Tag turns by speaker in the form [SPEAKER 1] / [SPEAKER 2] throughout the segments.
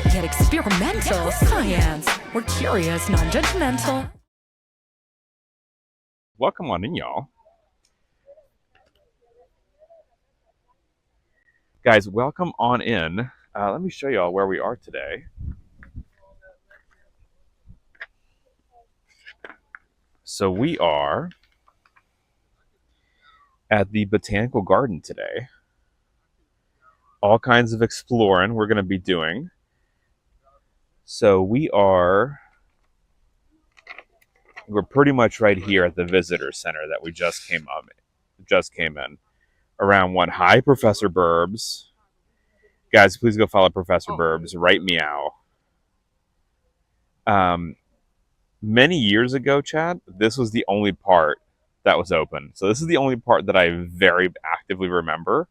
[SPEAKER 1] we get experimental science. We're curious, non-judgmental.
[SPEAKER 2] Welcome on in, y'all. Guys, welcome on in. Let me show y'all where we are today. So we are at the Botanical Garden today. All kinds of exploring we're going to be doing. So we're pretty much right here at the visitor center that we just came in. Around one. Hi, Professor Burbs. Guys, please go follow Professor Burbs. Right meow. Many years ago, Chad, this was the only part that was open. So this is the only part that I very actively remember.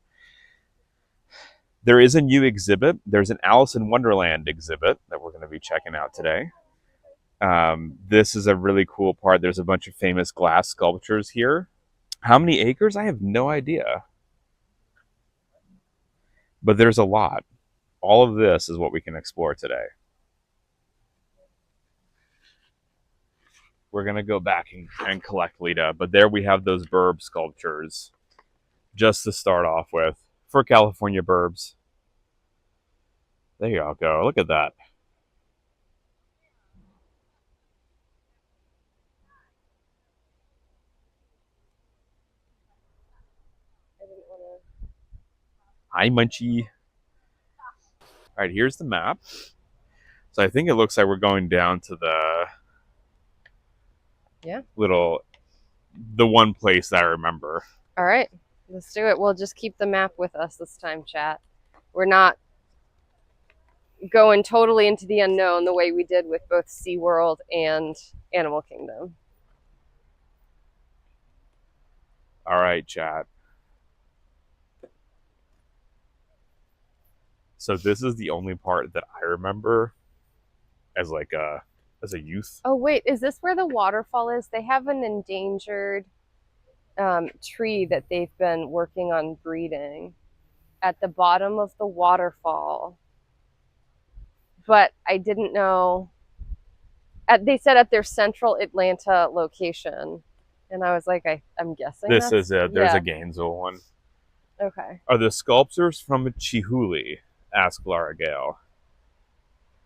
[SPEAKER 2] There is a new exhibit. There's an Alice in Wonderland exhibit that we're going to be checking out today. This is a really cool part. There's a bunch of famous glass sculptures here. How many acres? I have no idea. But there's a lot. All of this is what we can explore today. We're going to go back and collect Lita. But there we have those burb sculptures just to start off with for California burbs. There y'all go. Look at that. Hi, Munchie. All right, here's the map. So I think it looks like we're going down to the the one place that I remember.
[SPEAKER 3] All right, let's do it. We'll just keep the map with us this time, chat. We're not going totally into the unknown the way we did with both SeaWorld and Animal Kingdom.
[SPEAKER 2] All right, chat. So this is the only part that I remember as a youth.
[SPEAKER 3] Oh wait, is this where the waterfall is? They have an endangered tree that they've been working on breeding at the bottom of the waterfall. But I didn't know. They said at their central Atlanta location. And I was like, I'm guessing
[SPEAKER 2] this is it. There's a Gainesville one.
[SPEAKER 3] Okay.
[SPEAKER 2] Are the sculptures from Chihuly? Asked Lara Gale.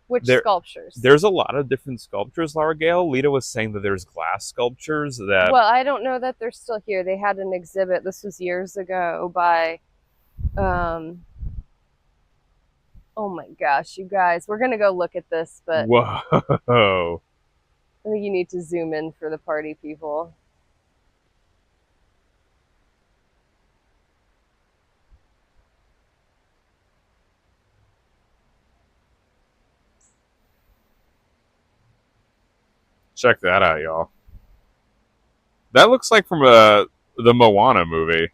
[SPEAKER 3] Which sculptures?
[SPEAKER 2] There's a lot of different sculptures, Lara Gale. Lita was saying that there's glass sculptures that...
[SPEAKER 3] Well, I don't know that they're still here. They had an exhibit. This was years ago by... oh my gosh, you guys. We're going to go look at this, but...
[SPEAKER 2] Whoa.
[SPEAKER 3] I think you need to zoom in for the party people.
[SPEAKER 2] Check that out, y'all. That looks like from the Moana movie.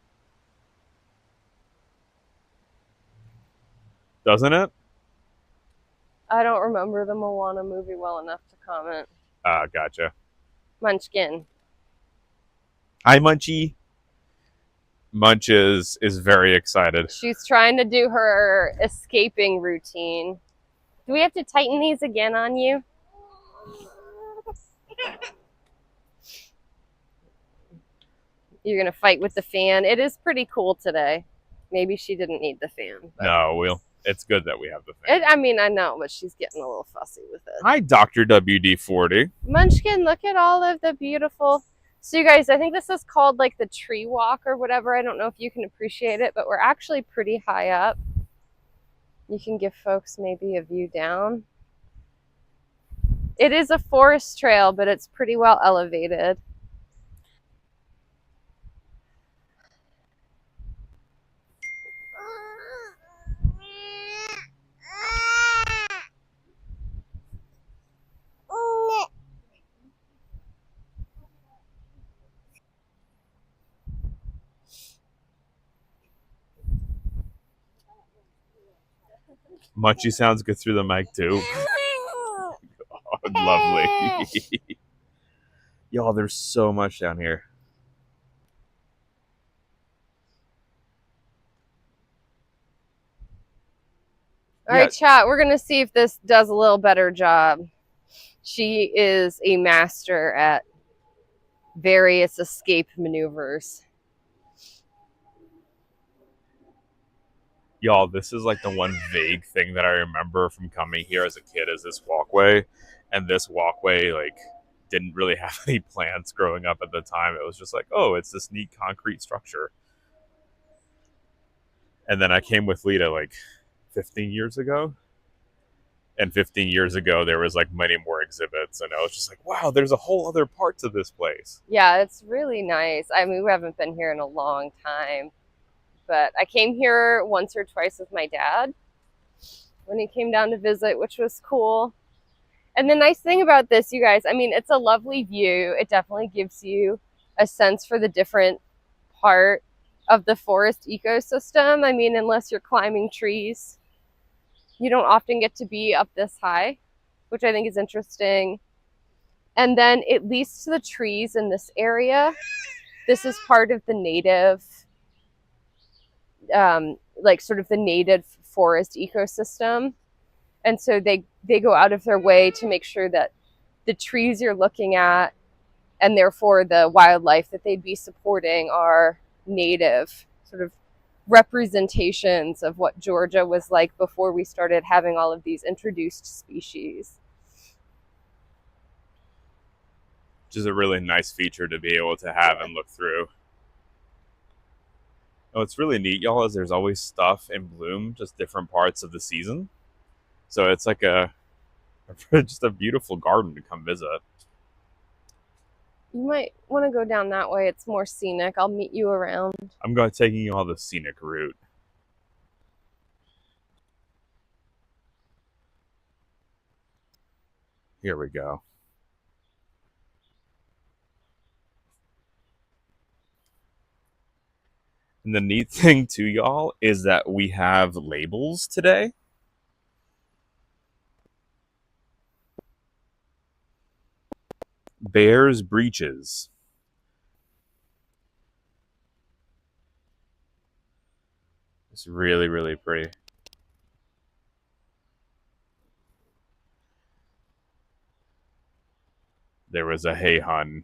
[SPEAKER 2] Doesn't it?
[SPEAKER 3] I don't remember the Moana movie well enough to comment.
[SPEAKER 2] Gotcha.
[SPEAKER 3] Munchkin.
[SPEAKER 2] Hi, Munchie. Munch is very excited.
[SPEAKER 3] She's trying to do her escaping routine. Do we have to tighten these again on you? You're going to fight with the fan. It is pretty cool today. Maybe she didn't need the fan.
[SPEAKER 2] No, it's good that we have the fan.
[SPEAKER 3] I know, but she's getting a little fussy with it.
[SPEAKER 2] Hi, Dr. WD-40.
[SPEAKER 3] Munchkin, look at all of the beautiful... So you guys, I think this is called like the tree walk or whatever. I don't know if you can appreciate it, but we're actually pretty high up. You can give folks maybe a view down. It is a forest trail, but it's pretty well elevated.
[SPEAKER 2] Munchie sounds good through the mic too. God, lovely. Y'all, there's so much down here.
[SPEAKER 3] All right, chat. We're going to see if this does a little better job. She is a master at various escape maneuvers.
[SPEAKER 2] Y'all, this is like the one vague thing that I remember from coming here as a kid is this walkway. And this walkway, like, didn't really have any plants growing up at the time. It was just like, oh, it's this neat concrete structure. And then I came with Lita like 15 years ago. And 15 years ago, there was like many more exhibits. And I was just like, wow, there's a whole other part to this place.
[SPEAKER 3] Yeah, it's really nice. I mean, we haven't been here in a long time. But I came here once or twice with my dad when he came down to visit, which was cool. And the nice thing about this, you guys, I mean, it's a lovely view. It definitely gives you a sense for the different part of the forest ecosystem. I mean, unless you're climbing trees, you don't often get to be up this high, which I think is interesting. And then at least the trees in this area, this is part of the native, like sort of the native forest ecosystem. And so they go out of their way to make sure that the trees you're looking at and therefore the wildlife that they'd be supporting are native, sort of representations of what Georgia was like before we started having all of these introduced species.
[SPEAKER 2] Which is a really nice feature to be able to have and look through. Oh, it's really neat, y'all, is there's always stuff in bloom, just different parts of the season. So it's like just a beautiful garden to come visit.
[SPEAKER 3] You might want to go down that way. It's more scenic. I'll meet you around.
[SPEAKER 2] I'm going to take you on the scenic route. Here we go. And the neat thing too, y'all, is that we have labels today. Bear's breeches. It's really, really pretty. There was a hey hun.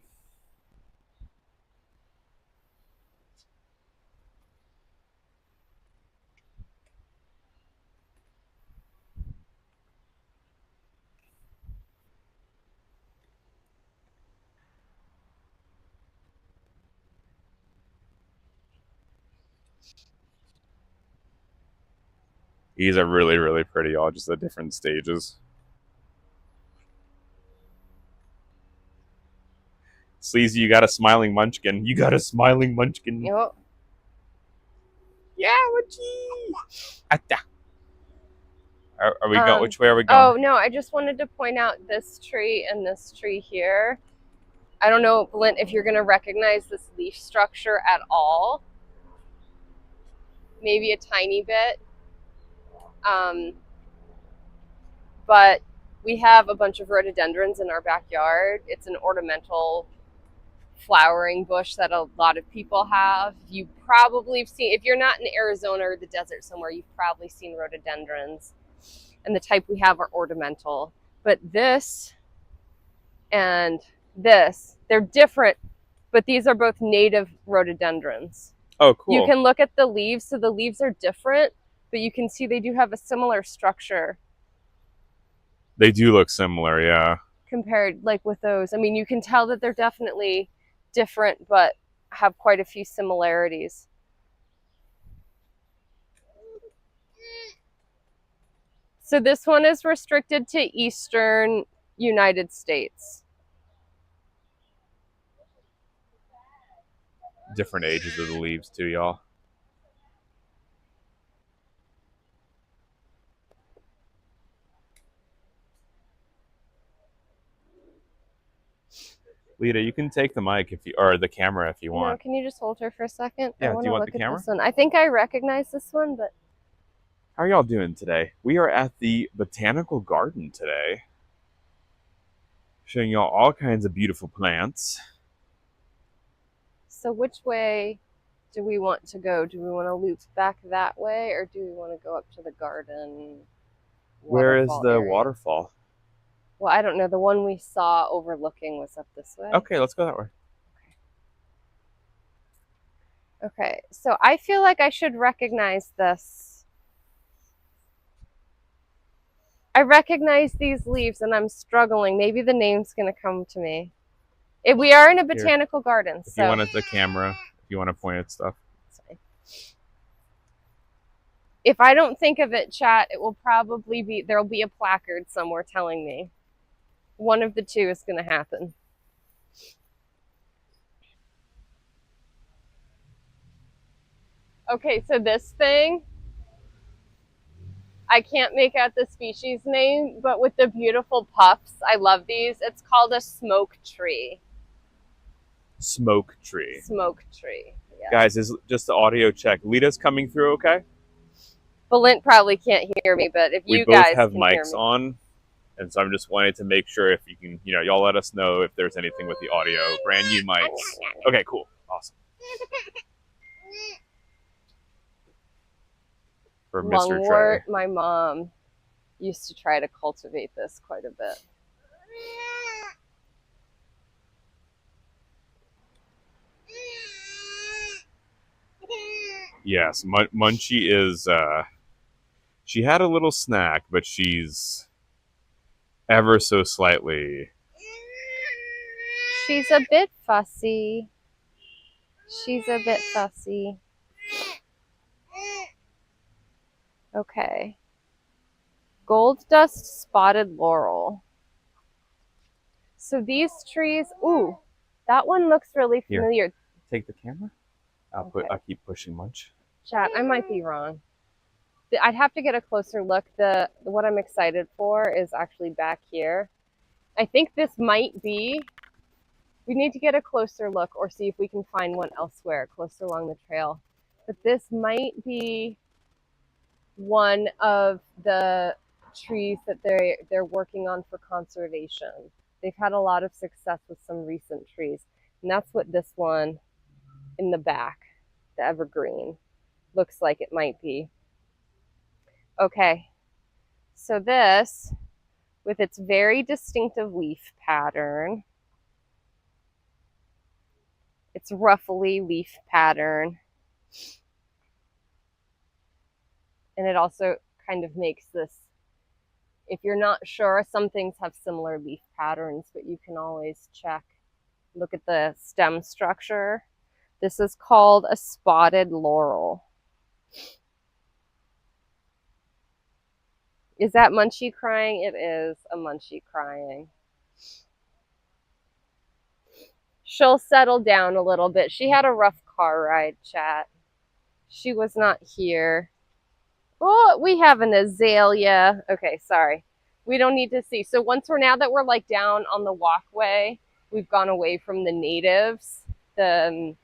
[SPEAKER 2] These are really, really pretty, y'all, just at different stages. Sleazy, you got a smiling munchkin. You got a smiling munchkin.
[SPEAKER 3] Yep.
[SPEAKER 2] Yeah, whatchy? Atta. Are we going? Which way are we going?
[SPEAKER 3] Oh, no, I just wanted to point out this tree and this tree here. I don't know, Blint, if you're going to recognize this leaf structure at all. Maybe a tiny bit. But we have a bunch of rhododendrons in our backyard. It's an ornamental flowering bush that a lot of people have. You probably have seen, if you're not in Arizona or the desert somewhere, you've probably seen rhododendrons. And the type we have are ornamental. But this and this, they're different, but these are both native rhododendrons.
[SPEAKER 2] Oh, cool.
[SPEAKER 3] You can look at the leaves, so the leaves are different, but you can see they do have a similar structure.
[SPEAKER 2] They do look similar, yeah.
[SPEAKER 3] Compared, like, with those. I mean, you can tell that they're definitely different, but have quite a few similarities. So this one is restricted to eastern United States.
[SPEAKER 2] Different ages of the leaves too, y'all. Lita, you can take the mic or the camera if you want.
[SPEAKER 3] No, can you just hold her for a second?
[SPEAKER 2] Yeah,
[SPEAKER 3] I
[SPEAKER 2] do you want
[SPEAKER 3] look
[SPEAKER 2] the
[SPEAKER 3] at
[SPEAKER 2] camera?
[SPEAKER 3] This one. I think I recognize this one, but
[SPEAKER 2] how are y'all doing today? We are at the Botanical Garden today. Showing y'all all kinds of beautiful plants.
[SPEAKER 3] So which way do we want to go? Do we want to loop back that way, or do we want to go up to the garden?
[SPEAKER 2] Where is
[SPEAKER 3] waterfall
[SPEAKER 2] the
[SPEAKER 3] area.
[SPEAKER 2] waterfall?
[SPEAKER 3] Well, I don't know. The one we saw overlooking was up this way.
[SPEAKER 2] Okay, let's go that way.
[SPEAKER 3] Okay, so I feel like I should recognize this. I recognize these leaves and I'm struggling. Maybe the name's going to come to me. We are in a botanical garden,
[SPEAKER 2] If
[SPEAKER 3] so.
[SPEAKER 2] you wanted the camera, if you want to point at stuff.
[SPEAKER 3] If I don't think of it, chat, it will probably be, there'll be a placard somewhere telling me. One of the two is going to happen. Okay, so this thing, I can't make out the species name, but with the beautiful puffs, I love these. It's called a smoke tree.
[SPEAKER 2] Smoke tree.
[SPEAKER 3] Smoke tree. Yes.
[SPEAKER 2] Guys, is just the audio check. Lita's coming through, okay?
[SPEAKER 3] Balint probably can't hear me, but if you guys
[SPEAKER 2] We both have
[SPEAKER 3] can hear
[SPEAKER 2] mics
[SPEAKER 3] me.
[SPEAKER 2] on, and so I'm just wanting to make sure if you can, y'all let us know if there's anything with the audio. Brand new mics. Okay, cool. Awesome. For Mr. Trey.
[SPEAKER 3] Lungwort, my mom used to try to cultivate this quite a bit.
[SPEAKER 2] Yes, Munchie is, she had a little snack, but she's ever so slightly.
[SPEAKER 3] She's a bit fussy. She's a bit fussy. Okay. Gold dust spotted laurel. So these trees, ooh, that one looks really familiar.
[SPEAKER 2] Here, take the camera. I'll keep pushing Munch.
[SPEAKER 3] Chat, I might be wrong. I'd have to get a closer look. What I'm excited for is actually back here. I think this might be, we need to get a closer look or see if we can find one elsewhere closer along the trail. But this might be one of the trees that they're working on for conservation. They've had a lot of success with some recent trees. And that's what this one in the back, the evergreen, looks like it might be. Okay, so this, with its very distinctive leaf pattern, its ruffly leaf pattern, and it also kind of makes this, if you're not sure, some things have similar leaf patterns, but you can always check. Look at the stem structure. This is called a spotted laurel. Is that Munchie crying? It is a Munchie crying. She'll settle down a little bit. She had a rough car ride, chat. She was not here. Oh, we have an azalea. Okay, sorry. We don't need to see. So now that we're like down on the walkway, we've gone away from the natives, the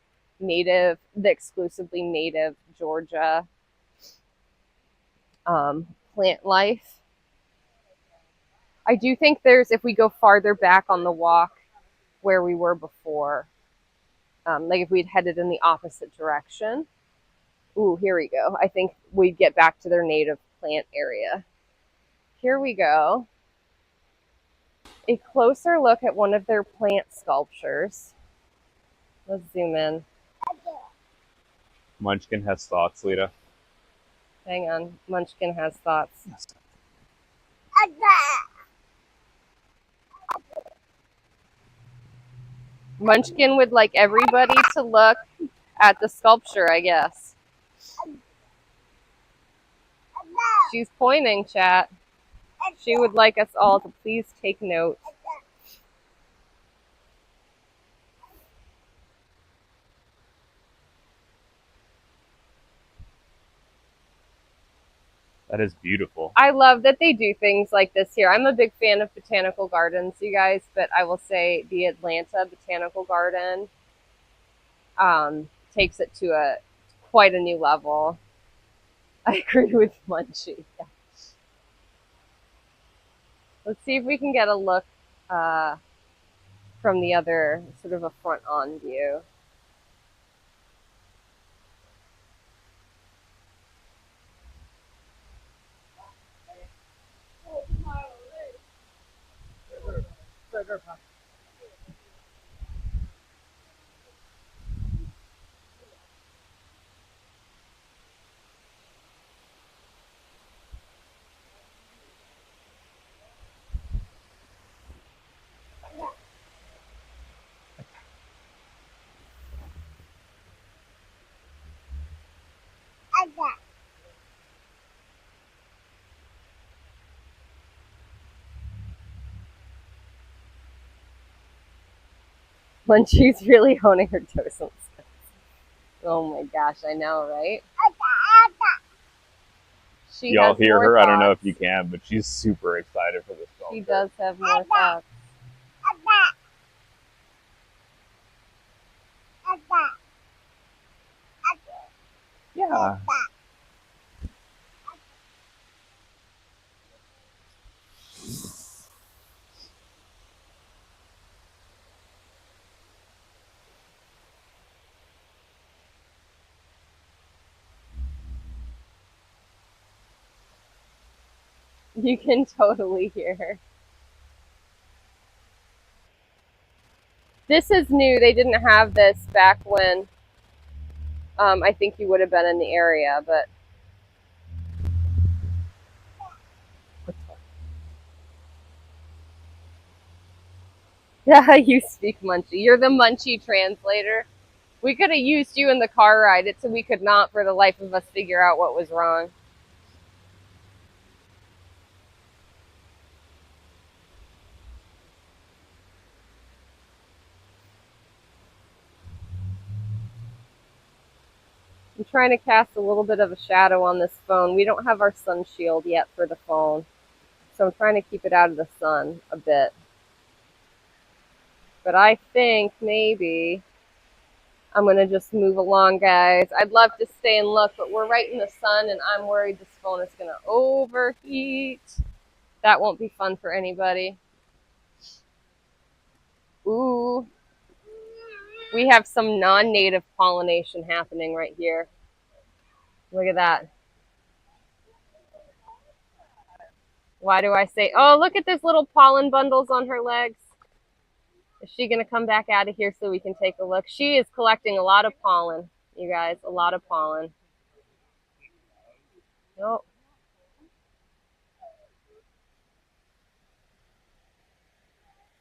[SPEAKER 3] exclusively native Georgia plant life. I do think if we go farther back on the walk where we were before, like if we'd headed in the opposite direction, ooh, here we go. I think we'd get back to their native plant area. Here we go. A closer look at one of their plant sculptures. Let's zoom in.
[SPEAKER 2] Munchkin has thoughts, Lita.
[SPEAKER 3] Hang on. Munchkin has thoughts. Munchkin would like everybody to look at the sculpture, I guess. She's pointing, chat. She would like us all to please take note.
[SPEAKER 2] That is beautiful.
[SPEAKER 3] I love that they do things like this here. I'm a big fan of botanical gardens, you guys, but I will say the Atlanta Botanical Garden takes it to quite a new level. I agree with Munchie. Yeah. Let's see if we can get a look from the other, sort of a front-on view. When she's really honing her toes on stuff. Oh my gosh, I know, right? She
[SPEAKER 2] Y'all
[SPEAKER 3] has
[SPEAKER 2] hear
[SPEAKER 3] more
[SPEAKER 2] her?
[SPEAKER 3] thoughts.
[SPEAKER 2] I don't know if you can, but she's super excited for this film.
[SPEAKER 3] She does have more thoughts.
[SPEAKER 2] Yeah.
[SPEAKER 3] You can totally hear her. This is new. They didn't have this back when I think you would have been in the area, but yeah, you speak Munchie. You're the Munchie translator. We could have used you in the car ride. It's so we could not, for the life of us, figure out what was wrong. I'm trying to cast a little bit of a shadow on this phone. We don't have our sun shield yet for the phone, so I'm trying to keep it out of the sun a bit. But I think maybe I'm going to just move along, guys. I'd love to stay and look, but we're right in the sun, and I'm worried this phone is going to overheat. That won't be fun for anybody. Ooh. We have some non-native pollination happening right here. Look at that. Why do I say, oh, look at those little pollen bundles on her legs. Is she going to come back out of here so we can take a look? She is collecting a lot of pollen, you guys, a lot of pollen. Nope.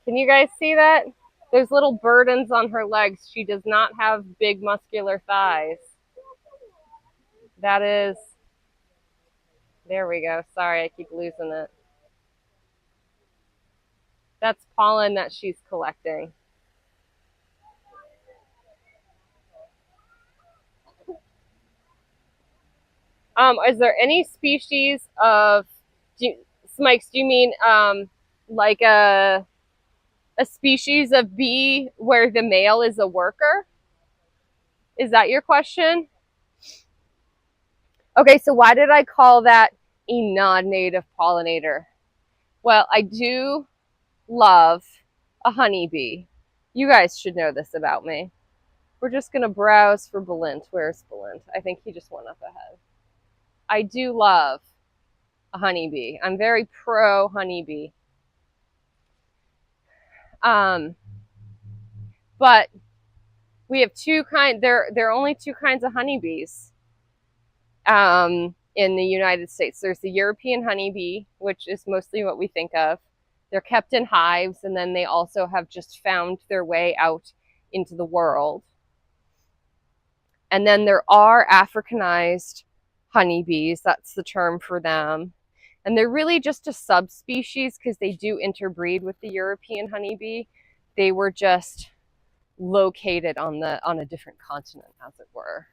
[SPEAKER 3] Can you guys see that? There's little burdens on her legs. She does not have big muscular thighs. That is, there we go. Sorry, I keep losing it. That's pollen that she's collecting. Is there any species of, Smikes, do you mean like a species of bee where the male is a worker? Is that your question? Okay, so why did I call that a non-native pollinator? Well, I do love a honeybee. You guys should know this about me. We're just going to browse for Balint. Where's Balint? I think he just went up ahead. I do love a honeybee. I'm very pro honeybee. But we have two kinds. There are only two kinds of honeybees in the United States. There's the European honeybee, which is mostly what we think of. They're kept in hives, and then they also have just found their way out into the world. And then there are Africanized honeybees. That's the term for them. And they're really just a subspecies because they do interbreed with the European honeybee. They were just located on a different continent, as it were.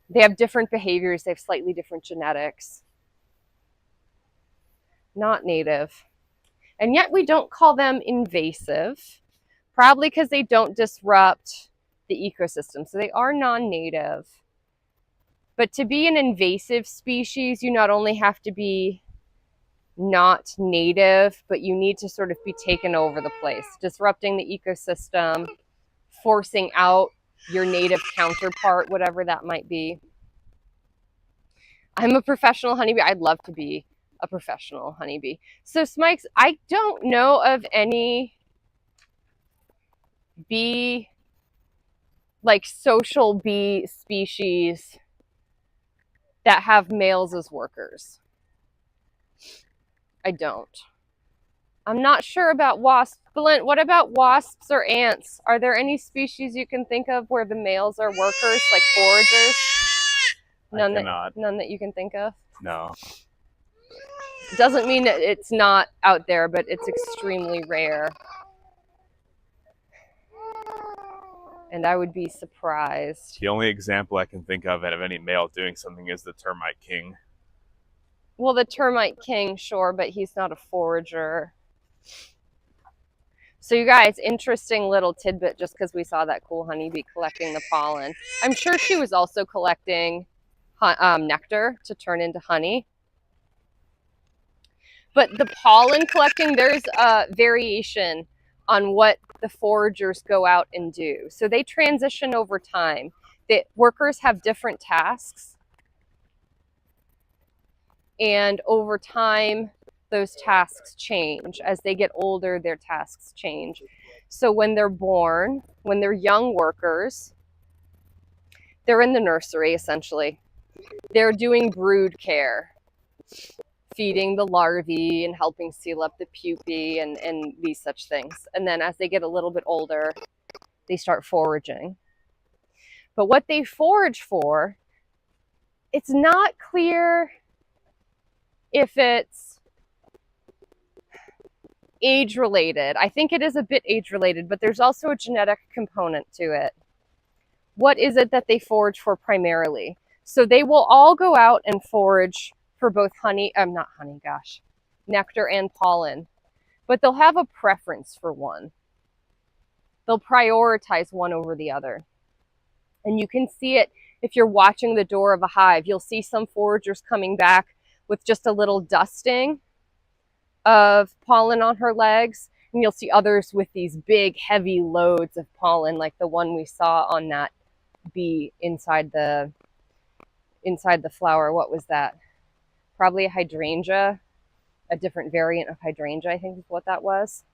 [SPEAKER 3] They have different behaviors. They have slightly different genetics. Not native. And yet we don't call them invasive, probably because they don't disrupt the ecosystem. So they are non-native. But to be an invasive species, you not only have to be not native, but you need to sort of be taken over the place, disrupting the ecosystem, forcing out your native counterpart, whatever that might be. I'm a professional honeybee. I'd love to be a professional honeybee. So Smikes, I don't know of any bee, like social bee species that have males as workers. I don't. I'm not sure about wasps. Belen, what about wasps or ants? Are there any species you can think of where the males are workers, like foragers? None that you can think of?
[SPEAKER 2] No.
[SPEAKER 3] Doesn't mean that it's not out there, but it's extremely rare. And I would be surprised.
[SPEAKER 2] The only example I can think of any male doing something is the termite king.
[SPEAKER 3] Well, the termite king, sure, but he's not a forager. So you guys, interesting little tidbit just because we saw that cool honeybee collecting the pollen. I'm sure she was also collecting nectar to turn into honey. But the pollen collecting, there's a variation on what the foragers go out and do. So they transition over time. The workers have different tasks. And over time, those tasks change. As they get older, their tasks change. So when they're born, when they're young workers, they're in the nursery, essentially. They're doing brood care, feeding the larvae and helping seal up the pupae and these such things. And then as they get a little bit older, they start foraging. But what they forage for, it's not clear if it's age-related. I think it is a bit age-related, but there's also a genetic component to it. What is it that they forage for primarily? So they will all go out and forage for both nectar and pollen, but they'll have a preference for one. They'll prioritize one over the other. And you can see it if you're watching the door of a hive. You'll see some foragers coming back with just a little dusting of pollen on her legs, and you'll see others with these big, heavy loads of pollen, like the one we saw on that bee inside the flower. What was that? Probably a hydrangea, a different variant of hydrangea, I think is what that was.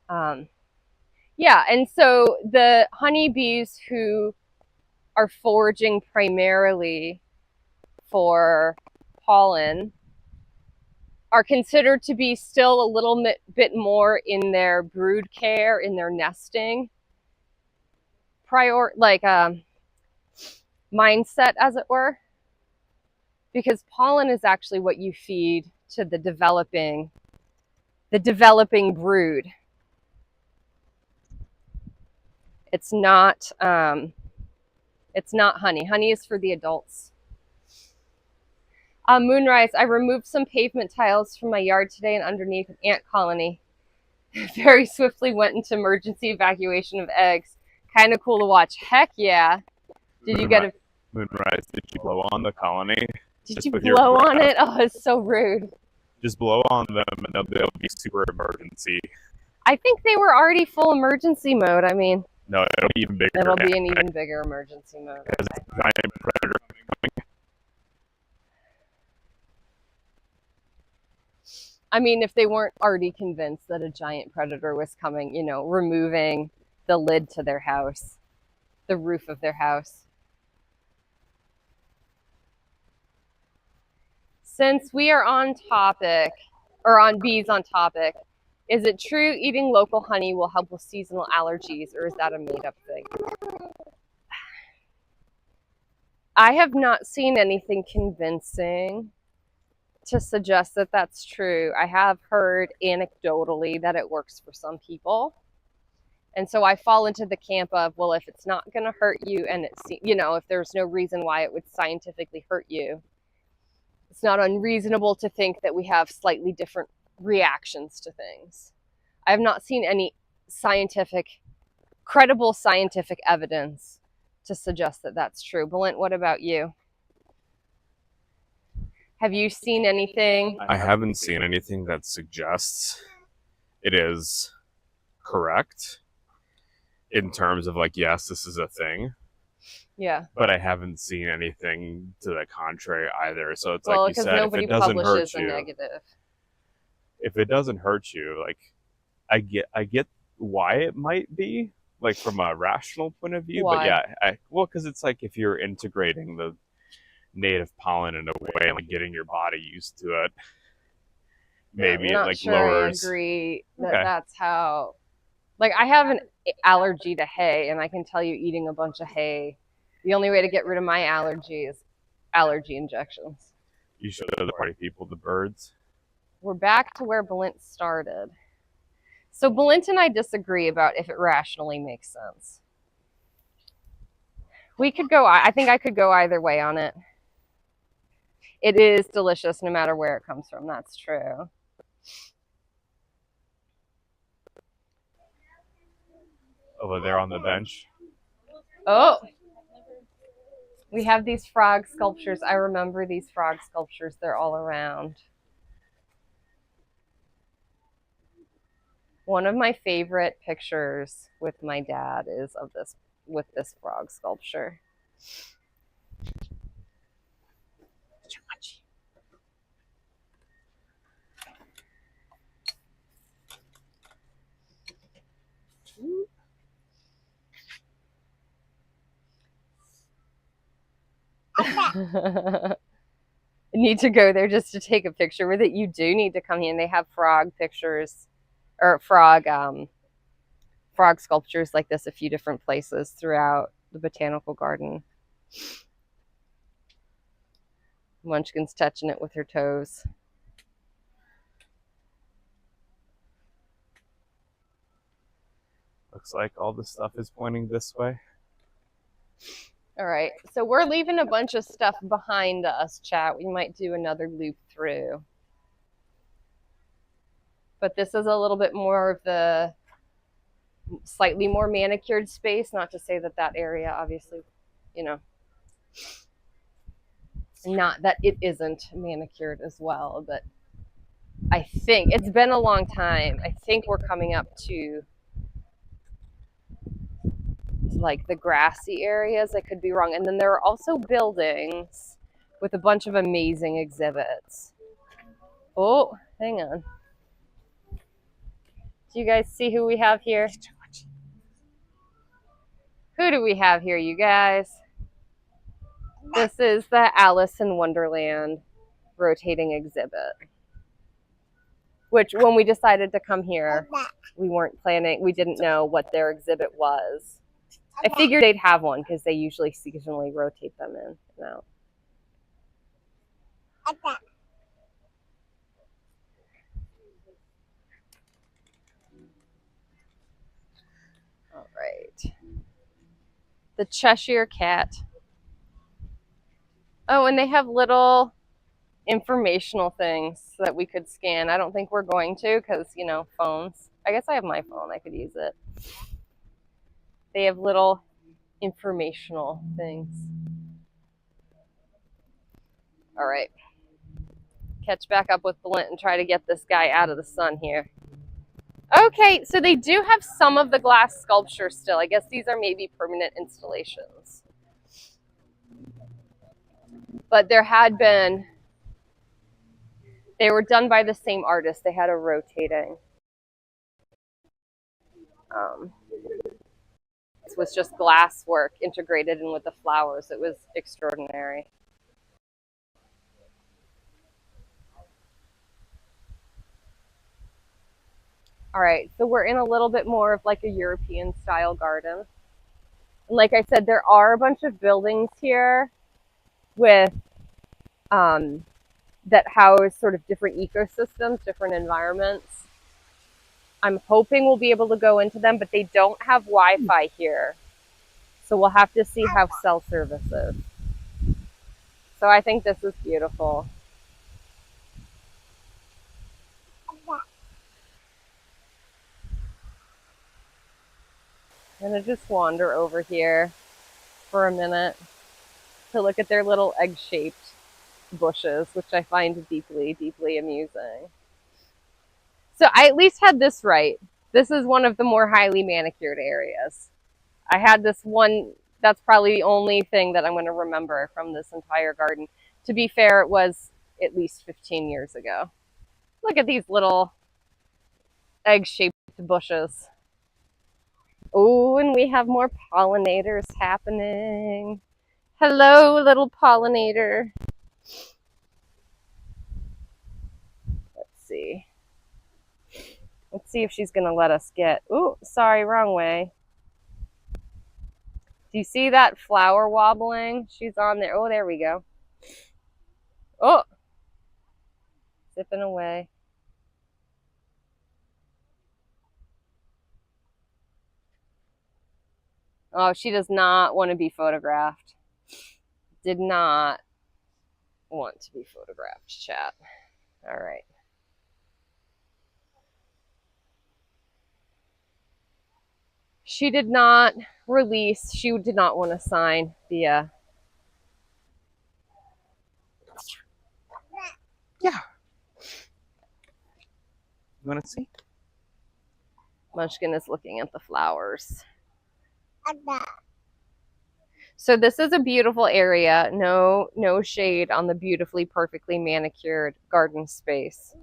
[SPEAKER 3] Yeah, and so the honeybees who are foraging primarily for pollen are considered to be still a little bit more in their brood care, in their nesting mindset, as it were, because pollen is actually what you feed to the developing brood. It's not honey. Honey is for the adults. Moonrise, I removed some pavement tiles from my yard today and underneath an ant colony. Very swiftly went into emergency evacuation of eggs. Kind of cool to watch. Heck yeah. Did you get a...
[SPEAKER 2] Moonrise, did you blow on the colony?
[SPEAKER 3] Did you blow on it? Oh, it's so rude.
[SPEAKER 2] Just blow on them and they'll be super emergency.
[SPEAKER 3] I think they were already full emergency mode. I mean...
[SPEAKER 2] No, it'll be even bigger.
[SPEAKER 3] It'll be an even bigger emergency mode.
[SPEAKER 2] Because it's a giant predator coming.
[SPEAKER 3] I mean, if they weren't already convinced that a giant predator was coming, you know, removing the lid to their house, the roof of their house. Since we are on topic, or on bees on topic, is it true eating local honey will help with seasonal allergies, or is that a made-up thing? I have not seen anything convincing to suggest that that's true. I have heard anecdotally that it works for some people. And so I fall into the camp of, well, if it's not going to hurt you and it's, you know, if there's no reason why it would scientifically hurt you, it's not unreasonable to think that we have slightly different reactions to things. I have not seen any credible scientific evidence to suggest that that's true. Belint, what about you? Have you seen anything?
[SPEAKER 2] I haven't seen anything that suggests it is correct in terms of like, yes, this is a thing.
[SPEAKER 3] Yeah.
[SPEAKER 2] but I haven't seen anything to the contrary either. So it's
[SPEAKER 3] Well,
[SPEAKER 2] like you
[SPEAKER 3] because
[SPEAKER 2] said,
[SPEAKER 3] nobody publishes a negative.
[SPEAKER 2] if it doesn't hurt you, like I get why it might be, like from a rational point of view, but
[SPEAKER 3] Why?
[SPEAKER 2] yeah, well, because it's like if you're integrating the native pollen in a way and like getting your body used to it, maybe
[SPEAKER 3] I'm
[SPEAKER 2] it
[SPEAKER 3] not
[SPEAKER 2] like
[SPEAKER 3] sure I
[SPEAKER 2] lowers.
[SPEAKER 3] agree that
[SPEAKER 2] Okay.
[SPEAKER 3] that's how. Like, I have an allergy to hay, and I can tell you eating a bunch of hay, the only way to get rid of my allergy is allergy injections.
[SPEAKER 2] You show the party people the birds.
[SPEAKER 3] We're back to where Balint started. So Balint and I disagree about if it rationally makes sense. We could go, I think I could go either way on it. It is delicious no matter where it comes from, that's true.
[SPEAKER 2] Over there on the bench.
[SPEAKER 3] Oh, we have these frog sculptures. I remember these frog sculptures. They're all around. One of my favorite pictures with my dad is of this with this frog sculpture. Need to go there just to take a picture with it. You do need to come here, and they have frog pictures or frog sculptures like this a few different places throughout the botanical garden. Munchkin's touching it with her toes.
[SPEAKER 2] Looks like all the stuff is pointing this way.
[SPEAKER 3] All right, so we're leaving a bunch of stuff behind us, chat. We might do another loop through. But this is a little bit more of the slightly more manicured space. Not to say that that area, obviously, you know, not that it isn't manicured as well, but I think it's been a long time. I think we're coming up to like the grassy areas. I could be wrong. And then there are also buildings with a bunch of amazing exhibits. Oh, hang on. Do you guys see who we have here? Who do we have here, you guys? This is the Alice in Wonderland rotating exhibit. Which, when we decided to come here, we weren't planning, we didn't know what their exhibit was. I figured they'd have one because they usually seasonally rotate them in and out. All right. The Cheshire Cat. Oh, and they have little informational things that we could scan. I don't think we're going to because, you know, phones. I guess I have my phone. I could use it. They have little informational things. All right. Catch back up with Balint and try to get this guy out of the sun here. Okay, so they do have some of the glass sculptures still. I guess these are maybe permanent installations. But there had been, they were done by the same artist. They had a rotating. This was just glass work integrated in with the flowers. It was extraordinary. All right, so we're in a little bit more of like a European style garden. And like I said, there are a bunch of buildings here with that house sort of different ecosystems, different environments. I'm hoping we'll be able to go into them, but they don't have Wi-Fi here. So we'll have to see how cell service is. So I think this is beautiful. I'm gonna just wander over here for a minute to look at their little egg-shaped bushes, which I find deeply, deeply amusing. So I at least had this right. This is one of the more highly manicured areas. I had this one that's probably the only thing that I'm going to remember from this entire garden. To be fair, it was at least 15 years ago. Look at these little egg-shaped bushes. Oh, and we have more pollinators happening. Hello, little pollinator. Let's see. Let's see if she's going to let us get... Ooh, sorry, wrong way. Do you see that flower wobbling? She's on there. Oh, there we go. Oh, zipping away. Oh, she does not want to be photographed. Did not want to be photographed, chat. All right. She did not release, she did not want to sign the
[SPEAKER 2] Yeah. You want to see?
[SPEAKER 3] Munchkin is looking at the flowers. So this is a beautiful area. No shade on the beautifully, perfectly manicured garden space.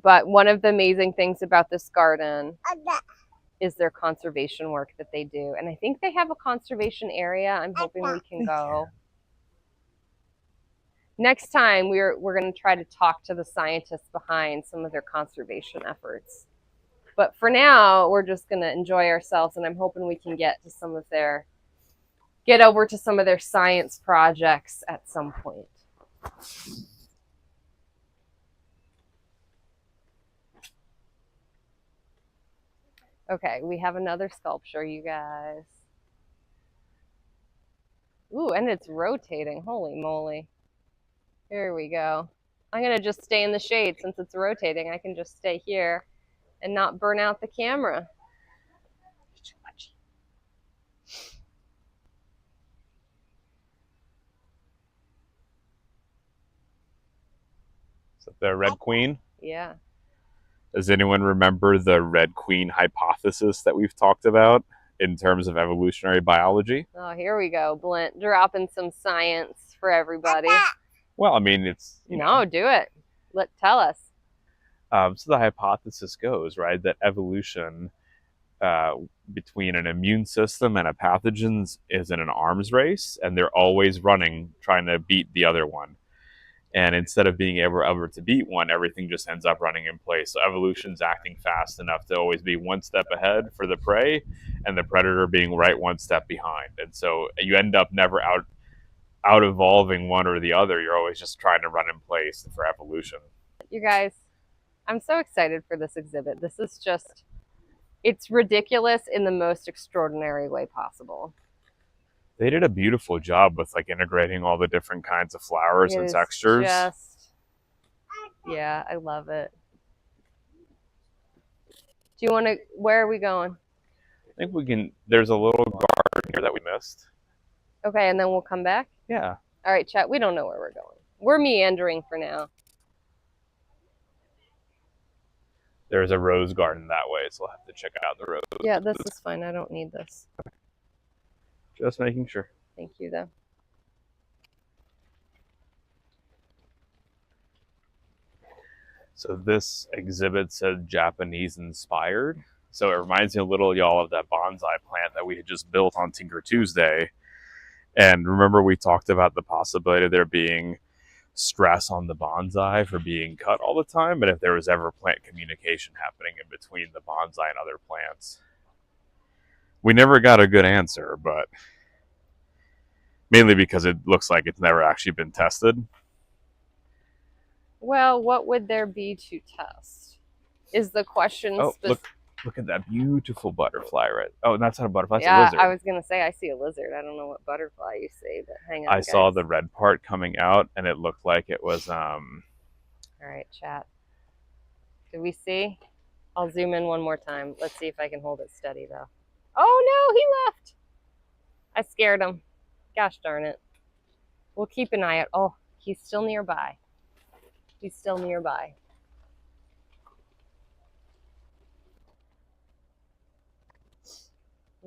[SPEAKER 3] But one of the amazing things about this garden is their conservation work that they do. And I think they have a conservation area. I'm hoping we can go. Next time, we're going to try to talk to the scientists behind some of their conservation efforts. But for now, we're just going to enjoy ourselves, and I'm hoping we can get over to some of their science projects at some point. Okay, we have another sculpture, you guys. Ooh, and it's rotating. Holy moly. Here we go. I'm going to just stay in the shade since it's rotating. I can just stay here and not burn out the camera.
[SPEAKER 2] Is that the Red Queen?
[SPEAKER 3] Yeah.
[SPEAKER 2] Does anyone remember the Red Queen hypothesis that we've talked about in terms of evolutionary biology?
[SPEAKER 3] Oh, here we go, Blint, dropping some science for everybody.
[SPEAKER 2] Well, I mean, it's...
[SPEAKER 3] No, do it. Tell us.
[SPEAKER 2] So the hypothesis goes, right, that evolution between an immune system and a pathogen is in an arms race, and they're always running, trying to beat the other one. And instead of being able to beat one, everything just ends up running in place. So evolution's acting fast enough to always be one step ahead for the prey, and the predator being right one step behind. And so you end up never out evolving one or the other. You're always just trying to run in place for evolution.
[SPEAKER 3] You guys, I'm so excited for this exhibit. This is just, it's ridiculous in the most extraordinary way possible.
[SPEAKER 2] They did a beautiful job with like integrating all the different kinds of flowers and textures.
[SPEAKER 3] Yeah, I love it. Do you want to, where are we going?
[SPEAKER 2] I think we can, there's a little garden here that we missed.
[SPEAKER 3] Okay, and then we'll come back?
[SPEAKER 2] Yeah.
[SPEAKER 3] All right, chat, we don't know where we're going. We're meandering for now.
[SPEAKER 2] There's a rose garden that way, so we'll have to check out the rose.
[SPEAKER 3] Yeah, this is fine. I don't need this.
[SPEAKER 2] Just making sure.
[SPEAKER 3] Thank you, though.
[SPEAKER 2] So this exhibit said Japanese inspired. So it reminds me a little, y'all, of that bonsai plant that we had just built on Tinker Tuesday. And remember we talked about the possibility of there being stress on the bonsai for being cut all the time, but if there was ever plant communication happening in between the bonsai and other plants. We never got a good answer, but mainly because it looks like it's never actually been tested.
[SPEAKER 3] Well, what would there be to test? Is the question...
[SPEAKER 2] Oh, look at that beautiful butterfly, right? Oh, that's not a butterfly, it's
[SPEAKER 3] yeah,
[SPEAKER 2] a lizard.
[SPEAKER 3] I was going to say, I see a lizard. I don't know what butterfly you say, but hang on,
[SPEAKER 2] I saw the red part coming out, and it looked like it was... All
[SPEAKER 3] right, chat. Did we see? I'll zoom in one more time. Let's see if I can hold it steady, though. Oh, no, he left. I scared him. Gosh darn it. We'll keep an eye out. Oh, he's still nearby. He's still nearby.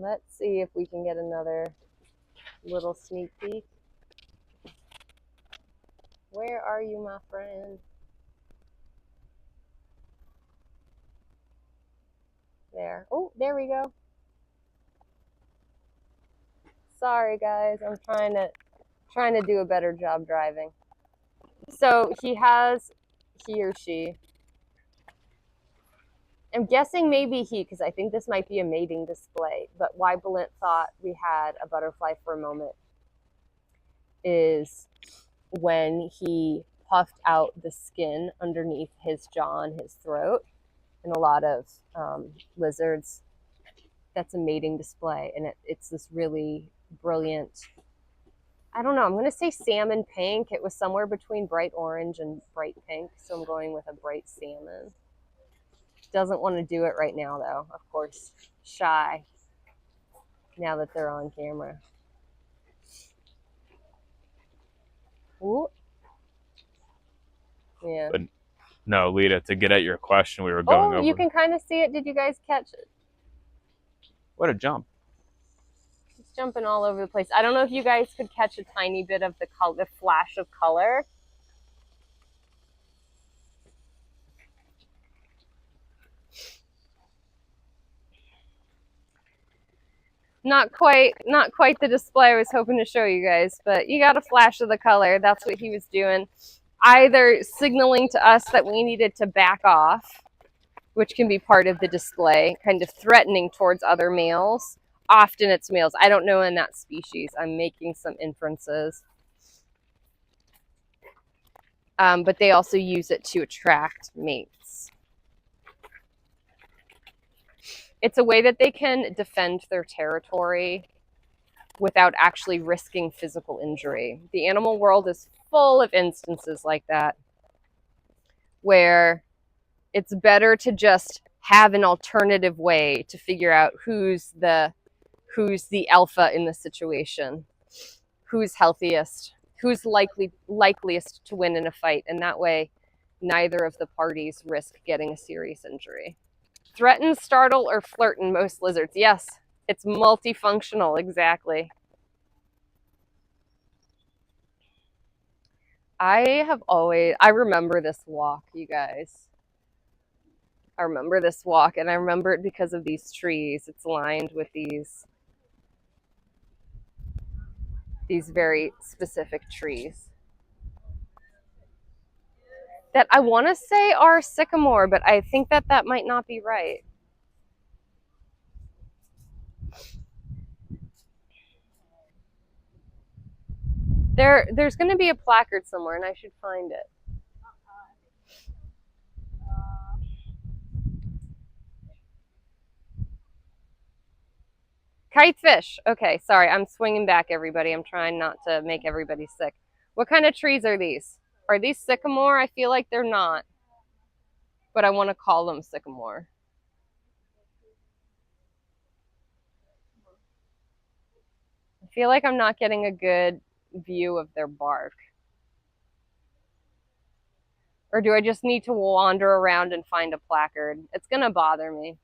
[SPEAKER 3] Let's see if we can get another little sneak peek. Where are you, my friend? There. Oh, there we go. Sorry, guys. I'm trying to do a better job driving. So he or she. I'm guessing maybe he, because I think this might be a mating display. But why Balint thought we had a butterfly for a moment is when he puffed out the skin underneath his jaw and his throat. In a lot of lizards, that's a mating display, and it's this really brilliant, I don't know, I'm going to say salmon pink. It was somewhere between bright orange and bright pink, so I'm going with a bright salmon. Doesn't want to do it right now, though, of course. Shy, now that they're on camera. Ooh. Yeah.
[SPEAKER 2] But no, Lita, to get at your question, we were going over.
[SPEAKER 3] You can kind of see it. Did you guys catch it?
[SPEAKER 2] What a jump.
[SPEAKER 3] It's jumping all over the place. I don't know if you guys could catch a tiny bit of the flash of color. Not quite the display I was hoping to show you guys, but you got a flash of the color. That's what he was doing. Either signaling to us that we needed to back off, which can be part of the display, kind of threatening towards other males. Often it's males. I don't know in that species. I'm making some inferences. But they also use it to attract mates. It's a way that they can defend their territory without actually risking physical injury. The animal world is full of instances like that, where it's better to just have an alternative way to figure out who's the alpha in the situation, who's healthiest, who's likeliest to win in a fight, and that way neither of the parties risk getting a serious injury. Threaten, startle, or flirt in most lizards. Yes, it's multifunctional, exactly. I remember this walk, you guys. I remember this walk, and I remember it because of these trees. It's lined with these very specific trees that I want to say are sycamore, but I think that might not be right. There's going to be a placard somewhere, and I should find it. Kitefish. Okay, sorry, I'm swinging back, everybody. I'm trying not to make everybody sick. What kind of trees are these? Are these sycamore? I feel like they're not, but I want to call them sycamore. I feel like I'm not getting a good view of their bark. Or do I just need to wander around and find a placard? It's going to bother me.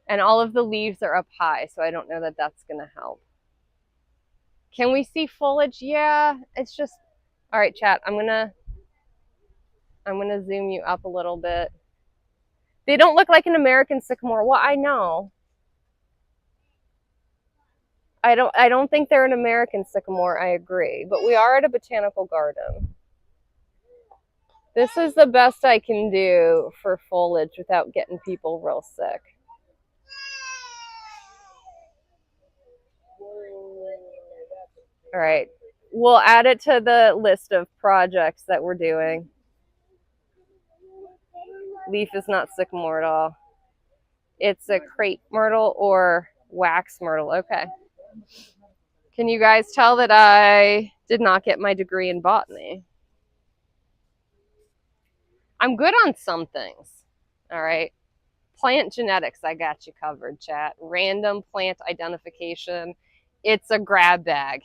[SPEAKER 3] And all of the leaves are up high, so I don't know that that's going to help. Can we see foliage? Yeah, it's just... All right, chat, I'm gonna zoom you up a little bit. They don't look like an American sycamore. Well, I know. I don't think they're an American sycamore, I agree. But we are at a botanical garden. This is the best I can do for foliage without getting people real sick. All right. We'll add it to the list of projects that we're doing. Leaf is not sycamore at all. It's a crepe myrtle or wax myrtle. Okay. Can you guys tell that I did not get my degree in botany? I'm good on some things. All right. Plant genetics, I got you covered, chat. Random plant identification. It's a grab bag.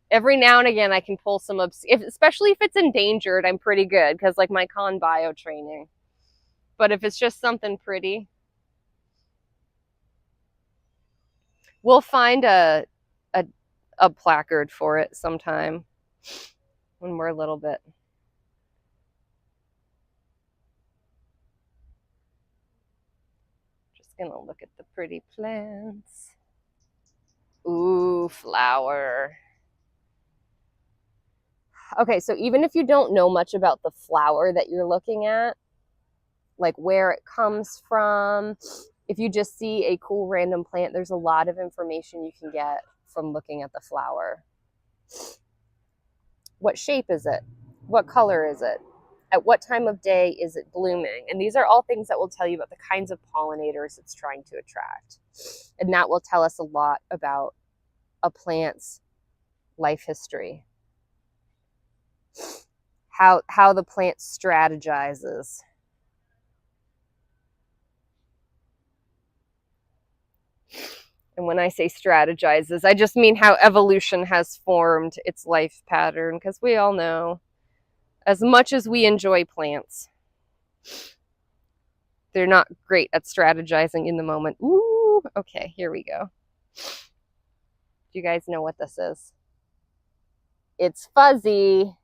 [SPEAKER 3] Every now and again, I can pull some, especially if it's endangered, I'm pretty good because like my con bio training. But if it's just something pretty, We'll find a placard for it sometime when we're a little bit. Just gonna look at the pretty plants. Ooh, flower. Okay, so even if you don't know much about the flower that you're looking at, like where it comes from, if you just see a cool random plant, there's a lot of information you can get from looking at the flower. What shape is it? What color is it? At what time of day is it blooming? And these are all things that will tell you about the kinds of pollinators it's trying to attract. And that will tell us a lot about a plant's life history. How the plant strategizes. And when I say strategizes, I just mean how evolution has formed its life pattern, because we all know, as much as we enjoy plants, they're not great at strategizing in the moment. Ooh, okay, here we go. Do you guys know what this is? It's fuzzy.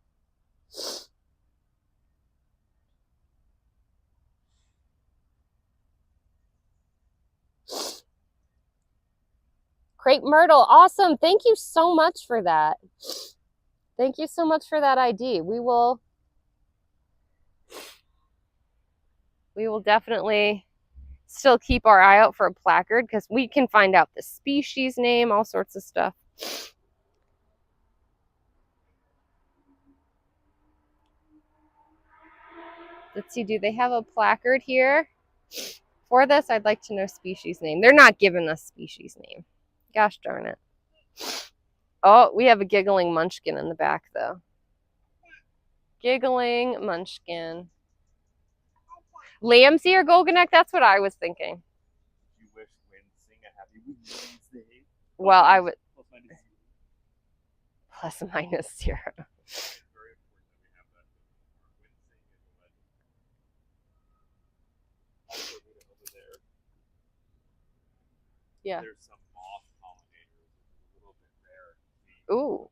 [SPEAKER 3] Crepe myrtle, awesome. Thank you so much for that. Thank you so much for that ID. We will definitely still keep our eye out for a placard, because we can find out the species name, all sorts of stuff. Let's see, do they have a placard here? For this, I'd like to know species name. They're not giving us species name. Gosh darn it. Oh, we have a giggling munchkin in the back, though. Giggling munchkin. Lamb's ear golganek? That's what I was thinking.
[SPEAKER 2] You wish Wednesday a happy Wednesday.
[SPEAKER 3] Well, I would. Plus minus 0. Yeah. There's some moth pollinators a little bit there. Ooh.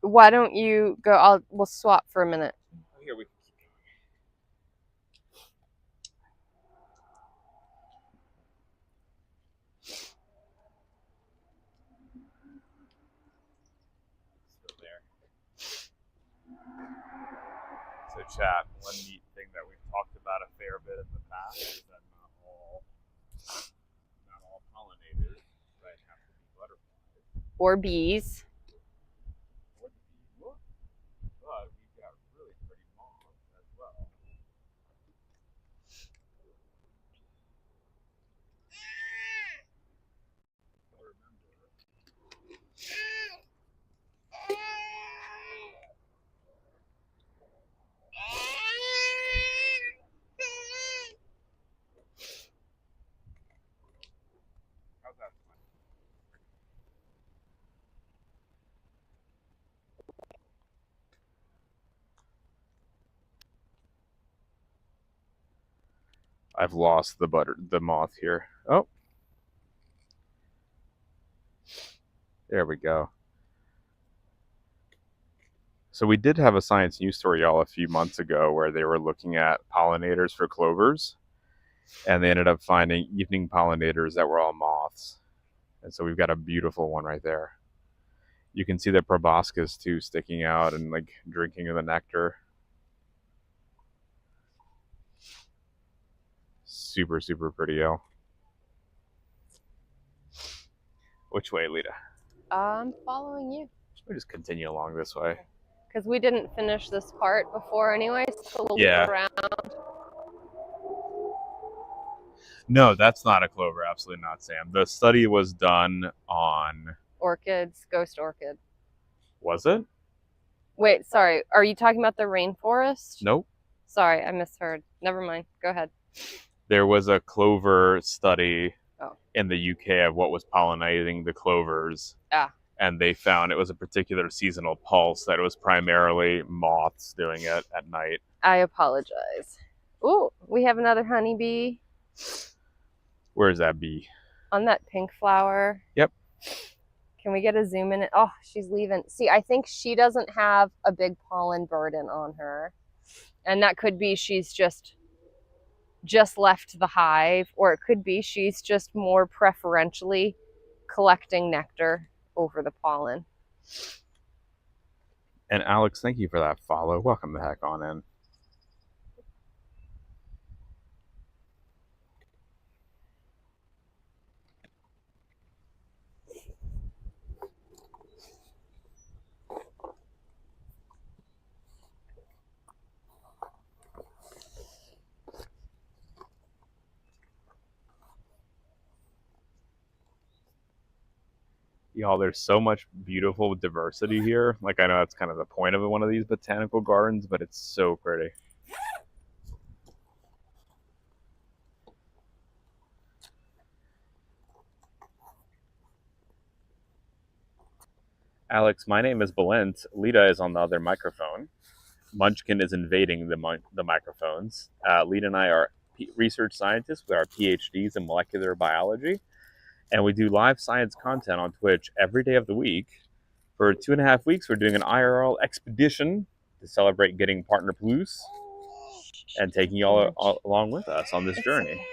[SPEAKER 3] Why don't you go? We'll swap for a minute.
[SPEAKER 2] Oh, here we can keep going. Still there. So, chat. One neat thing that we've talked about a fair bit in the past is that not all pollinators, right, have to be butterflies
[SPEAKER 3] or bees.
[SPEAKER 2] But we've got really pretty moths as well. How's that? I've lost the moth here. Oh. There we go. So we did have a science news story, y'all, a few months ago where they were looking at pollinators for clovers, and they ended up finding evening pollinators that were all moths. And so we've got a beautiful one right there. You can see the proboscis too sticking out and like drinking of the nectar. Super, super pretty, yo. Which way, Lita?
[SPEAKER 3] I'm following you.
[SPEAKER 2] We'll just continue along this way.
[SPEAKER 3] Because we didn't finish this part before anyway, so we'll loop around.
[SPEAKER 2] No, that's not a clover. Absolutely not, Sam. The study was done on...
[SPEAKER 3] orchids, ghost orchid.
[SPEAKER 2] Was it?
[SPEAKER 3] Wait, sorry. Are you talking about the rainforest?
[SPEAKER 2] Nope.
[SPEAKER 3] Sorry, I misheard. Never mind. Go ahead.
[SPEAKER 2] There was a clover study in the UK of what was pollinating the clovers. And they found it was a particular seasonal pulse, that it was primarily moths doing it at night.
[SPEAKER 3] I apologize. Ooh, we have another honeybee.
[SPEAKER 2] Where's that bee?
[SPEAKER 3] On that pink flower.
[SPEAKER 2] Yep.
[SPEAKER 3] Can we get a zoom in? Oh, she's leaving. See, I think she doesn't have a big pollen burden on her. And that could be she's just left the hive, or it could be she's just more preferentially collecting nectar over the pollen.
[SPEAKER 2] And Alex, thank you for that follow. Welcome the heck on in. Y'all, there's so much beautiful diversity here. Like, I know that's kind of the point of one of these botanical gardens, but it's so pretty. Alex, my name is Belent. Lita is on the other microphone. Munchkin is invading the microphones. Lita and I are research scientists with our PhDs in molecular biology, and we do live science content on Twitch every day of the week. For 2.5 weeks, we're doing an IRL expedition to celebrate getting Partner Plus and taking you all along with us on this journey.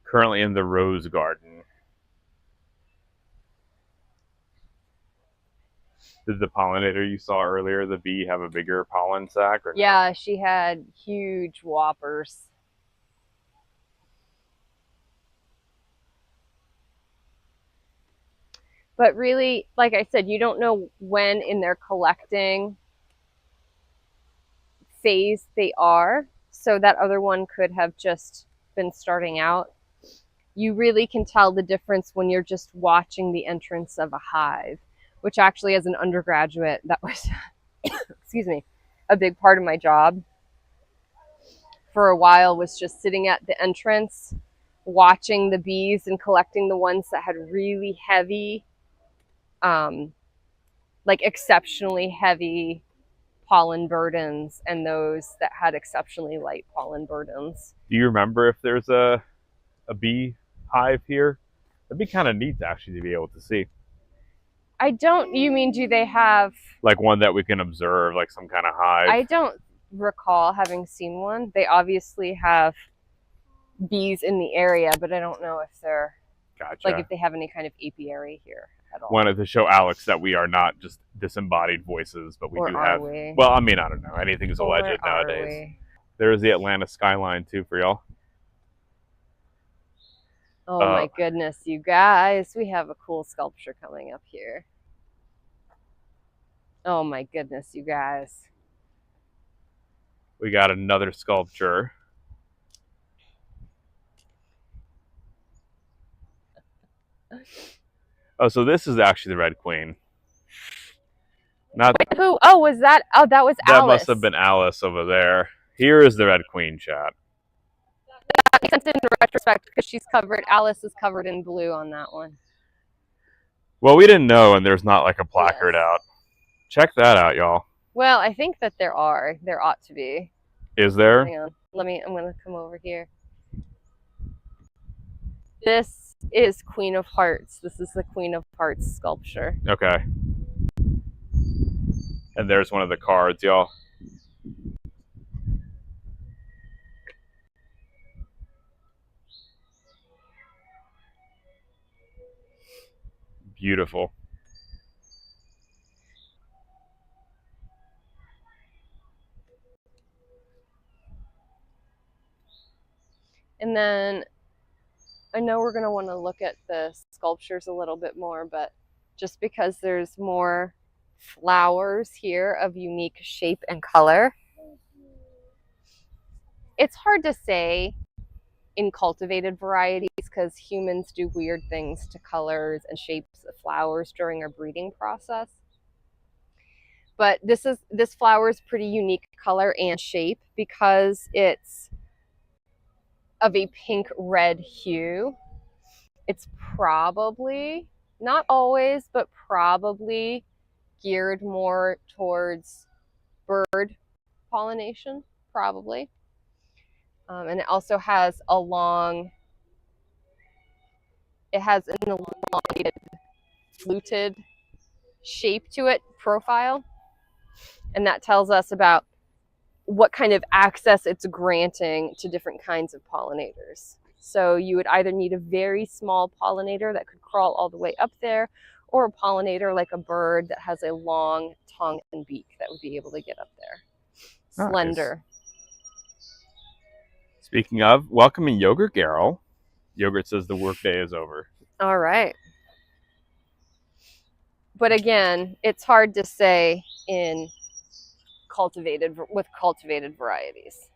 [SPEAKER 2] Currently in the rose garden. Did the pollinator you saw earlier, the bee, have a bigger pollen sac? Or
[SPEAKER 3] yeah, no? She had huge whoppers. But really, like I said, you don't know when in their collecting phase they are. So that other one could have just been starting out. You really can tell the difference when you're just watching the entrance of a hive, which actually, as an undergraduate, that was, excuse me, a big part of my job for a while, was just sitting at the entrance, watching the bees and collecting the ones that had really heavy, like exceptionally heavy pollen burdens, and those that had exceptionally light pollen burdens.
[SPEAKER 2] Do you remember if there's a bee hive here? That'd be kind of neat actually to be able to see.
[SPEAKER 3] I don't, you mean, do they have
[SPEAKER 2] like one that we can observe, like some kind of hive?
[SPEAKER 3] I don't recall having seen one. They obviously have bees in the area, but I don't know if they're like if they have any kind of apiary here at all.
[SPEAKER 2] Wanted to show Alex that we are not just disembodied voices, but we do have. Well, I mean, I don't know. Anything's alleged nowadays. There's the Atlanta skyline too for y'all.
[SPEAKER 3] Oh my goodness, you guys! We have a cool sculpture coming up here. Oh my goodness, you guys!
[SPEAKER 2] We got another sculpture. Oh, so this is actually the Red Queen. Not
[SPEAKER 3] wait, who? Oh, was that? Oh, that was Alice.
[SPEAKER 2] That must have been Alice over there. Here is the Red Queen, chat.
[SPEAKER 3] That makes sense in retrospect because she's covered. Alice is covered in blue on that one.
[SPEAKER 2] Well, we didn't know, and there's not like a placard out. Check that out, y'all.
[SPEAKER 3] Well, I think that there are. There ought to be.
[SPEAKER 2] Is there?
[SPEAKER 3] Hang on. I'm going to come over here. This is Queen of Hearts. This is the Queen of Hearts sculpture.
[SPEAKER 2] Okay. And there's one of the cards, y'all. Beautiful.
[SPEAKER 3] And then I know we're going to want to look at the sculptures a little bit more, but just because there's more flowers here of unique shape and color, it's hard to say in cultivated varieties because humans do weird things to colors and shapes of flowers during our breeding process. But this flower is pretty unique color and shape because it's of a pink red hue. It's probably, not always, but probably geared more towards bird pollination, probably. And it also has an elongated, fluted shape to it, profile. And that tells us about what kind of access it's granting to different kinds of pollinators. So you would either need a very small pollinator that could crawl all the way up there, or a pollinator like a bird that has a long tongue and beak that would be able to get up there.
[SPEAKER 2] Nice.
[SPEAKER 3] Slender.
[SPEAKER 2] Speaking of, welcoming Yogurt Garrel. Yogurt says the workday is over.
[SPEAKER 3] All right. But again, it's hard to say with cultivated varieties.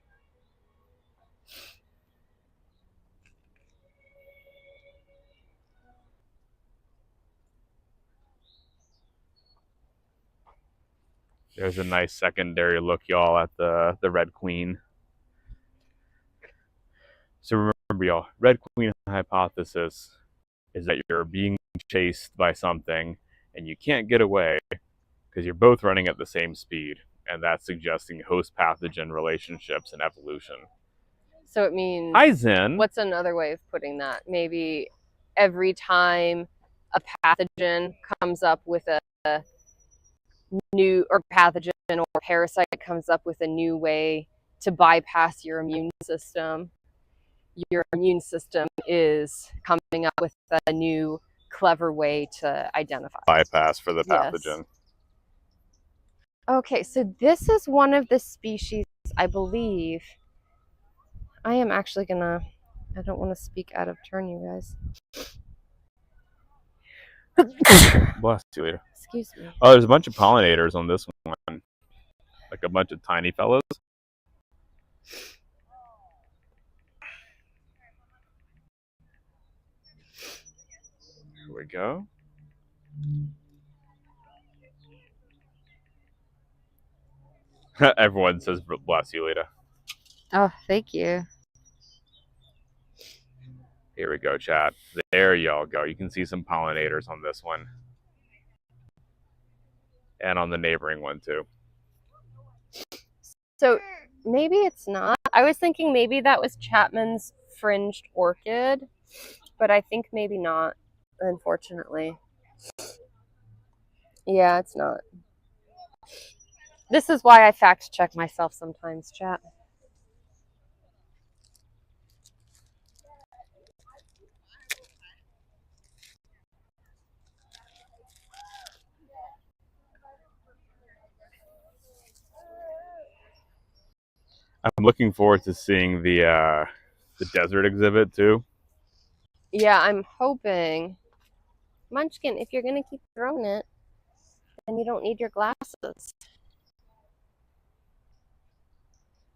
[SPEAKER 2] There's a nice secondary look, y'all, at the Red Queen. So remember, y'all, Red Queen hypothesis is that you're being chased by something and you can't get away because you're both running at the same speed. And that's suggesting host pathogen relationships and evolution.
[SPEAKER 3] So it means,
[SPEAKER 2] Hi, Zen.
[SPEAKER 3] What's another way of putting that? Maybe every time a pathogen comes up with a new, or pathogen or parasite comes up with a new way to bypass your immune system is coming up with a new clever way to identify.
[SPEAKER 2] Bypass for the pathogen.
[SPEAKER 3] Yes. Okay, so this is one of the species, I believe. I am actually gonna, I don't want to speak out of turn, you guys.
[SPEAKER 2] Bless you later.
[SPEAKER 3] Excuse me.
[SPEAKER 2] Oh, there's a bunch of pollinators on this one. Like a bunch of tiny fellows. Here we go. Everyone says bless you, Lita.
[SPEAKER 3] Oh, thank you.
[SPEAKER 2] Here we go, chat. There y'all go. You can see some pollinators on this one. And on the neighboring one, too.
[SPEAKER 3] So maybe it's not. I was thinking maybe that was Chapman's fringed orchid, but I think maybe not, unfortunately. Yeah, it's not. This is why I fact check myself sometimes, chat.
[SPEAKER 2] I'm looking forward to seeing the desert exhibit, too.
[SPEAKER 3] Yeah, I'm hoping. Munchkin, if you're going to keep throwing it, then you don't need your glasses.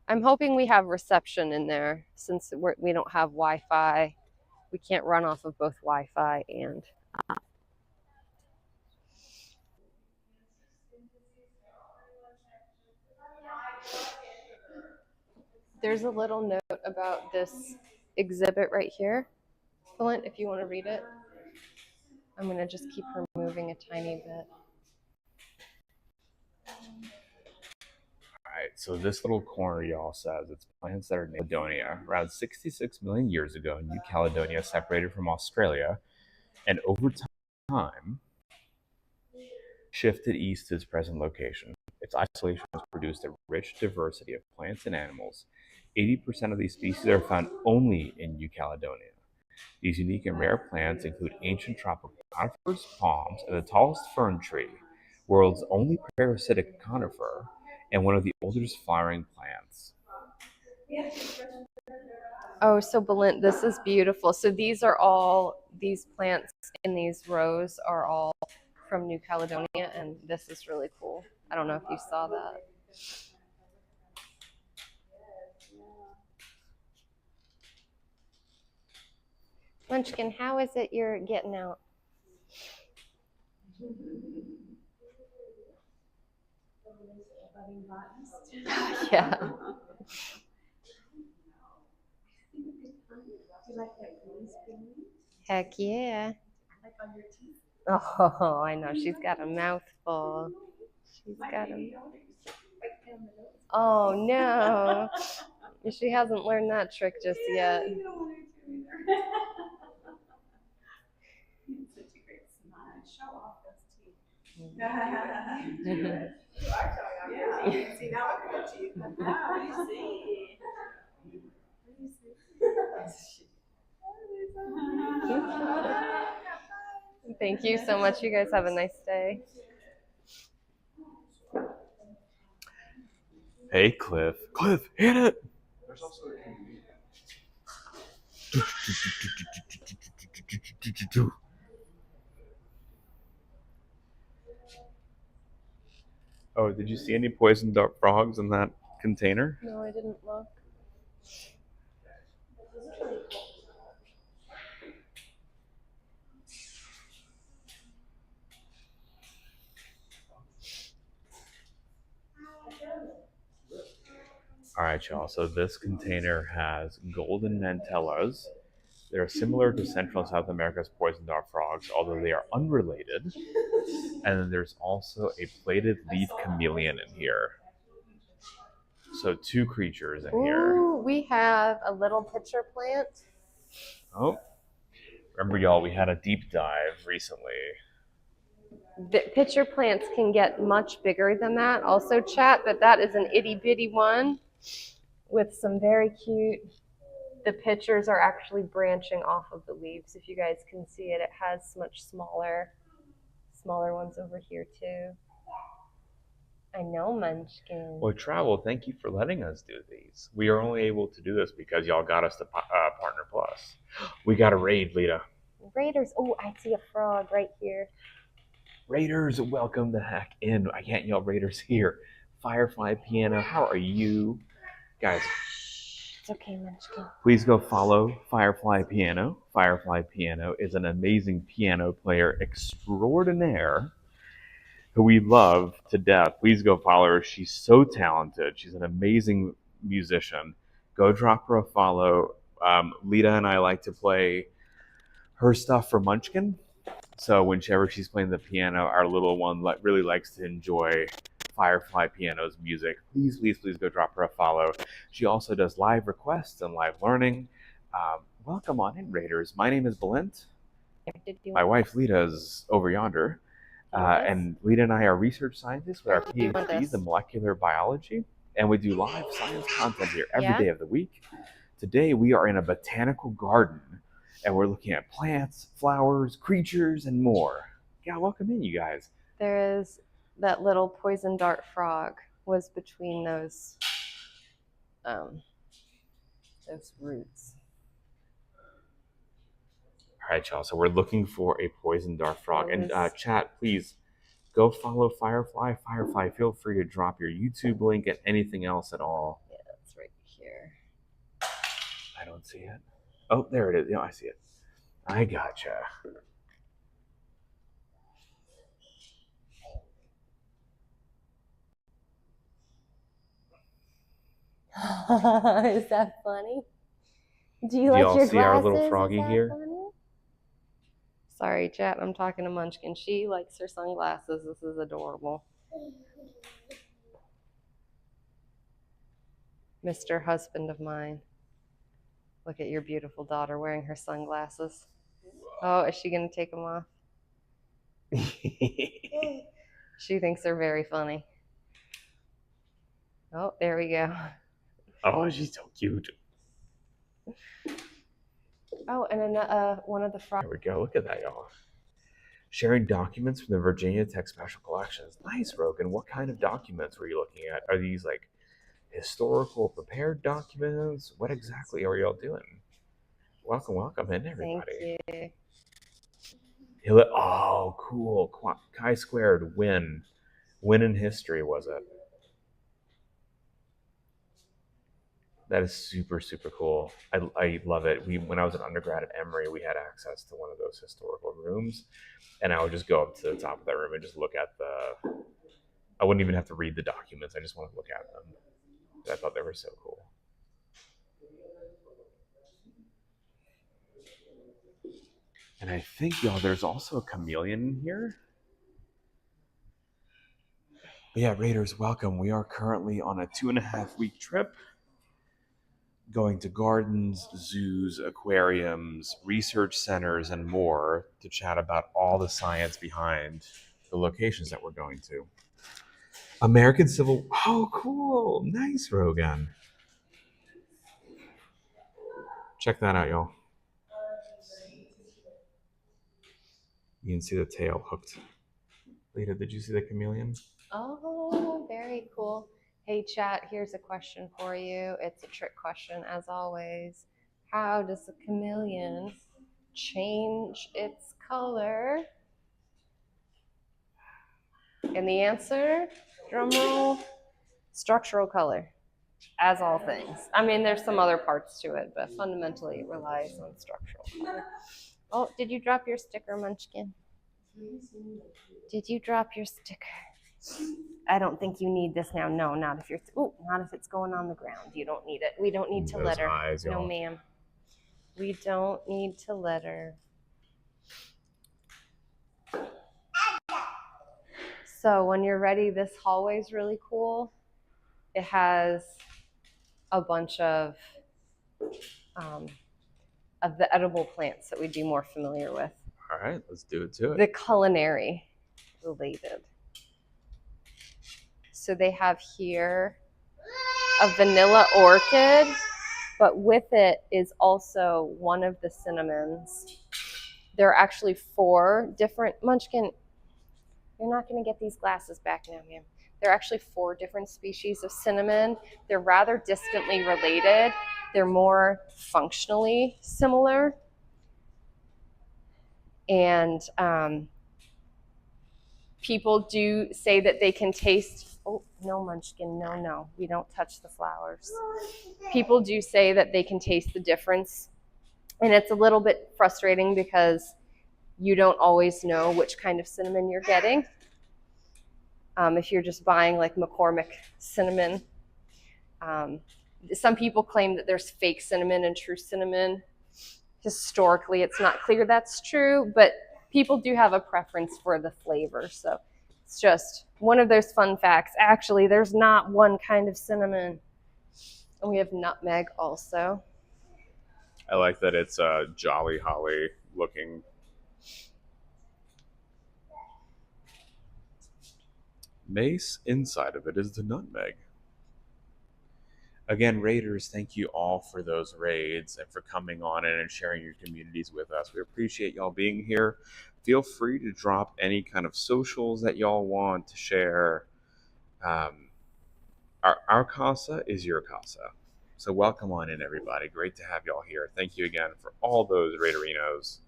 [SPEAKER 3] I'm hoping we have reception in there since we don't have Wi-Fi. We can't run off of both Wi-Fi and... There's a little note about this exhibit right here. Flint, if you want to read it. I'm going to just keep her moving a tiny bit.
[SPEAKER 2] Alright, so this little corner, y'all, says it's plants that are named Caledonia. Around 66 million years ago, New Caledonia separated from Australia, and over time, shifted east to its present location. Its isolation has produced a rich diversity of plants and animals. 80% of these species are found only in New Caledonia. These unique and rare plants include ancient tropical conifers, palms, and the tallest fern tree, world's only parasitic conifer, and one of the oldest flowering plants.
[SPEAKER 3] Oh, so Belinda, this is beautiful. So these plants in these rows are all from New Caledonia, and this is really cool. I don't know if you saw that. Munchkin, how is it you're getting out? Yeah. Heck yeah. Oh, I know. She's got a mouthful. beautiful. She's got him. Oh no. She hasn't learned that trick just yet.
[SPEAKER 4] Such a great smile. Show off those teeth. You are showing off your teeth. See, now look at the teeth. What do you see? What do you see?
[SPEAKER 3] Thank you so much. You guys have a nice day.
[SPEAKER 2] Hey, Cliff. Cliff, hit it! Oh, did you see any poison dart frogs in that container?
[SPEAKER 3] No, I didn't look.
[SPEAKER 2] All right, y'all. So this container has golden mantellas. They're similar to Central and South America's poison dart frogs, although they are unrelated. And then there's also a plated leaf chameleon in here. So 2 creatures in here.
[SPEAKER 3] Ooh, we have a little pitcher plant.
[SPEAKER 2] Oh, remember, y'all, we had a deep dive recently.
[SPEAKER 3] The pitcher plants can get much bigger than that. Also, chat, but that is an itty bitty one with some very cute. The pitchers are actually branching off of the leaves. If you guys can see it, it has much smaller ones over here too. I know, Munchkin.
[SPEAKER 2] Well, Travel, thank you for letting us do these. We are only able to do this because y'all got us to Partner Plus. We got a raid, Lita.
[SPEAKER 3] Raiders. Oh, I see a frog right here.
[SPEAKER 2] Raiders, welcome the heck in. I can't yell Raiders here. Firefly Piano, how are you? Guys,
[SPEAKER 3] It's okay, Munchkin.
[SPEAKER 2] please go follow Firefly Piano. Firefly Piano is an amazing piano player extraordinaire who we love to death. Please go follow her. She's so talented. She's an amazing musician. Go drop her a follow. Lita and I like to play her stuff for Munchkin. So whenever she's playing the piano, our little one really likes to enjoy Firefly Piano's music. Please, please, please go drop her a follow. She also does live requests and live learning. Welcome on in, Raiders. My name is Belint. My wife Lita is over yonder. And Lita and I are research scientists with our PhDs in molecular biology. And we do live science content here every day of the week. Today we are in a botanical garden. And we're looking at plants, flowers, creatures, and more. Yeah, welcome in, you guys.
[SPEAKER 3] There is that little poison dart frog was between those roots.
[SPEAKER 2] All right, y'all. So we're looking for a poison dart frog. And chat, please go follow Firefly. Firefly, feel free to drop your YouTube link and anything else at all.
[SPEAKER 3] Yeah, it's right here.
[SPEAKER 2] I don't see it. Oh, there it is. Yeah, I see it. I gotcha.
[SPEAKER 3] Is that funny? Do you like
[SPEAKER 2] y'all
[SPEAKER 3] your
[SPEAKER 2] see our
[SPEAKER 3] glasses?
[SPEAKER 2] little froggy
[SPEAKER 3] Is that
[SPEAKER 2] here?
[SPEAKER 3] funny? Sorry, chat. I'm talking to Munchkin. She likes her sunglasses. This is adorable. Mr. Husband of mine. Look at your beautiful daughter wearing her sunglasses. Oh, is she going to take them off? She thinks they're very funny. Oh, there we go.
[SPEAKER 2] Oh, she's so cute.
[SPEAKER 3] Oh, and one of the frogs.
[SPEAKER 2] There we go. Look at that, y'all. Sharing documents from the Virginia Tech Special Collections. Nice, Rogan. What kind of documents were you looking at? Are these like historical prepared documents? What exactly are y'all doing? Welcome, welcome in, everybody.
[SPEAKER 3] Thank you.
[SPEAKER 2] Oh, cool. Chi-squared win. Win in history, was it? That is super, super cool. I love it. When I was an undergrad at Emory, we had access to one of those historical rooms. And I would just go up to the top of that room and just look at I wouldn't even have to read the documents. I just want to look at them. I thought they were so cool. And I think, y'all, there's also a chameleon in here. But yeah, Raiders, welcome. We are currently on a 2.5-week trip, going to gardens, zoos, aquariums, research centers, and more to chat about all the science behind the locations that we're going to. American Civil... Oh, cool. Nice, Rogan. Check that out, y'all. You can see the tail hooked. Lita, did you see the chameleon?
[SPEAKER 3] Oh, very cool. Hey, chat, here's a question for you. It's a trick question, as always. How does a chameleon change its color? And the answer, drum roll, structural color, as all things. I mean, there's some other parts to it, but fundamentally it relies on structural color. Oh, did you drop your sticker, Munchkin? Did you drop your sticker? I don't think you need this now. No, not if you're. Not if it's going on the ground. You don't need it. We don't need to
[SPEAKER 2] Those
[SPEAKER 3] litter.
[SPEAKER 2] eyes,
[SPEAKER 3] No,
[SPEAKER 2] y'all.
[SPEAKER 3] ma'am. We don't need to litter. So when you're ready, this hallway is really cool. It has a bunch of the edible plants that we'd be more familiar with.
[SPEAKER 2] All right, let's do it to it.
[SPEAKER 3] The culinary related. So they have here a vanilla orchid, but with it is also one of the cinnamons. There are actually 4 different, Munchkin, you're not going to get these glasses back now, ma'am. There are actually 4 different species of cinnamon. They're rather distantly related. They're more functionally similar. And people do say that they can taste, oh, no, Munchkin, no, we don't touch the flowers. People do say that they can taste the difference. And it's a little bit frustrating because you don't always know which kind of cinnamon you're getting. If you're just buying like McCormick cinnamon. Some people claim that there's fake cinnamon and true cinnamon. Historically, it's not clear that's true, but people do have a preference for the flavor. So it's just one of those fun facts. Actually, there's not one kind of cinnamon. And we have nutmeg also.
[SPEAKER 2] I like that it's Jolly Holly looking. Mace, inside of it is the nutmeg. Again, Raiders, thank you all for those raids and for coming on in and sharing your communities with us. We appreciate y'all being here. Feel free to drop any kind of socials that y'all want to share. Our casa is your casa. So welcome on in, everybody. Great to have y'all here. Thank you again for all those Raiderinos.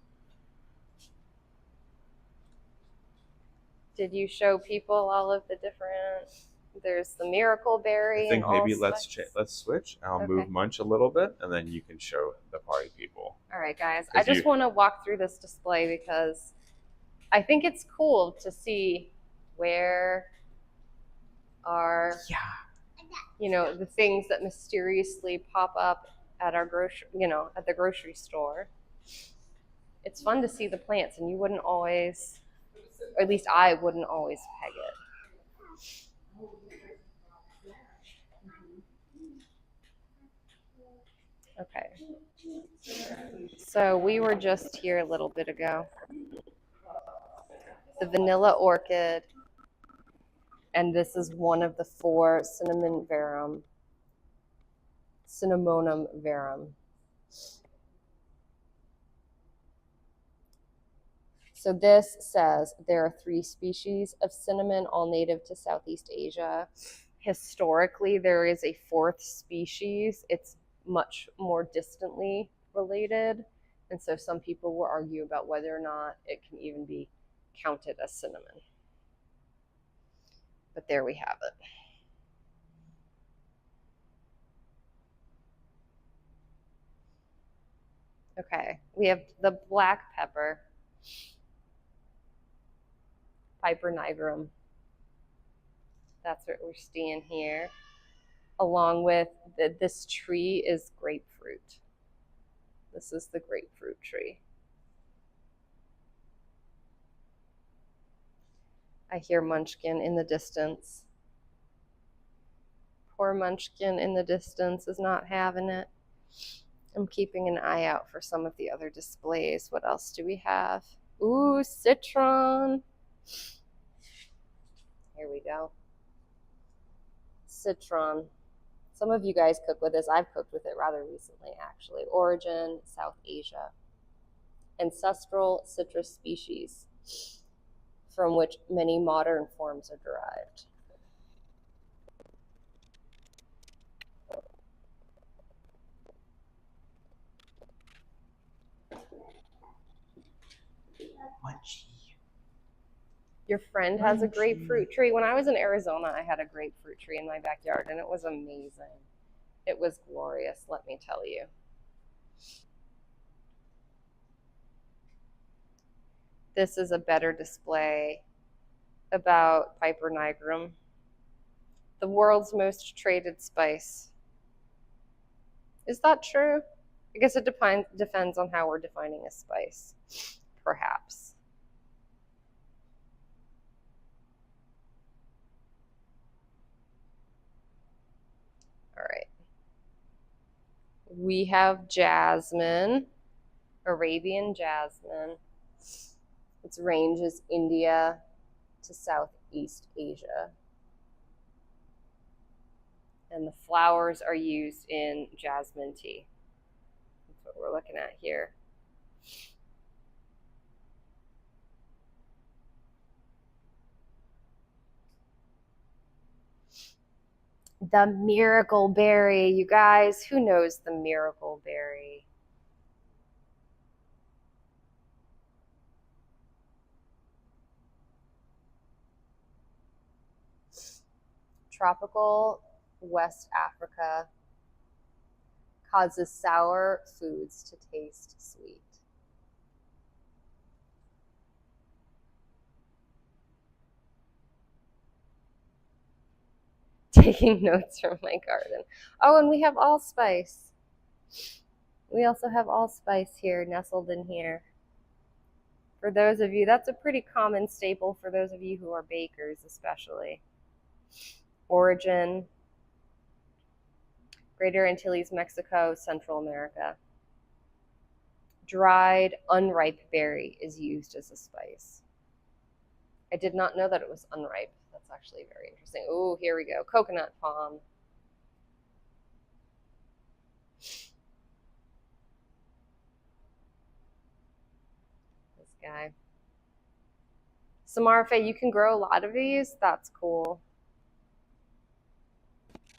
[SPEAKER 3] Did you show people all of the different? There's the miracle berry.
[SPEAKER 2] I think
[SPEAKER 3] and
[SPEAKER 2] maybe let's
[SPEAKER 3] allspice.
[SPEAKER 2] switch. I'll
[SPEAKER 3] Okay.
[SPEAKER 2] move Munch a little bit, and then you can show the party people.
[SPEAKER 3] All right, guys. I just
[SPEAKER 2] you-
[SPEAKER 3] want to walk through this display because I think it's cool to see where are, the things that mysteriously pop up at our at the grocery store. It's fun to see the plants, and you wouldn't always, or at least I wouldn't always peg it. Okay. So we were just here a little bit ago. The vanilla orchid, and this is one of the 4 cinnamonum verum. So this says there are 3 species of cinnamon, all native to Southeast Asia. Historically, there is a 4th species. It's much more distantly related. And so some people will argue about whether or not it can even be counted as cinnamon. But there we have it. Okay, we have the black pepper, Piper nigrum. That's what we're seeing here. Along with this tree is grapefruit. This is the grapefruit tree. I hear Munchkin in the distance. Poor Munchkin in the distance is not having it. I'm keeping an eye out for some of the other displays. What else do we have? Ooh, citron. Here we go. Citron. Some of you guys cook with this. I've cooked with it rather recently, actually. Origin, South Asia. Ancestral citrus species from which many modern forms are derived.
[SPEAKER 2] Munchy.
[SPEAKER 3] Your friend has a grapefruit tree. When I was in Arizona, I had a grapefruit tree in my backyard, and it was amazing. It was glorious, let me tell you. This is a better display about Piper nigrum, the world's most traded spice. Is that true? I guess it depends on how we're defining a spice, perhaps. All right. We have jasmine, Arabian jasmine. Its range is India to Southeast Asia. And the flowers are used in jasmine tea. That's what we're looking at here. The miracle berry, you guys, who knows the miracle berry? Tropical West Africa causes sour foods to taste sweet. Taking notes from my garden. Oh, and we have allspice. We also have allspice here, nestled in here. For those of you, that's a pretty common staple for those of you who are bakers, especially. Origin, Greater Antilles, Mexico, Central America. Dried, unripe berry is used as a spice. I did not know that it was unripe. That's actually very interesting. Ooh, here we go. Coconut palm. This guy. Samarfe, you can grow a lot of these. That's cool.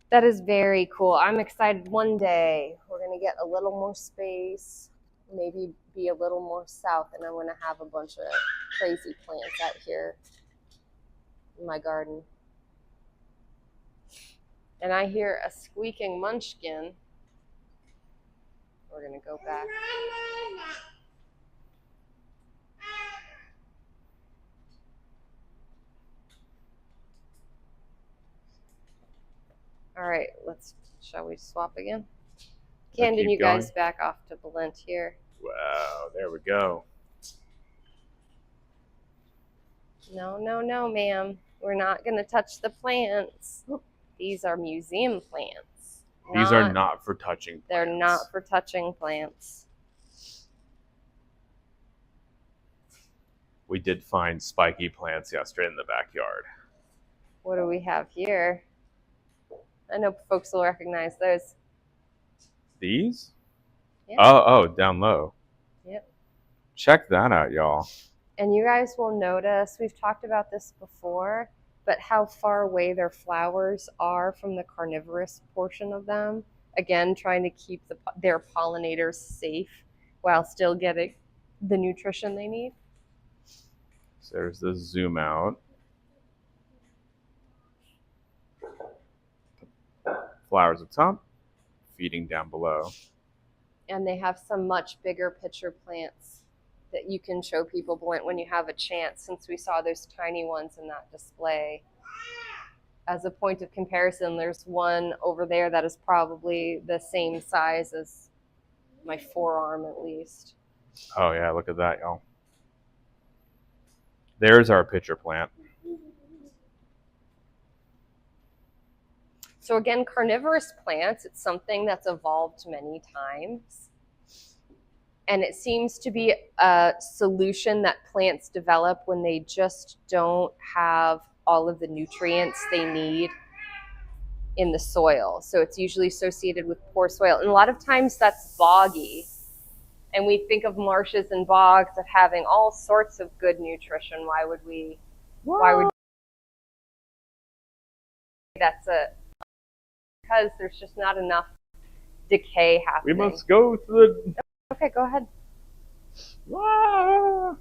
[SPEAKER 3] That is very cool. I'm excited. One day we're going to get a little more space, maybe be a little more south, and I'm going to have a bunch of crazy plants out here in my garden. And I hear a squeaking munchkin. We're going to go back. All right, shall we swap again? Camden, you guys back off to Valent here.
[SPEAKER 2] Wow, there we go.
[SPEAKER 3] No, no, no, ma'am. We're not going to touch the plants. These are museum plants.
[SPEAKER 2] These are not for touching plants.
[SPEAKER 3] They're not for touching plants.
[SPEAKER 2] We did find spiky plants yesterday in the backyard.
[SPEAKER 3] What do we have here? I know folks will recognize those.
[SPEAKER 2] These?
[SPEAKER 3] Yeah.
[SPEAKER 2] Oh, down low.
[SPEAKER 3] Yep.
[SPEAKER 2] Check that out, y'all.
[SPEAKER 3] And you guys will notice, we've talked about this before, but how far away their flowers are from the carnivorous portion of them. Again, trying to keep their pollinators safe while still getting the nutrition they need.
[SPEAKER 2] So there's the zoom out. Flowers up top, feeding down below.
[SPEAKER 3] And they have some much bigger pitcher plants that you can show people when you have a chance, since we saw those tiny ones in that display. As a point of comparison, there's one over there that is probably the same size as my forearm at least.
[SPEAKER 2] Oh yeah, look at that, y'all. There's our pitcher plant.
[SPEAKER 3] So again, carnivorous plants, it's something that's evolved many times. And it seems to be a solution that plants develop when they just don't have all of the nutrients they need in the soil. So it's usually associated with poor soil. And a lot of times that's boggy. And we think of marshes and bogs of having all sorts of good nutrition. Why would because there's just not enough decay happening.
[SPEAKER 2] We must go to the...
[SPEAKER 3] Okay, go ahead.
[SPEAKER 2] Ah!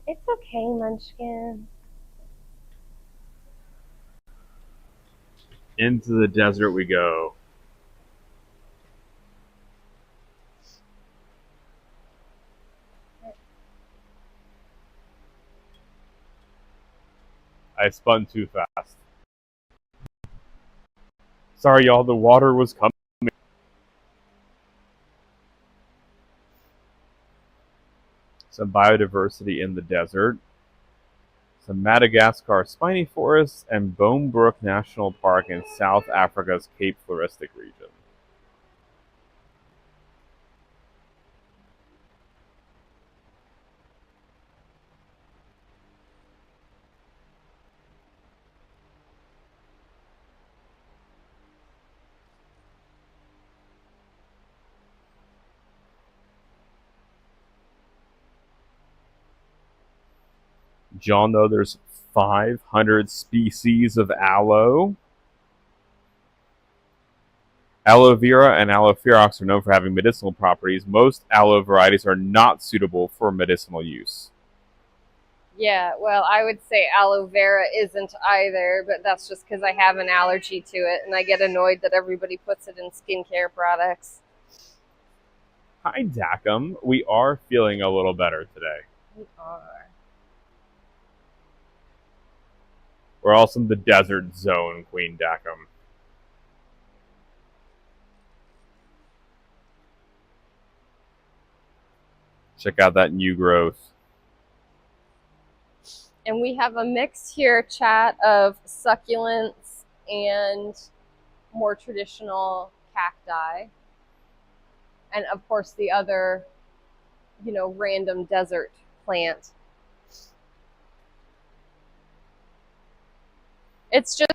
[SPEAKER 3] It's okay, Munchkin.
[SPEAKER 2] Into the desert we go. I spun too fast. Sorry, y'all, the water was coming. Some biodiversity in the desert. Some Madagascar spiny forests and Bonebrook National Park in South Africa's Cape Floristic region. Did y'all know there's 500 species of aloe? Aloe vera and aloe ferox are known for having medicinal properties. Most aloe varieties are not suitable for medicinal use.
[SPEAKER 3] Yeah, well, I would say aloe vera isn't either, but that's just because I have an allergy to it, and I get annoyed that everybody puts it in skincare products.
[SPEAKER 2] Hi, Dacum. We are feeling a little better today.
[SPEAKER 3] We are.
[SPEAKER 2] We're also in the desert zone, Queen Dacum. Check out that new growth.
[SPEAKER 3] And we have a mix here, chat, of succulents and more traditional cacti. And of course the other, random desert plant. It's just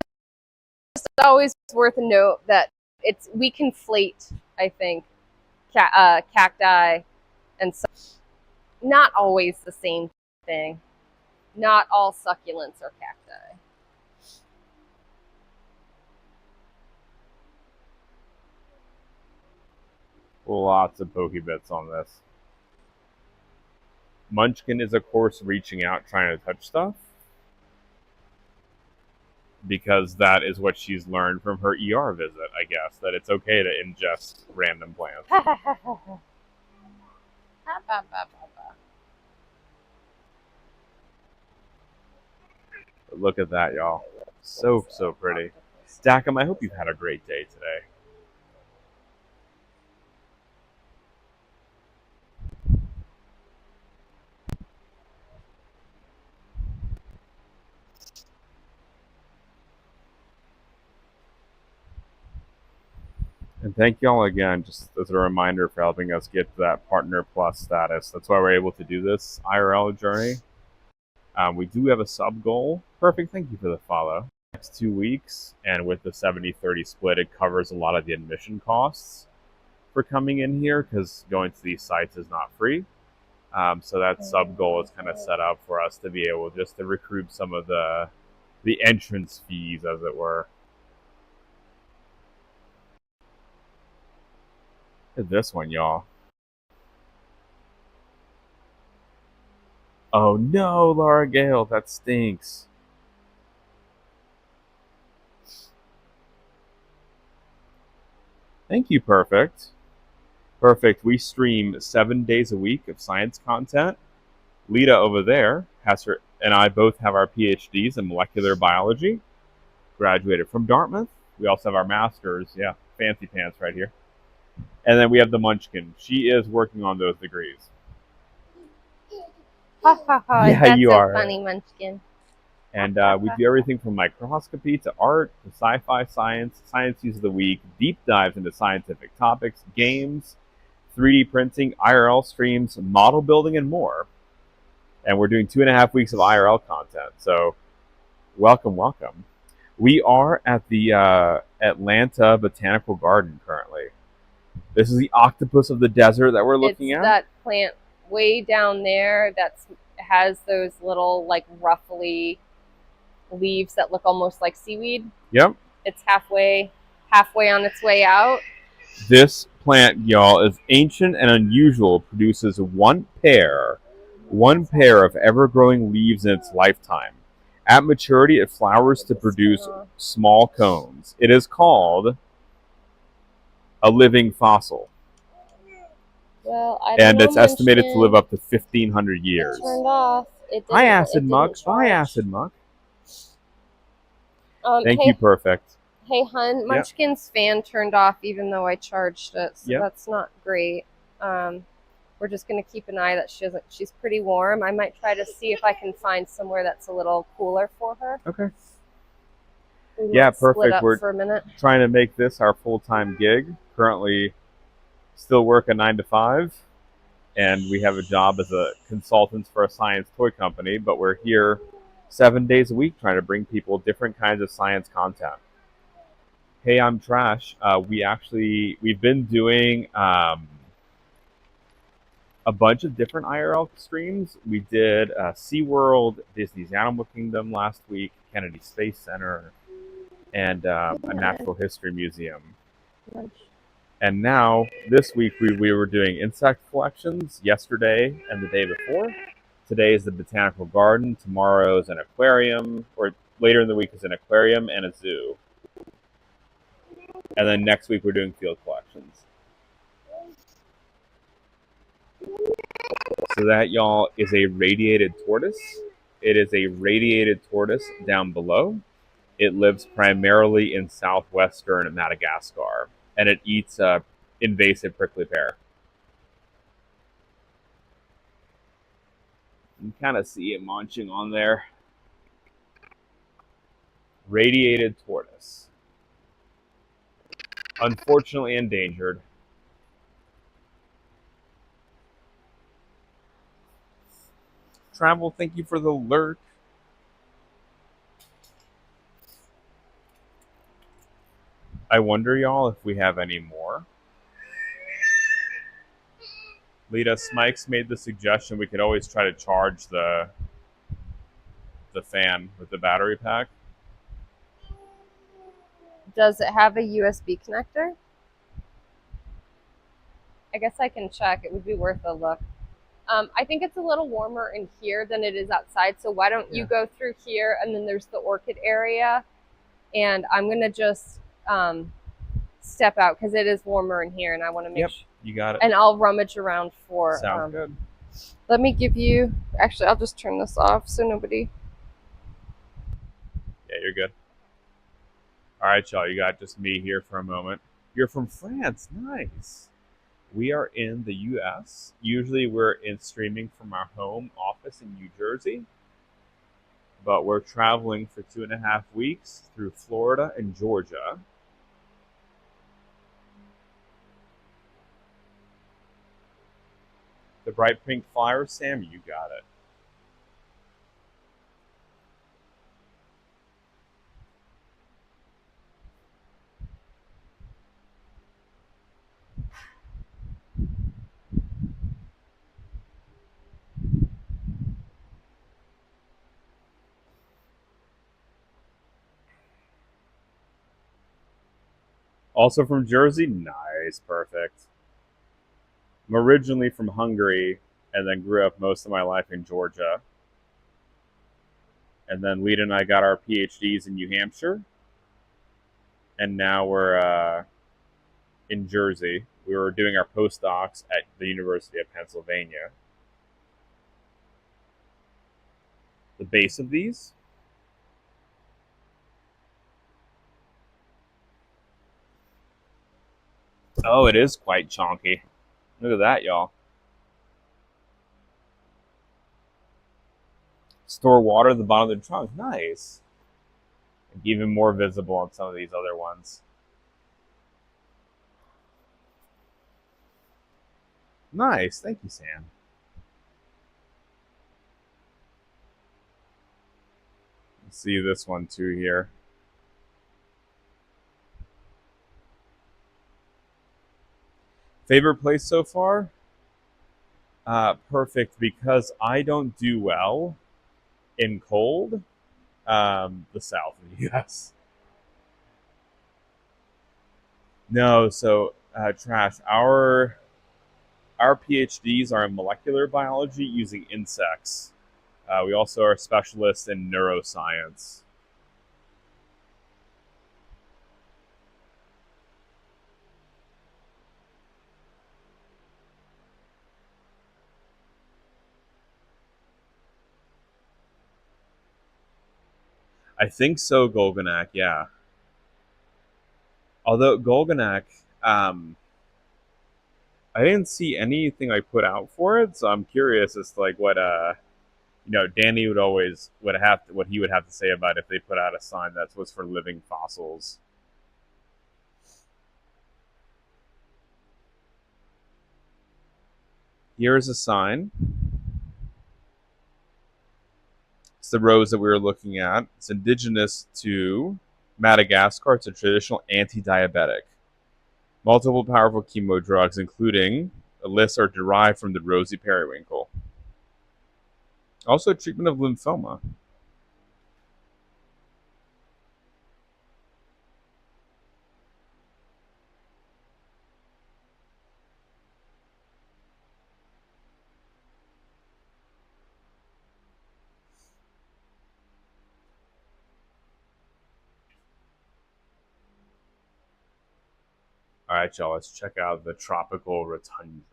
[SPEAKER 3] always worth a note that we conflate, I think, cacti and not always the same thing. Not all succulents are cacti.
[SPEAKER 2] Lots of Pokebits on this. Munchkin is, of course, reaching out, trying to touch stuff. Because that is what she's learned from her ER visit, I guess. That it's okay to ingest random plants. But look at that, y'all. So pretty. Dacum, I hope you've had a great day today. And thank y'all again, just as a reminder, for helping us get to that Partner Plus status. That's why we're able to do this IRL journey. We do have a sub goal. Perfect, thank you for the follow. Next 2 weeks, and with the 70-30 split, it covers a lot of the admission costs for coming in here, because going to these sites is not free. So that sub goal is kind of set up for us to be able just to recoup some of the entrance fees, as it were. Look at this one, y'all. Oh no, Laura Gale, that stinks. Thank you, Perfect. Perfect, we stream 7 days a week of science content. Lita over there and I both have our PhDs in molecular biology. Graduated from Dartmouth. We also have our masters, yeah, fancy pants right here. And then we have the Munchkin. She is working on those degrees.
[SPEAKER 3] Ha ha ha!
[SPEAKER 2] Yeah,
[SPEAKER 3] That's
[SPEAKER 2] you
[SPEAKER 3] so
[SPEAKER 2] are.
[SPEAKER 3] funny, Munchkin.
[SPEAKER 2] And we do everything from microscopy to art to sci-fi science, science news of the week, deep dives into scientific topics, games, 3D printing, IRL streams, model building, and more. And we're doing 2.5 weeks of IRL content. So welcome, welcome. We are at the Atlanta Botanical Garden currently. This is the octopus of the desert that we're looking at.
[SPEAKER 3] That plant way down there that has those little like ruffly leaves that look almost like seaweed.
[SPEAKER 2] Yep.
[SPEAKER 3] It's halfway on its way out.
[SPEAKER 2] This plant, y'all, is ancient and unusual. Produces one pair of ever-growing leaves in its lifetime. At maturity, it flowers to produce small cones. It is called a living fossil.
[SPEAKER 3] Well, I don't
[SPEAKER 2] and
[SPEAKER 3] know,
[SPEAKER 2] it's estimated
[SPEAKER 3] Munchkin.
[SPEAKER 2] to live up to 1,500 years.
[SPEAKER 3] It turned off.
[SPEAKER 2] Hi, Acid Muck. Hi, Acid Muck. Thank you, Perfect.
[SPEAKER 3] Hey, hun, Munchkin's fan turned off even though I charged it, so that's not great. We're just going to keep an eye that she's pretty warm. I might try to see if I can find somewhere that's a little cooler for her.
[SPEAKER 2] Okay. Yeah, perfect. We're
[SPEAKER 3] for a minute.
[SPEAKER 2] trying to make this our full-time gig. Currently still work a 9 to 5, and we have a job as a consultant for a science toy company, but we're here 7 days a week trying to bring people different kinds of science content. Hey, I'm Trash. We've been doing a bunch of different IRL streams. We did SeaWorld, Disney's Animal Kingdom last week, Kennedy Space Center, and a natural history museum. And now, this week, we were doing insect collections yesterday and the day before. Today is the Botanical Garden. Tomorrow is an aquarium, or later in the week is an aquarium and a zoo. And then next week, we're doing field collections. So that, y'all, is a radiated tortoise. It is a radiated tortoise down below. It lives primarily in southwestern Madagascar, and it eats invasive prickly pear. You can kind of see it munching on there. Radiated tortoise. Unfortunately endangered. Travel, thank you for the alert. I wonder, y'all, if we have any more. Lita Smikes made the suggestion we could always try to charge the fan with the battery pack.
[SPEAKER 3] Does it have a USB connector? I guess I can check. It would be worth a look. I think it's a little warmer in here than it is outside, so why don't you go through here, and then there's the orchid area, and I'm going to just step out because it is warmer in here, and I want to make sure.
[SPEAKER 2] You got it.
[SPEAKER 3] And I'll rummage around for...
[SPEAKER 2] Sounds good.
[SPEAKER 3] Let me give you... Actually, I'll just turn this off so nobody...
[SPEAKER 2] Yeah, you're good. All right, y'all, you got just me here for a moment. You're from France. Nice. We are in the U.S. Usually we're streaming from our home office in New Jersey, but we're traveling for 2.5 weeks through Florida and Georgia. The bright pink flower, Sam, you got it. Also from Jersey? Nice, perfect. I'm originally from Hungary and then grew up most of my life in Georgia. And then Lita and I got our PhDs in New Hampshire. And now we're in Jersey. We were doing our postdocs at the University of Pennsylvania. The base of these. Oh, it is quite chonky. Look at that, y'all. Store water at the bottom of the trunk. Nice. Even more visible on some of these other ones. Nice. Thank you, Sam. Let's see this one too here. Favorite place so far? Perfect, because I don't do well in cold. The south of the U.S. No, so trash. Our PhDs are in molecular biology using insects. We also are specialists in neuroscience. I think so, Golganak, yeah. Although Golganak, um, I didn't see anything I put out for it, so I'm curious as to like what Danny would he would have to say about if they put out a sign that was for living fossils. Here's a sign. It's the rose that we were looking at. It's indigenous to Madagascar. It's a traditional anti-diabetic. Multiple powerful chemo drugs, including a list, are derived from the rosy periwinkle. Also, treatment of lymphoma. All right, y'all, let's check out the tropical rotundra.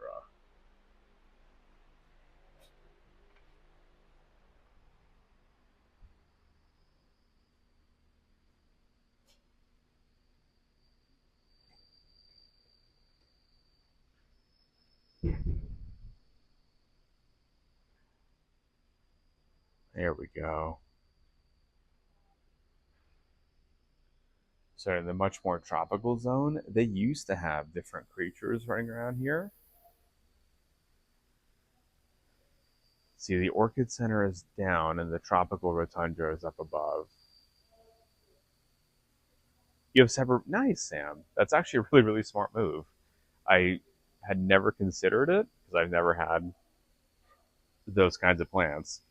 [SPEAKER 2] There we go. So in the much more tropical zone, they used to have different creatures running around here. See, the Orchid Center is down and the tropical rotundra is up above. You have separate. Nice, Sam. That's actually a really, really smart move. I had never considered it because I've never had those kinds of plants.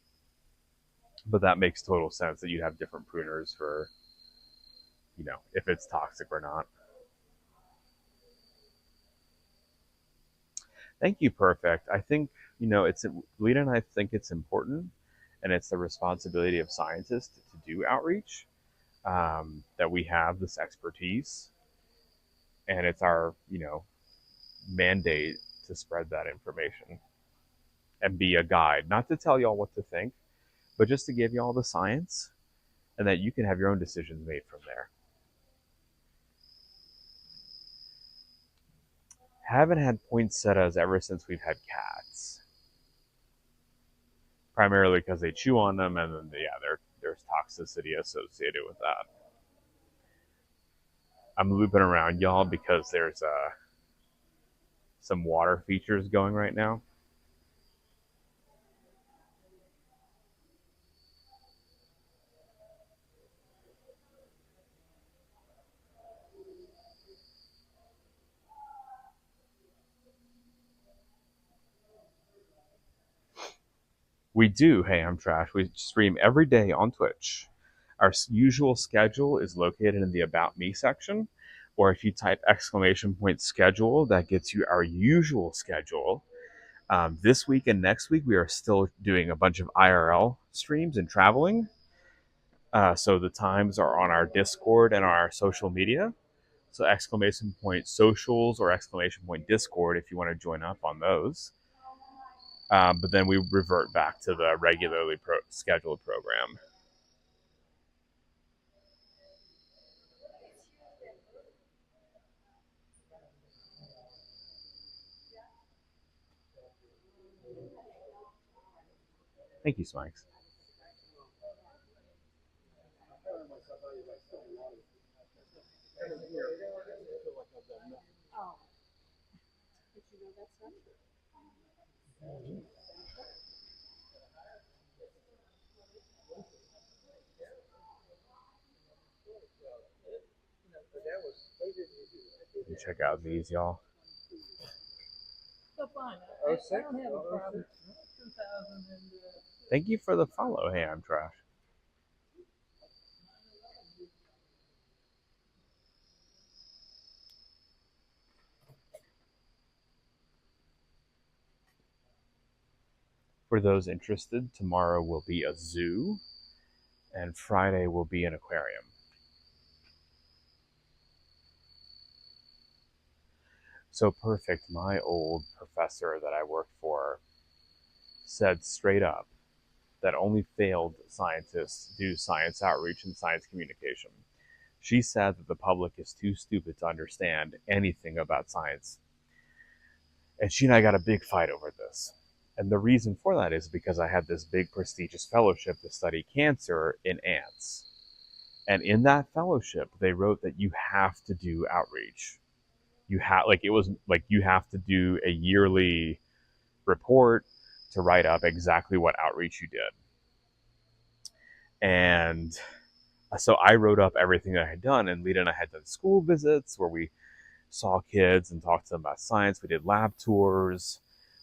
[SPEAKER 2] But that makes total sense that you'd have different pruners for, if it's toxic or not. Thank you, Perfect. I think, Lena and I think it's important, and it's the responsibility of scientists to do outreach, that we have this expertise, and it's our, mandate to spread that information and be a guide, not to tell y'all what to think, but just to give y'all the science, and that you can have your own decisions made from there. Haven't had poinsettias ever since we've had cats. Primarily because they chew on them, and then there's toxicity associated with that. I'm looping around y'all because there's some water features going right now. We do. Hey, I'm Trash. We stream every day on Twitch. Our usual schedule is located in the About Me section, or if you type !schedule, that gets you our usual schedule. This week and next week, we are still doing a bunch of IRL streams and traveling. So the times are on our Discord and our social media. So !socials or !discord if you want to join up on those. But then we revert back to the regularly scheduled program. Thank you, Smikes. Check out these, y'all. Thank you for the follow. Hey, I'm Trash. For those interested, tomorrow will be a zoo, and Friday will be an aquarium. So perfect. My old professor that I worked for said straight up that only failed scientists do science outreach and science communication. She said that the public is too stupid to understand anything about science. And she and I got a big fight over this. And the reason for that is because I had this big prestigious fellowship to study cancer in ants. And in that fellowship, they wrote that you have to do outreach. You have to do a yearly report to write up exactly what outreach you did. And so I wrote up everything that I had done, and Lita and I had done school visits where we saw kids and talked to them about science. We did lab tours.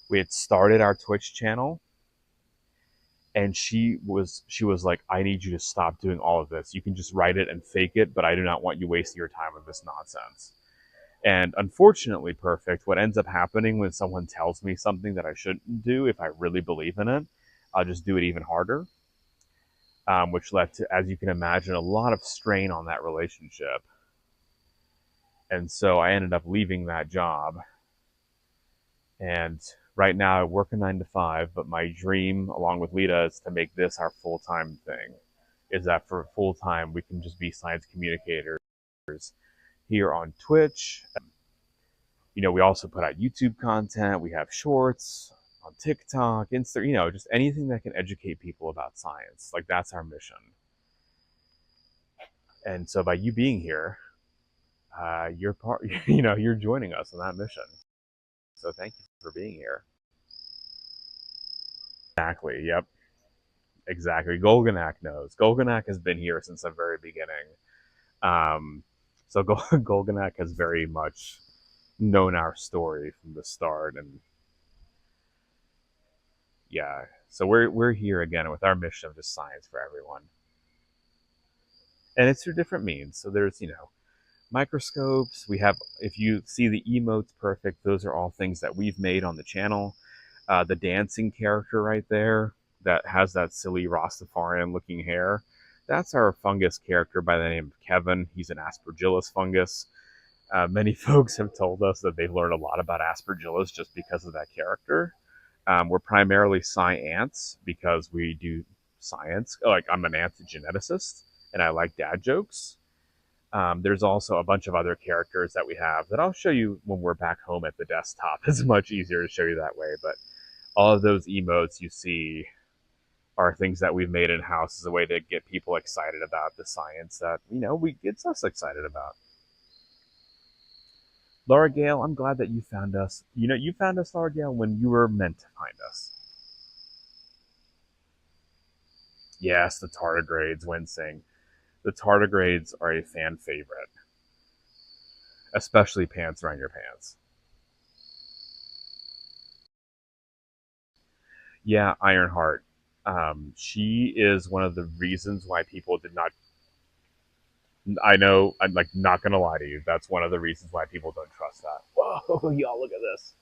[SPEAKER 2] We had started our Twitch channel, and she was like, I need you to stop doing all of this. You can just write it and fake it, but I do not want you wasting your time with this nonsense. And unfortunately, perfect, what ends up happening when someone tells me something that I shouldn't do, if I really believe in it, I'll just do it even harder, which led to, as you can imagine, a lot of strain on that relationship. And so I ended up leaving that job. And right now I work a 9 to 5, but my dream, along with Lita, is to make this our full-time thing. Is that for full-time, we can just be science communicators here on Twitch. You know, we also put out YouTube content. We have shorts on TikTok, Insta, you know, just anything that can educate people about science. Like, that's our mission. And so by you being here, you're part, you know, you're joining us in that mission. So thank you for being here. Exactly. Yep. Exactly. Golganak knows. Golganak has been here since the very beginning. So Golganak has very much known our story from the start, and yeah. So we're here again with our mission of just science for everyone, and it's through different means. So there's, you know, microscopes. We have, if you see the emotes, perfect. Those are all things that we've made on the channel. The dancing character right there that has that silly Rastafarian looking hair, that's our fungus character by the name of Kevin. He's an aspergillus fungus. Many folks have told us that they've learned a lot about aspergillus just because of that character. We're primarily SciAnts because we do science. Like, I'm an ant geneticist and I like dad jokes. There's also a bunch of other characters that we have that I'll show you when we're back home at the desktop. It's much easier to show you that way, but all of those emotes you see are things that we've made in-house as a way to get people excited about the science that, you know, gets us excited about. Laura Gale, I'm glad that you found us. You know, you found us, Laura Gale, when you were meant to find us. Yes, the tardigrades, wincing. The tardigrades are a fan favorite, especially pants around your pants. Yeah, Ironheart. She is one of the reasons why people did not. I know, I'm like not gonna lie to you. That's one of the reasons why people don't trust that. Whoa, y'all, look at this.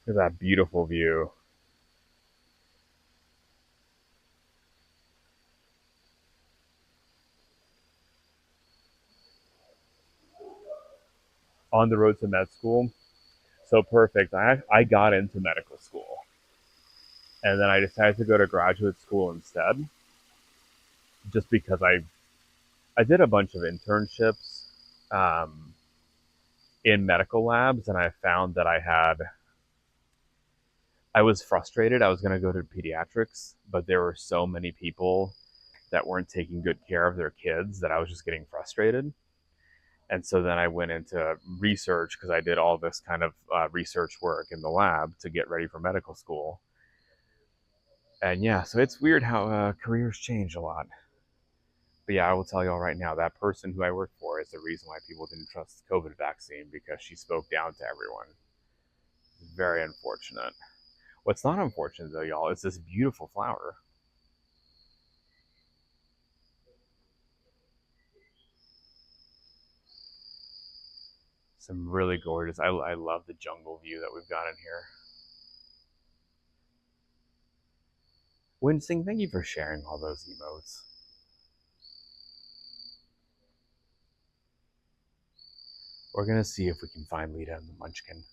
[SPEAKER 2] Look at that beautiful view. On the road to med school. So perfect. I got into medical school. And then I decided to go to graduate school instead. Just because I did a bunch of internships in medical labs, and I found that I was frustrated. I was going to go to pediatrics, but there were so many people that weren't taking good care of their kids that I was just getting frustrated. And so then I went into research because I did all this kind of research work in the lab to get ready for medical school. And yeah, so it's weird how careers change a lot. But yeah, I will tell you all right now, that person who I work for is the reason why people didn't trust the COVID vaccine, because she spoke down to everyone. Very unfortunate. What's not unfortunate though, y'all, is this beautiful flower. Some really gorgeous, I love the jungle view that we've got in here. Winsing, thank you for sharing all those emotes. We're gonna see if we can find Lita and the Munchkin.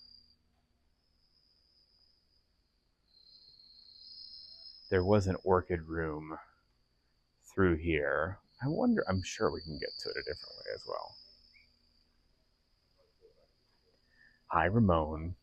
[SPEAKER 2] There was an orchid room through here. I wonder, I'm sure we can get to it a different way as well. Hi, Ramon.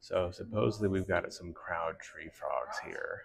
[SPEAKER 2] So supposedly we've got some crowd tree frogs here.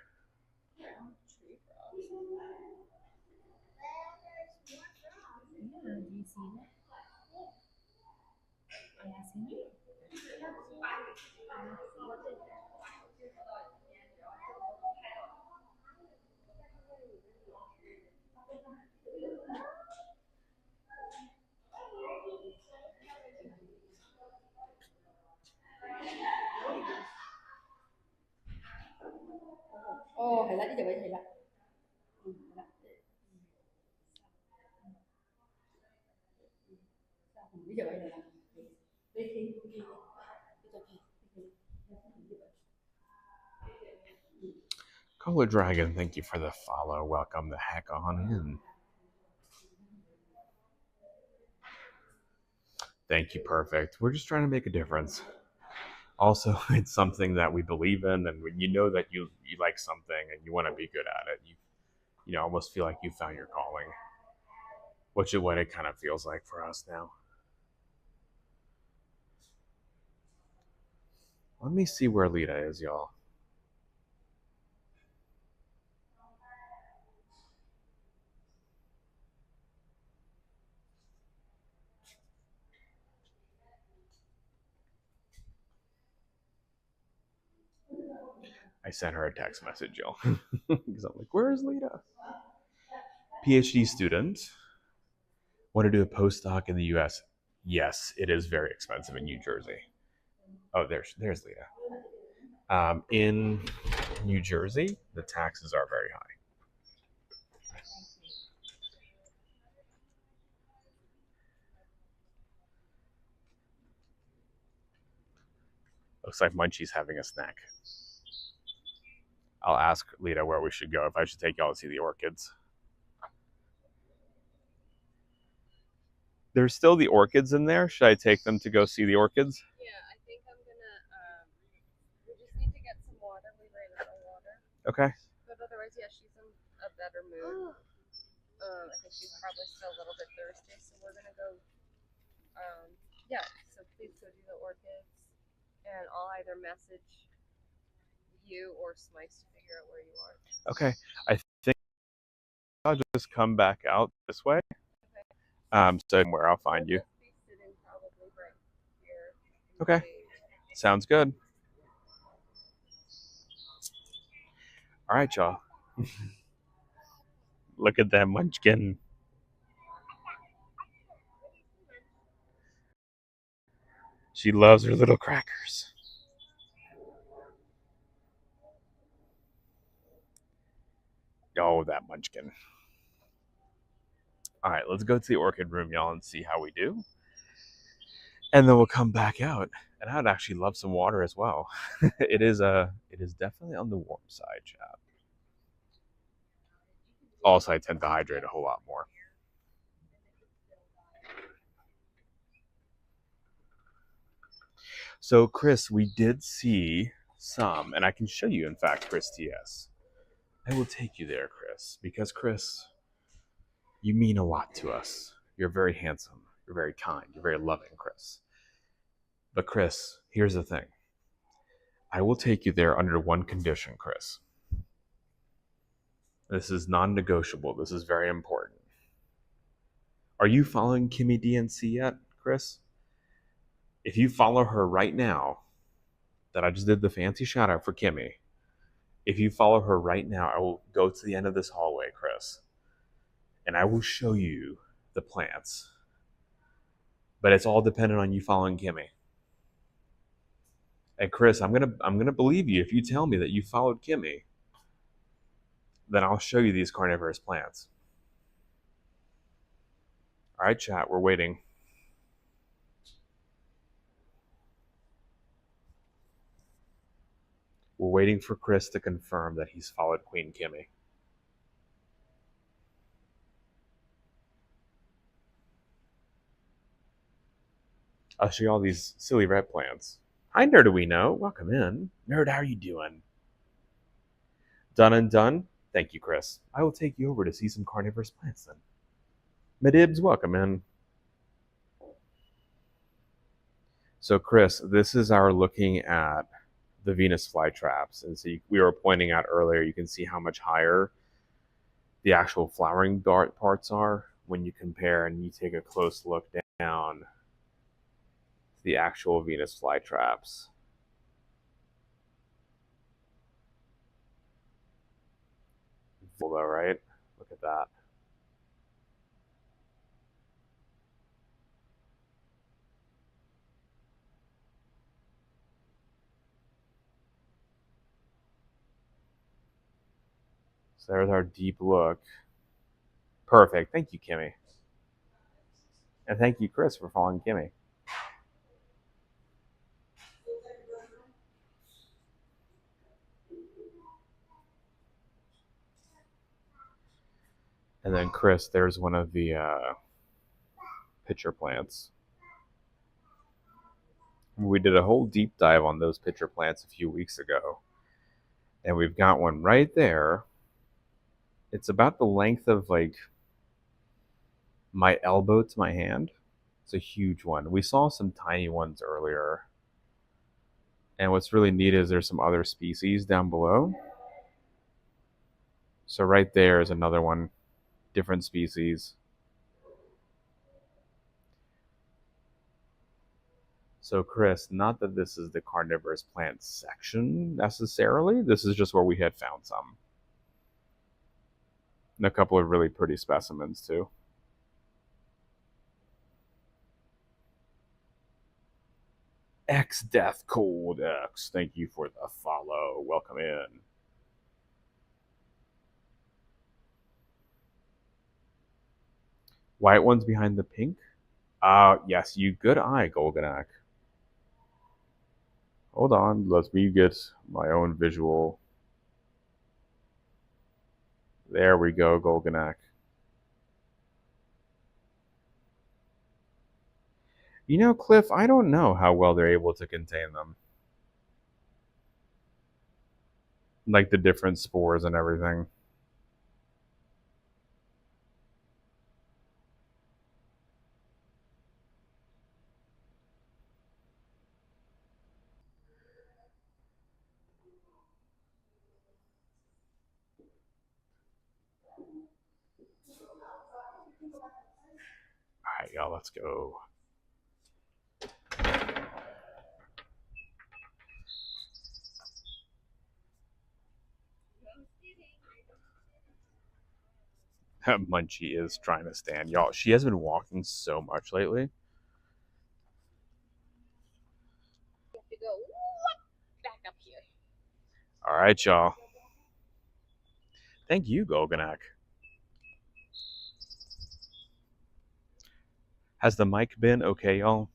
[SPEAKER 2] Color Dragon, thank you for the follow. Welcome the heck on in. Thank you, Perfect. We're just trying to make a difference. Also, it's something that we believe in, and when you know that you like something and you want to be good at it, you almost feel like you found your calling, which is what it kind of feels like for us now. Let me see where Lita is, y'all. I sent her a text message, y'all, because I'm like, where is Lita? PhD student. Want to do a postdoc in the US? Yes, it is very expensive in New Jersey. Oh, there's Lita. In New Jersey, the taxes are very high. Looks like Munchie's having a snack. I'll ask Lita where we should go, if I should take y'all to see the orchids. There's still the orchids in there. Should I take them to go see the orchids?
[SPEAKER 3] Yeah, I think I'm gonna. We just need to get some water. We ran out of water.
[SPEAKER 2] Okay.
[SPEAKER 3] But otherwise, yeah, she's in a better mood. I think she's probably still a little bit thirsty, so we're gonna go. Yeah. So please go do the orchids, and I'll either message you or Smice to figure out where you are.
[SPEAKER 2] Okay. I think I'll just come back out this way. So where I'll find you. Okay. Sounds good. All right, y'all. Look at that munchkin. She loves her little crackers. Oh, that munchkin. All right, let's go to the orchid room, y'all, and see how we do. And then we'll come back out. And I'd actually love some water as well. It is definitely on the warm side, chat. Also, I tend to hydrate a whole lot more. So, Chris, we did see some, and I can show you, in fact, Chris TS. I will take you there, Chris, because Chris, you mean a lot to us. You're very handsome. You're very kind. You're very loving, Chris. But Chris, here's the thing. I will take you there under one condition, Chris. This is non-negotiable. This is very important. Are you following Kimmy DNC yet, Chris? If you follow her right now, that I just did the fancy shout out for Kimmy. If you follow her right now, I will go to the end of this hallway, Chris, and I will show you the plants. But it's all dependent on you following Kimmy. And Chris, I'm gonna believe you if you tell me that you followed Kimmy. Then I'll show you these carnivorous plants. All right, chat, we're waiting. We're waiting for Chris to confirm that he's followed Queen Kimmy. I'll show you all these silly red plants. Hi, Nerd, do we know? Welcome in. Nerd, how are you doing? Done and done? Thank you, Chris. I will take you over to see some carnivorous plants then. Medibs, welcome in. So, Chris, this is our looking at the Venus flytraps. And so we were pointing out earlier, you can see how much higher the actual flowering parts are when you compare and you take a close look down to the actual Venus flytraps. Though, right? Look at that. So there's our deep look. Perfect. Thank you, Kimmy. And thank you, Chris, for following Kimmy. And then, Chris, there's one of the pitcher plants. We did a whole deep dive on those pitcher plants a few weeks ago. And we've got one right there. It's about the length of like my elbow to my hand. It's a huge one. We saw some tiny ones earlier. And what's really neat is there's some other species down below. So right there is another one, different species. So Chris, not that this is the carnivorous plant section necessarily. This is just where we had found some. And a couple of really pretty specimens too. X Death Cold X, thank you for the follow. Welcome in. White ones behind the pink? Yes, you good eye, Golganak. Hold on, let me get my own visual. There we go, Golganak. You know, Cliff, I don't know how well they're able to contain them. Like the different spores and everything. Alright, y'all, let's go. Munchie is trying to stand. Y'all, she has been walking so much lately.
[SPEAKER 5] To go back up here.
[SPEAKER 2] Alright, y'all. Thank you, Golganak. Has the mic been okay, y'all?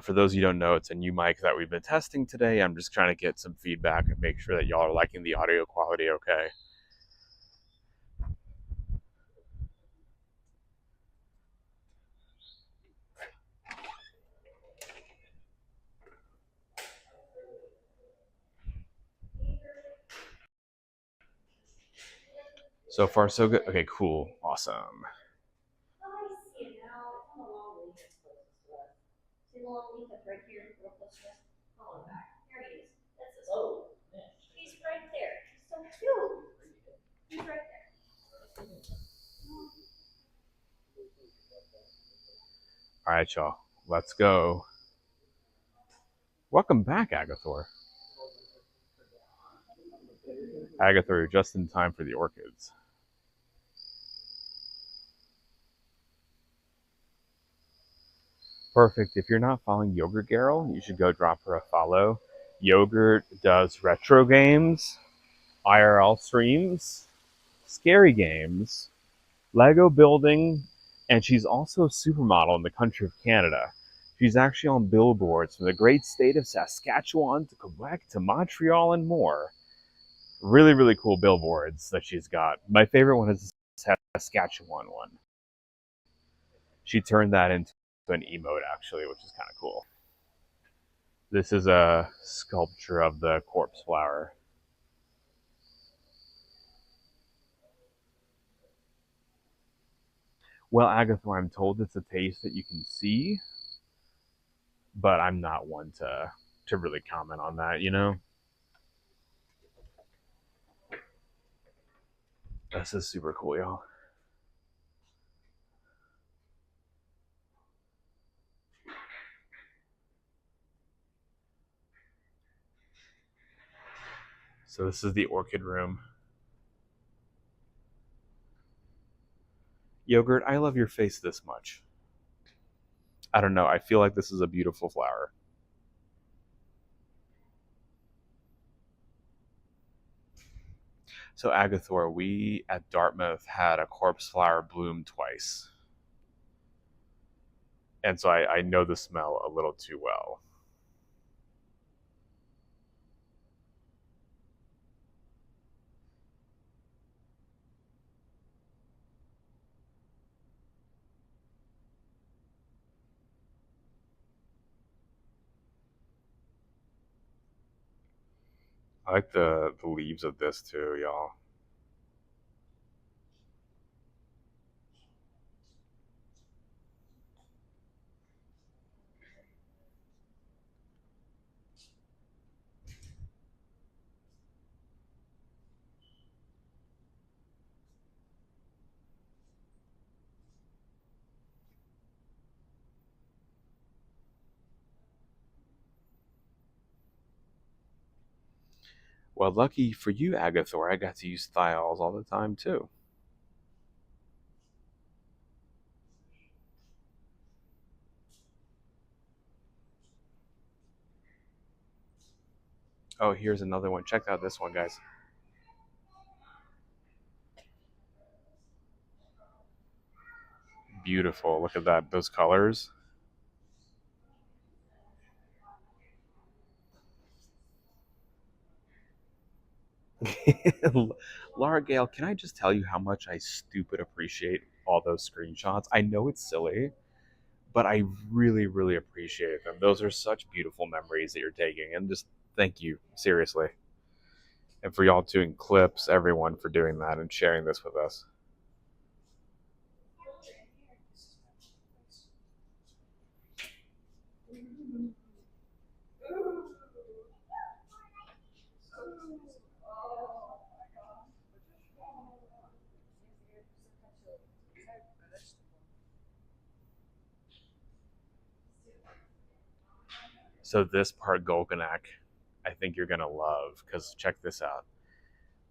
[SPEAKER 2] For those of you who don't know, it's a new mic that we've been testing today. I'm just trying to get some feedback and make sure that y'all are liking the audio quality okay. So far, so good. Okay, cool. Awesome.
[SPEAKER 5] See the long leaf that's right here, real close to us? Oh, in the back. There he is. That's his. Oh, he's right there. He's so cute. He's right there.
[SPEAKER 2] All right, y'all. Let's go. Welcome back, Agathor. Agathor, you're just in time for the orchids. Perfect. If you're not following Yogurt Girl, you should go drop her a follow. Yogurt does retro games, IRL streams, scary games, Lego building, and she's also a supermodel in the country of Canada. She's actually on billboards from the great state of Saskatchewan to Quebec to Montreal and more. Really, really cool billboards that she's got. My favorite one is the Saskatchewan one. She turned that into an emote, actually, which is kind of cool. This is a sculpture of the corpse flower. Well, Agathor, I'm told it's a taste that you can see, but I'm not one to really comment on that, you know? This is super cool, y'all. So this is the orchid room. Yogurt, I love your face this much. I don't know. I feel like this is a beautiful flower. So Agathor, we at Dartmouth had a corpse flower bloom twice. And so I know the smell a little too well. I like the leaves of this too, y'all. Well, lucky for you, Agathor, I got to use thiols all the time too. Oh, here's another one. Check out this one, guys. Beautiful. Look at that. Those colors. Laura Gale, can I just tell you how much I stupid appreciate all those screenshots? I know it's silly, but I really, really appreciate them. Those are such beautiful memories that you're taking, and just thank you, seriously. And for y'all doing clips, everyone for doing that and sharing this with us. So this part, Golganak, I think you're gonna love, because check this out.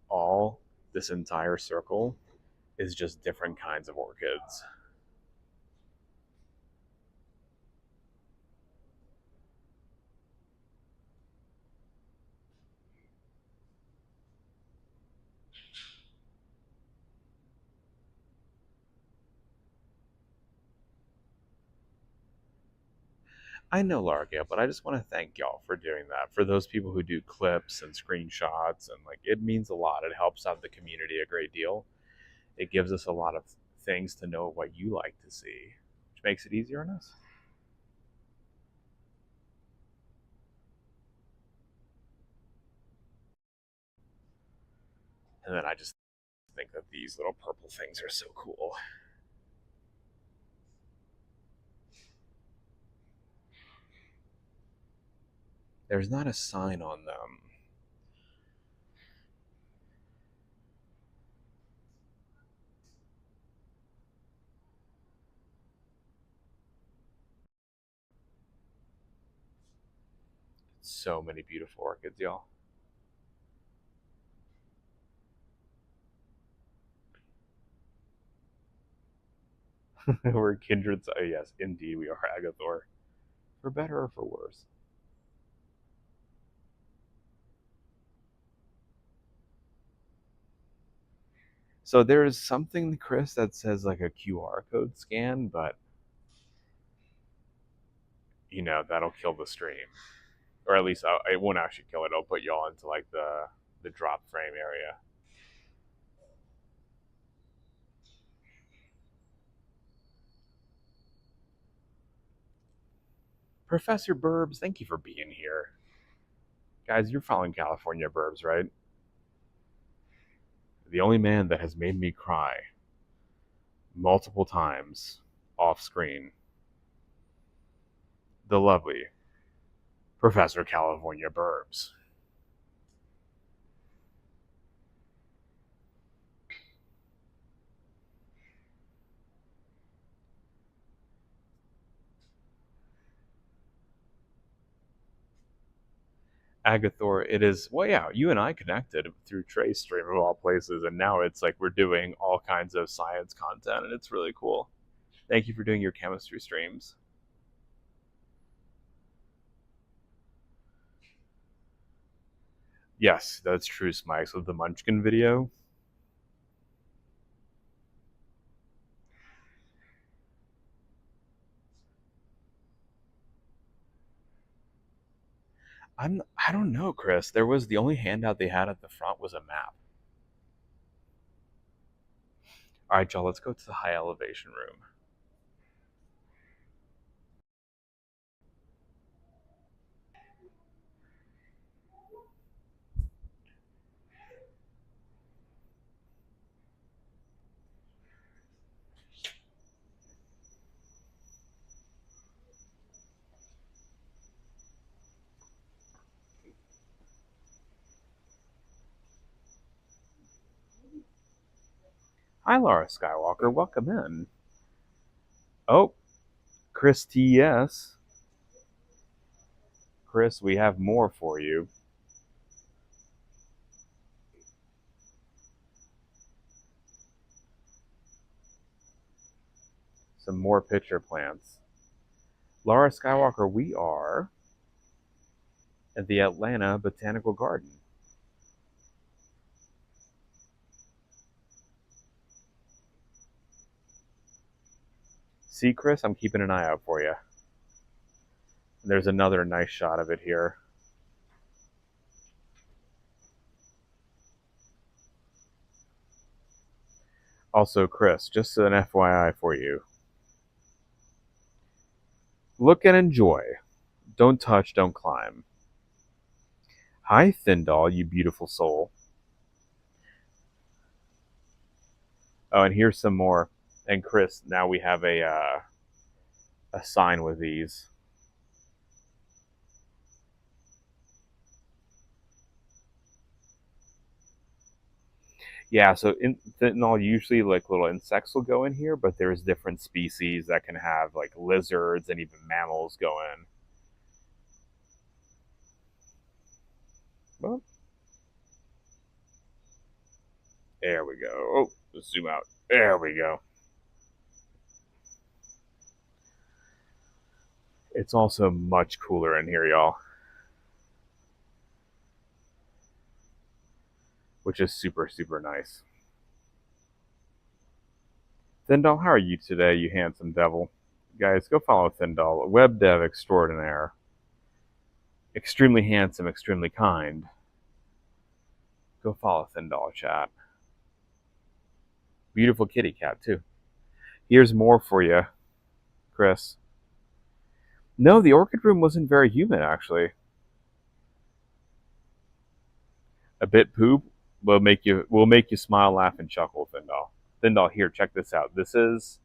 [SPEAKER 2] All this entire circle is just different kinds of orchids. I know, Larga, but I just want to thank y'all for doing that. For those people who do clips and screenshots, and like, it means a lot. It helps out the community a great deal. It gives us a lot of things to know what you like to see, which makes it easier on us. And then I just think that these little purple things are so cool. There's not a sign on them. So many beautiful orchids, y'all. We're kindred. Oh, yes, indeed, we are, Agathor. For better or for worse. So there is something, Chris, that says like a QR code scan, but you know that'll kill the stream, or at least it won't actually kill it. It'll put y'all into like the drop frame area. Professor Burbs, thank you for being here. Guys, you're following California Burbs, right? The only man that has made me cry multiple times off screen. The lovely Professor California Burbs. Agathor, it is, well, yeah, you and I connected through Trace Stream of all places, and now it's like we're doing all kinds of science content, and it's really cool. Thank you for doing your chemistry streams. Yes, that's true, Smikes, with the Munchkin video. I don't know, Chris. There was the only handout they had at the front was a map. All right, y'all, let's go to the high elevation room. Hi, Laura Skywalker. Welcome in. Oh, Chris TS. Chris, we have more for you. Some more pitcher plants. Laura Skywalker, we are at the Atlanta Botanical Garden. See, Chris, I'm keeping an eye out for you. There's another nice shot of it here. Also, Chris, just an FYI for you. Look and enjoy. Don't touch, don't climb. Hi, Thindall, you beautiful soul. Oh, and here's some more. And Chris, now we have a sign with these. Yeah, so in fentanyl, usually like little insects will go in here, but there's different species that can have like lizards and even mammals go in. Well, there we go. Oh, let's zoom out. There we go. It's also much cooler in here, y'all. Which is super, super nice. Thindall, how are you today, you handsome devil? Guys, go follow Thindall, web dev extraordinaire. Extremely handsome, extremely kind. Go follow Thindall, chat. Beautiful kitty cat, too. Here's more for you, Chris. No, the orchid room wasn't very humid, actually. A bit poop? We'll make you smile, laugh, and chuckle, Thindal. Thindal, here, check this out. This is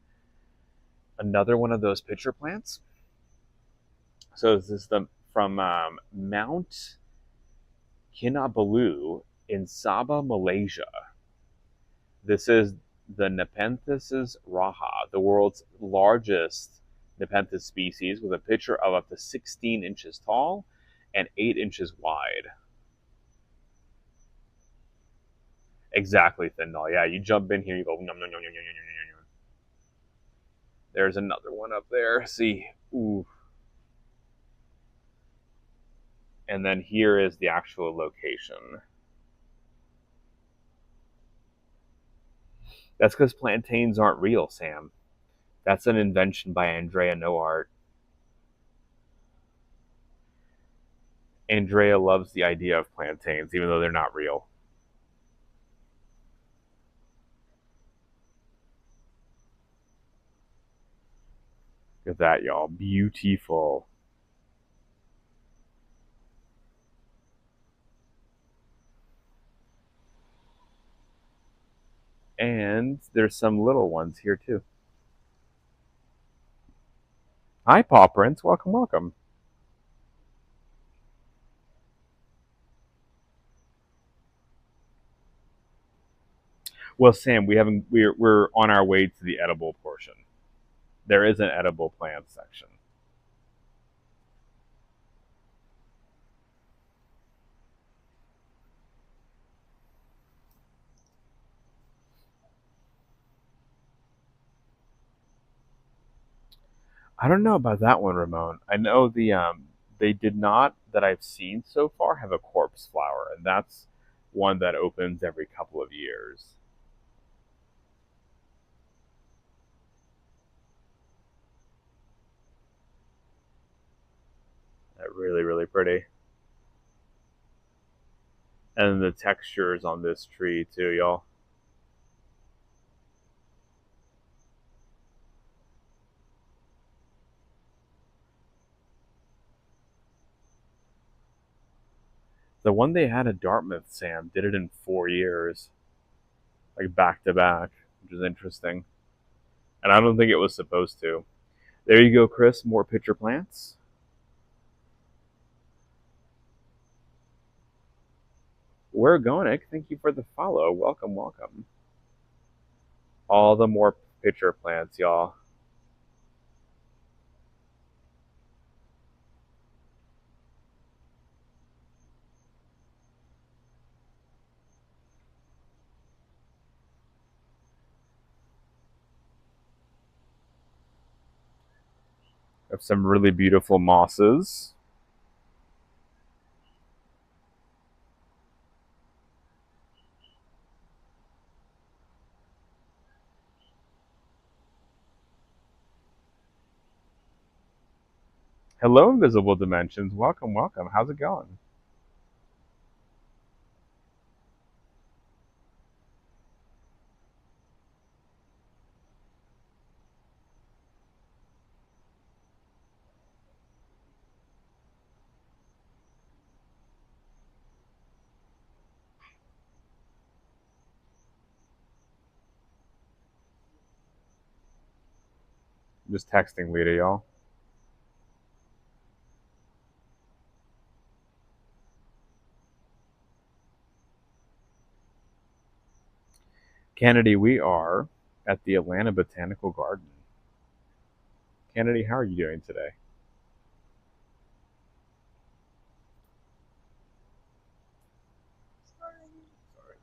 [SPEAKER 2] another one of those pitcher plants. So this is from Mount Kinabalu in Sabah, Malaysia. This is the Nepenthes raha, the world's largest Nepenthes species, with a pitcher of up to 16 inches tall and 8 inches wide. Exactly, Thindal. Yeah, you jump in here, you go nom nom nom nom nom nom nom. There's another one up there. See, ooh. And then here is the actual location. That's because plantains aren't real, Sam. That's an invention by Andrea Noart. Andrea loves the idea of plantains, even though they're not real. Look at that, y'all. Beautiful. And there's some little ones here, too. Hi, Paw Prince. Welcome, welcome. Well, Sam, we're on our way to the edible portion. There is an edible plant section. I don't know about that one, Ramon. I know they did not, that I've seen so far, have a corpse flower, and that's one that opens every couple of years. That's really, really pretty. And the textures on this tree too, y'all. The one they had at Dartmouth, Sam, did it in 4 years, like back to back, which is interesting. And I don't think it was supposed to. There you go, Chris. More pitcher plants. We're going, Nick. Thank you for the follow. Welcome, welcome. All the more pitcher plants, y'all. Have some really beautiful mosses. Hello, Invisible Dimensions. Welcome, welcome. How's it going? I'm just texting Lita, y'all. Kennedy, we are at the Atlanta Botanical Garden. Kennedy, how are you doing today? Sorry.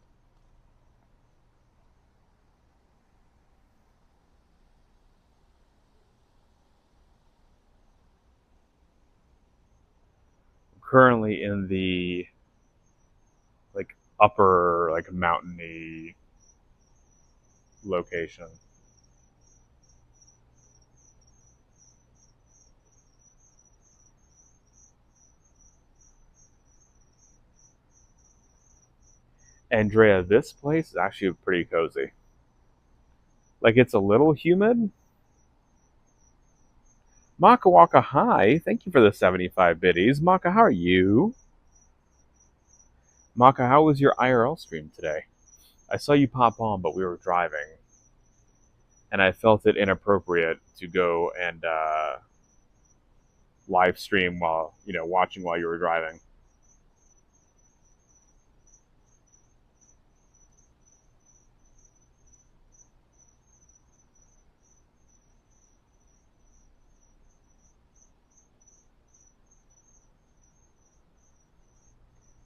[SPEAKER 2] I'm currently in the upper mountainy location. Andrea, this place is actually pretty cozy. It's a little humid. Maka Waka, hi. Thank you for the 75 biddies. Maka, how are you? Maka, how was your IRL stream today? I saw you pop on, but we were driving, and I felt it inappropriate to go and live stream while watching while you were driving.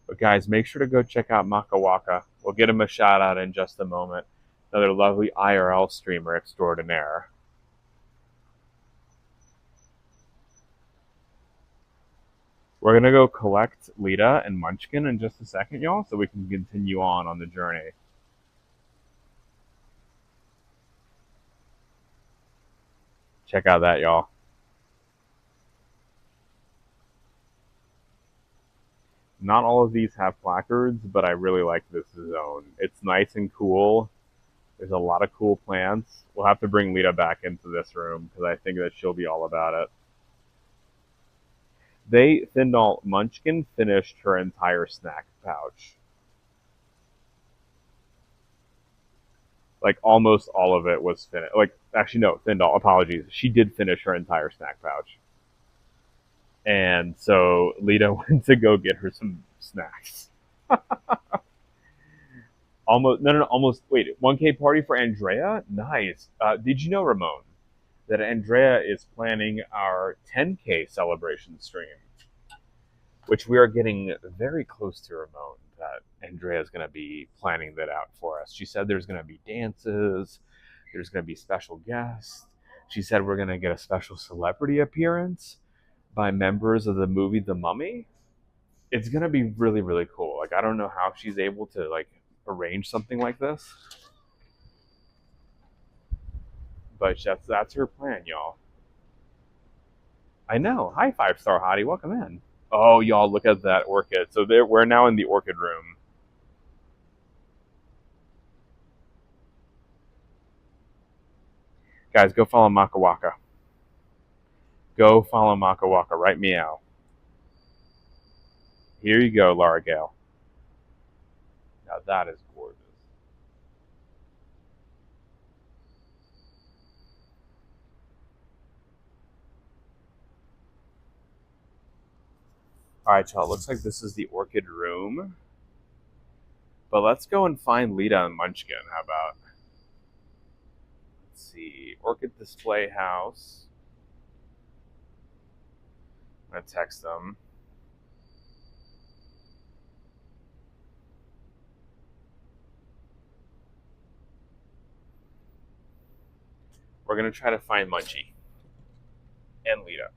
[SPEAKER 2] But guys, make sure to go check out Maka Waka. We'll get him a shout out in just a moment. Another lovely IRL streamer extraordinaire. We're gonna go collect Lita and Munchkin in just a second, y'all, so we can continue on the journey. Check out that, y'all. Not all of these have placards, but I really like this zone. It's nice and cool. There's a lot of cool plants. We'll have to bring Lita back into this room because I think that she'll be all about it. Munchkin finished her entire snack pouch. Like, almost all of it was finished. Like, actually, no, Thindall, apologies. She did finish her entire snack pouch. And so Lita went to go get her some snacks. Almost. Wait, 1K party for Andrea? Nice. Did you know, Ramon, that Andrea is planning our 10K celebration stream? Which we are getting very close to, Ramon, that Andrea is going to be planning that out for us. She said there's going to be dances, there's going to be special guests. She said we're going to get a special celebrity appearance by members of the movie The Mummy. It's going to be really, really cool. Like, I don't know how she's able to, like, arrange something like this. But that's her plan, y'all. I know. Hi, 5-star hottie. Welcome in. Oh, y'all, look at that orchid. So we're now in the orchid room. Guys, go follow Maka Waka. Go follow Maka Waka. Right meow. Here you go, Laura Gale. Now that is gorgeous. Alright, y'all. Looks like this is the orchid room. But let's go and find Lita and Munchkin. How about? Let's see. Orchid display house. I'm going to text them. We're going to try to find Munchie and Lita.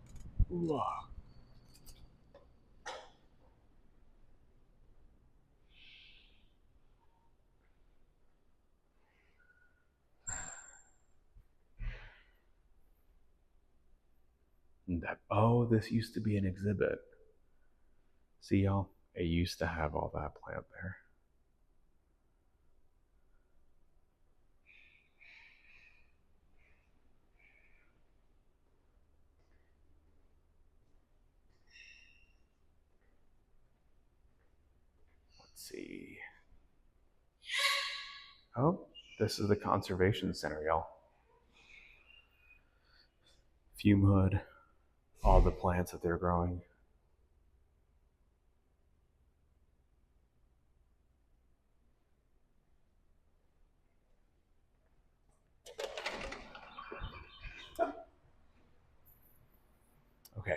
[SPEAKER 2] Ooh. This used to be an exhibit. See, y'all? It used to have all that plant there. Let's see. Oh, this is the conservation center, y'all. Fume hood. All the plants that they're growing. Okay.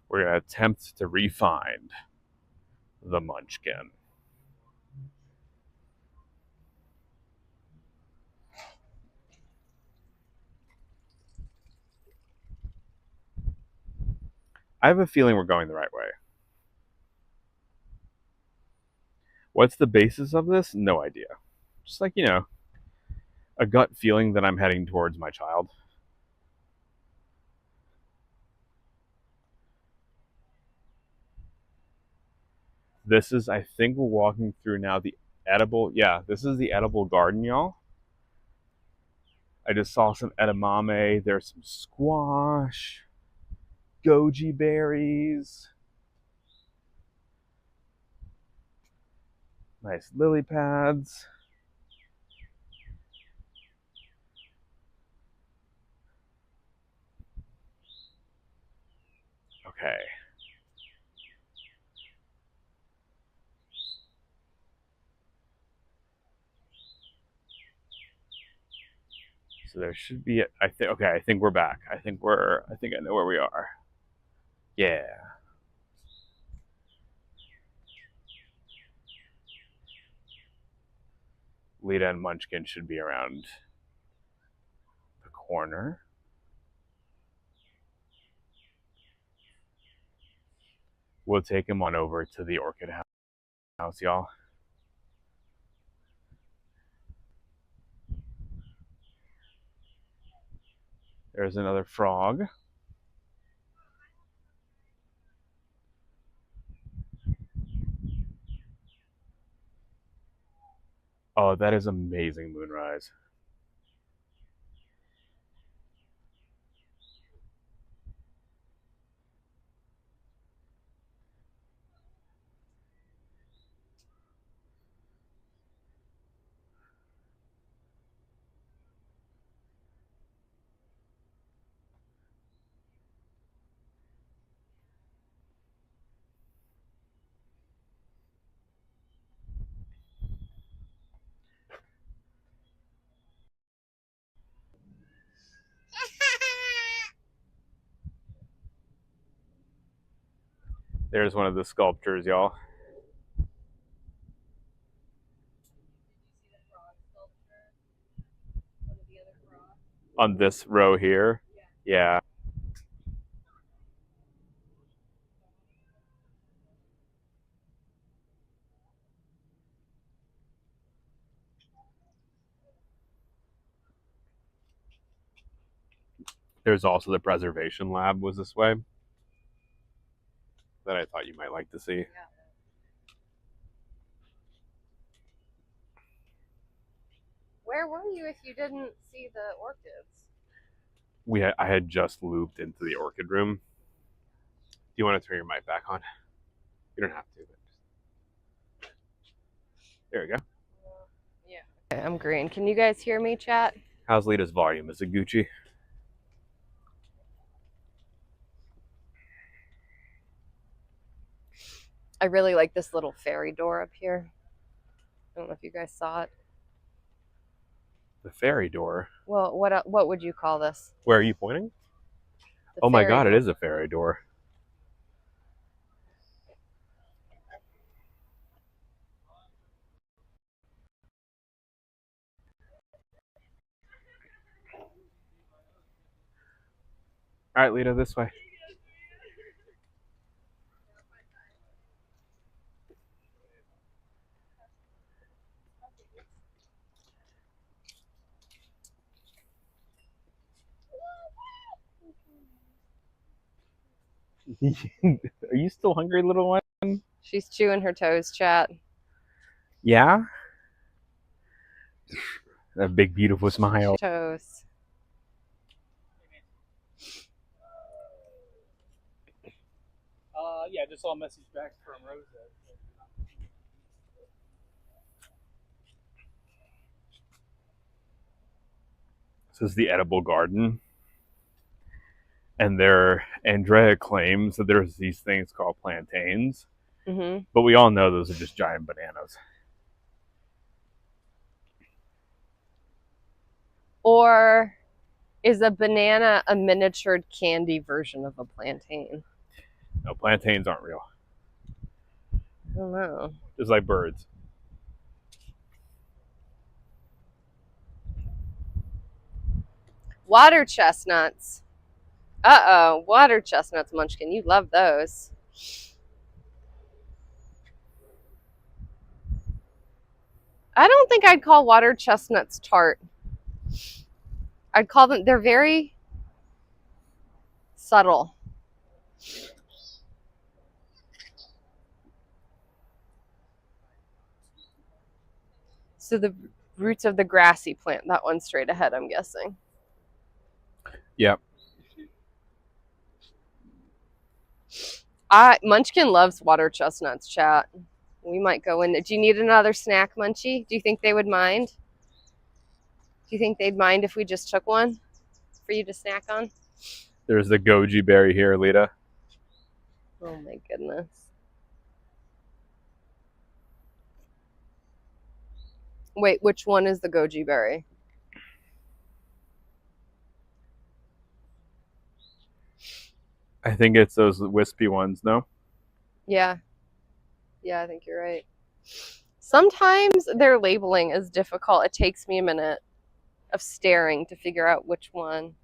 [SPEAKER 2] We're going to attempt to re-find the Munchkin. I have a feeling we're going the right way. What's the basis of this? No idea. Just like, a gut feeling that I'm heading towards my child. This is, I think we're walking through now the edible, yeah, this is the edible garden, y'all. I just saw some edamame. There's some squash, goji berries, nice lily pads. Okay. So there should be, I think, okay, I think we're back. I think I know where we are. Yeah. Lita and Munchkin should be around the corner. We'll take him on over to the orchid house, y'all. There's another frog. Oh, that is amazing moonrise. There's one of the sculptures, y'all. On this row here. Yeah. There's also the preservation lab was this way. That I thought you might like to see.
[SPEAKER 3] Where were you if you didn't see the orchids?
[SPEAKER 2] I had just looped into the orchid room. Do you want to turn your mic back on? You don't have to. But there we go.
[SPEAKER 3] Yeah. Okay, I'm green. Can you guys hear me, chat?
[SPEAKER 2] How's Lita's volume? Is it Gucci?
[SPEAKER 3] I really like this little fairy door up here. I don't know if you guys saw it.
[SPEAKER 2] The fairy door.
[SPEAKER 3] Well, what would you call this?
[SPEAKER 2] Where are you pointing?
[SPEAKER 3] The
[SPEAKER 2] Oh my
[SPEAKER 3] fairy
[SPEAKER 2] god,
[SPEAKER 3] door.
[SPEAKER 2] it is a fairy door. All right, Lita, this way. Are you still hungry, little one?
[SPEAKER 3] She's chewing her toes, chat.
[SPEAKER 2] Yeah? That big, beautiful smile.
[SPEAKER 3] Toes.
[SPEAKER 6] Yeah, just saw a message back from Rosa.
[SPEAKER 2] This is the edible garden. And Andrea claims that there's these things called plantains.
[SPEAKER 3] Mm-hmm.
[SPEAKER 2] But we all know those are just giant bananas.
[SPEAKER 3] Or is a banana a miniatured candy version of a plantain?
[SPEAKER 2] No, plantains aren't real.
[SPEAKER 3] I don't know.
[SPEAKER 2] Just like birds.
[SPEAKER 3] Water chestnuts. Uh-oh, water chestnuts, Munchkin. You love those. I don't think I'd call water chestnuts tart. I'd call them, they're very subtle. So the roots of the grassy plant, that one straight ahead, I'm guessing.
[SPEAKER 2] Yep.
[SPEAKER 3] Munchkin loves water chestnuts, chat. We might go in there. Do you need another snack, Munchie? Do you think they would mind? Do you think they'd mind if we just took one for you to snack on?
[SPEAKER 2] There's the goji berry here, Lita.
[SPEAKER 3] Oh my goodness. Wait, which one is the goji berry?
[SPEAKER 2] I think it's those wispy ones, no?
[SPEAKER 3] Yeah. Yeah, I think you're right. Sometimes their labeling is difficult. It takes me a minute of staring to figure out which one.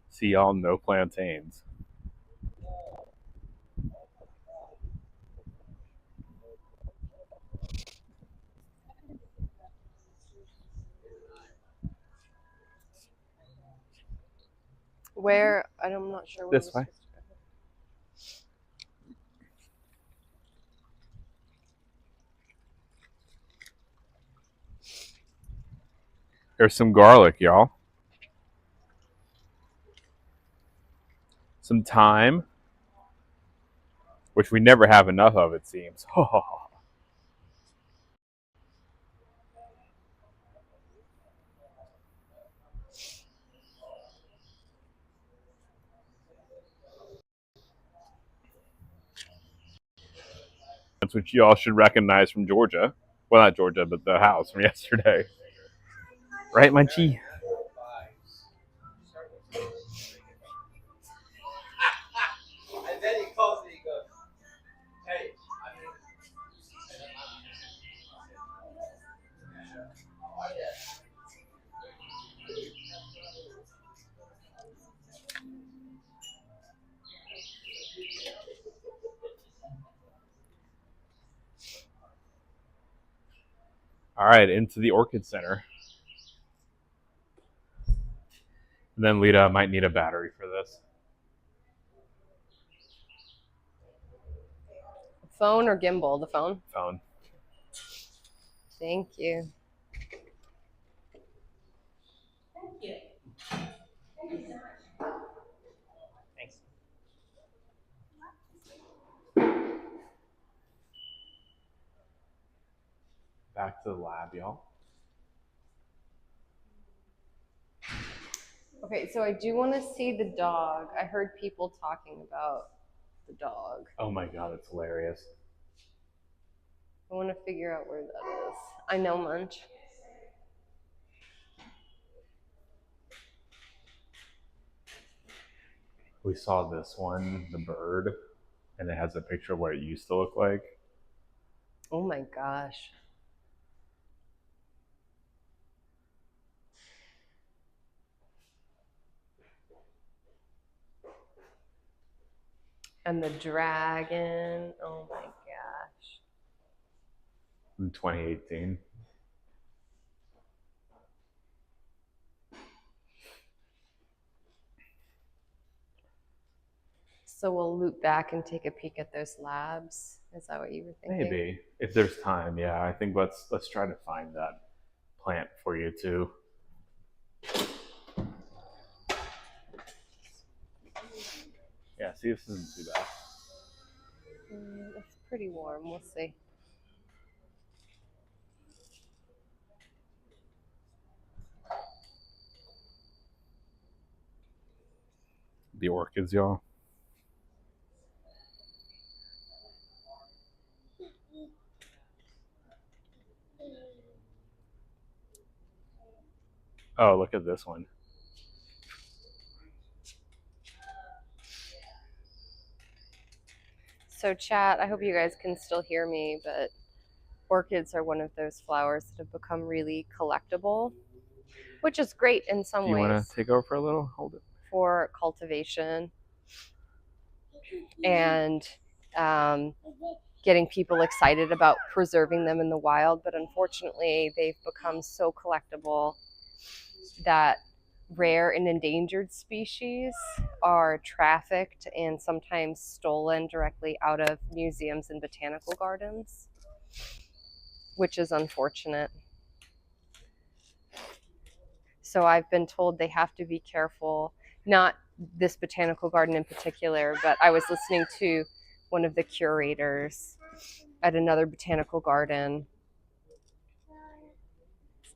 [SPEAKER 2] See y'all, no plantains.
[SPEAKER 3] Where? I'm not sure where
[SPEAKER 2] This
[SPEAKER 3] we're
[SPEAKER 2] way.
[SPEAKER 3] supposed to go.
[SPEAKER 2] There's some garlic, y'all. Some thyme, which we never have enough of, it seems. That's what you all should recognize from Georgia. Well, not Georgia, but the house from yesterday. Right, Munchie?
[SPEAKER 4] And then he calls me, he goes, hey, I'm in.
[SPEAKER 2] All right, into the Orchid Center. And then Lita might need a battery for this.
[SPEAKER 3] Phone or gimbal? The phone?
[SPEAKER 2] Phone.
[SPEAKER 3] Thank you.
[SPEAKER 5] Thank you. Thank you so much.
[SPEAKER 2] Thanks. Back to the lab, y'all.
[SPEAKER 3] Okay, so I do want to see the dog. I heard people talking about the dog.
[SPEAKER 2] Oh my god, it's hilarious.
[SPEAKER 3] I want to figure out where that is. I know, Munch.
[SPEAKER 2] We saw this one, the bird, and it has a picture of what it used to look like.
[SPEAKER 3] Oh my gosh. And the dragon. Oh my gosh.
[SPEAKER 2] In 2018.
[SPEAKER 3] So we'll loop back and take a peek at those labs. Is that what you were thinking?
[SPEAKER 2] Maybe. If there's time, yeah. I think let's try to find that plant for you too. Yeah, see, this isn't too bad.
[SPEAKER 3] It's pretty warm. We'll see.
[SPEAKER 2] The orchids, y'all. Oh, look at this one.
[SPEAKER 3] So chat, I hope you guys can still hear me, but orchids are one of those flowers that have become really collectible, which is great in some
[SPEAKER 2] Do you
[SPEAKER 3] ways.
[SPEAKER 2] want to take over for a little? Hold it.
[SPEAKER 3] For cultivation and getting people excited about preserving them in the wild, but unfortunately they've become so collectible, that rare and endangered species are trafficked and sometimes stolen directly out of museums and botanical gardens, which is unfortunate. So I've been told they have to be careful, not this botanical garden in particular, but I was listening to one of the curators at another botanical garden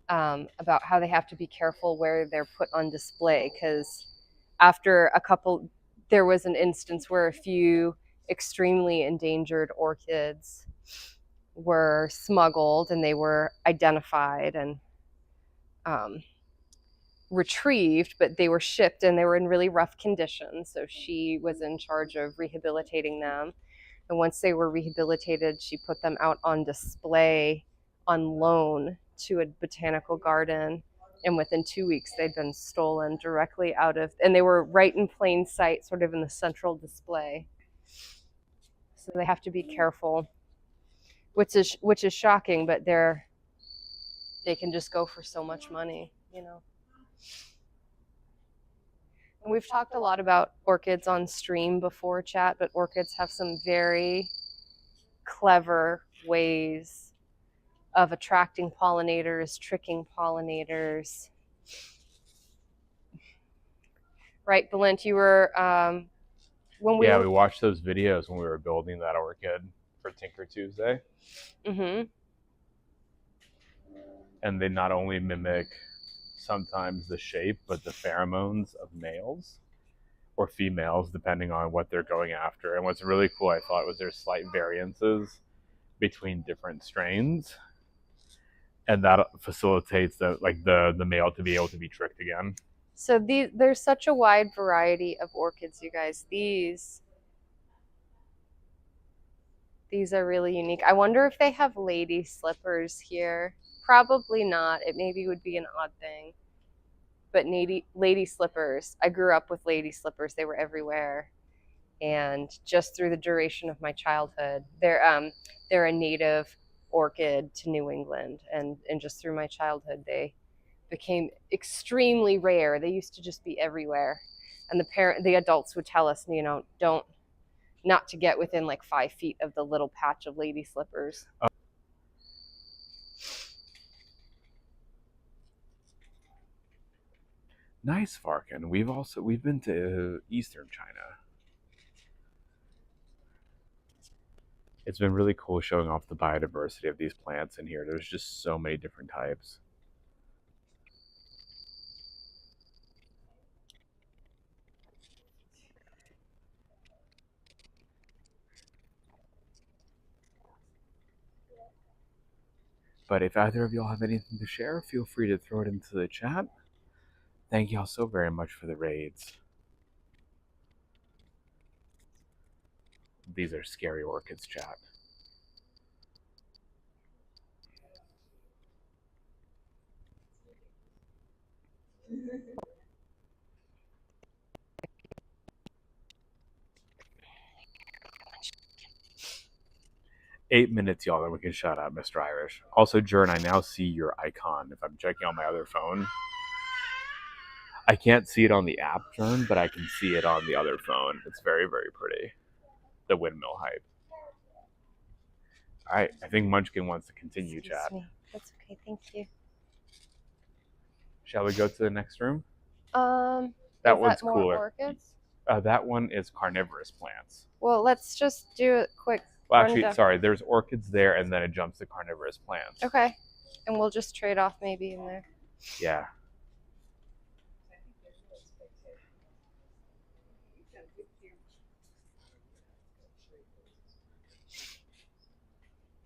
[SPEAKER 3] about how they have to be careful where they're put on display, because there was an instance where a few extremely endangered orchids were smuggled and they were identified and retrieved, but they were shipped and they were in really rough conditions. So she was in charge of rehabilitating them. And once they were rehabilitated, she put them out on display on loan to a botanical garden. And within 2 weeks, they'd been stolen directly out of, and they were right in plain sight, sort of in the central display. So they have to be careful, which is shocking, but they can just go for so much money, you know. And we've talked a lot about orchids on stream before, chat, but orchids have some very clever ways of attracting pollinators, tricking pollinators. Right, Belinda, you were
[SPEAKER 2] we watched those videos when we were building that orchid for Tinker Tuesday.
[SPEAKER 3] Mm-hmm.
[SPEAKER 2] And they not only mimic sometimes the shape, but the pheromones of males or females, depending on what they're going after. And what's really cool, I thought, was there's slight variances between different strains, and that facilitates the male to be able to be tricked again.
[SPEAKER 3] So there's such a wide variety of orchids, you guys. These are really unique. I wonder if they have lady slippers here. Probably not. It maybe would be an odd thing. But lady slippers, I grew up with lady slippers. They were everywhere. And just through the duration of my childhood, they're a native orchid to New England. And just through my childhood, they became extremely rare. They used to just be everywhere. And the adults would tell us, you know, not to get within like 5 feet of the little patch of lady slippers.
[SPEAKER 2] Nice, Farkin. We've been to Eastern China. It's been really cool showing off the biodiversity of these plants in here. There's just so many different types. But if either of y'all have anything to share, feel free to throw it into the chat. Thank y'all so very much for the raids. These are scary orchids, chat. Eight minutes, y'all, then we can shout out Mr. Irish. Also, Jern, I now see your icon. If I'm checking on my other phone, I can't see it on the app, Jern, but I can see it on the other phone. It's very, very pretty. The windmill hype. All right, I think Munchkin wants to continue,
[SPEAKER 3] Excuse
[SPEAKER 2] chat.
[SPEAKER 3] me. That's okay, thank you.
[SPEAKER 2] Shall we go to the next room?
[SPEAKER 3] That
[SPEAKER 2] one's
[SPEAKER 3] more
[SPEAKER 2] cooler.
[SPEAKER 3] Orchids?
[SPEAKER 2] That one is carnivorous plants.
[SPEAKER 3] Well, let's just do a quick.
[SPEAKER 2] Well, actually,
[SPEAKER 3] rundown.
[SPEAKER 2] sorry, there's orchids there, and then it jumps to carnivorous plants.
[SPEAKER 3] Okay, and we'll just trade off maybe in there.
[SPEAKER 2] Yeah.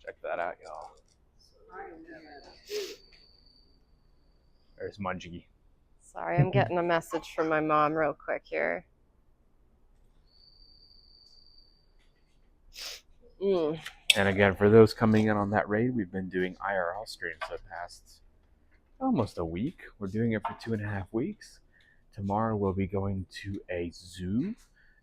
[SPEAKER 2] Check that out, y'all. There's Munchie.
[SPEAKER 3] Sorry, I'm getting a message from my mom real quick here.
[SPEAKER 2] And again, for those coming in on that raid, we've been doing IRL streams for the past almost a week. We're doing it for 2.5 weeks. Tomorrow we'll be going to a zoo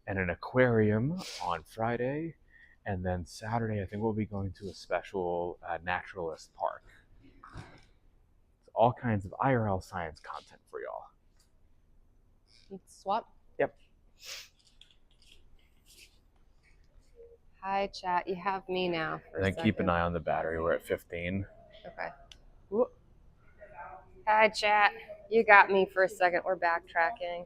[SPEAKER 2] and an aquarium on Friday. And then Saturday, I think we'll be going to a special naturalist park. all kinds of IRL science content for y'all.
[SPEAKER 3] Swap.
[SPEAKER 2] Yep.
[SPEAKER 3] Hi, chat. You have me now. For
[SPEAKER 2] And then keep an eye on the battery. We're at 15.
[SPEAKER 3] Okay. Whoop. Hi, chat. You got me for a second. We're backtracking.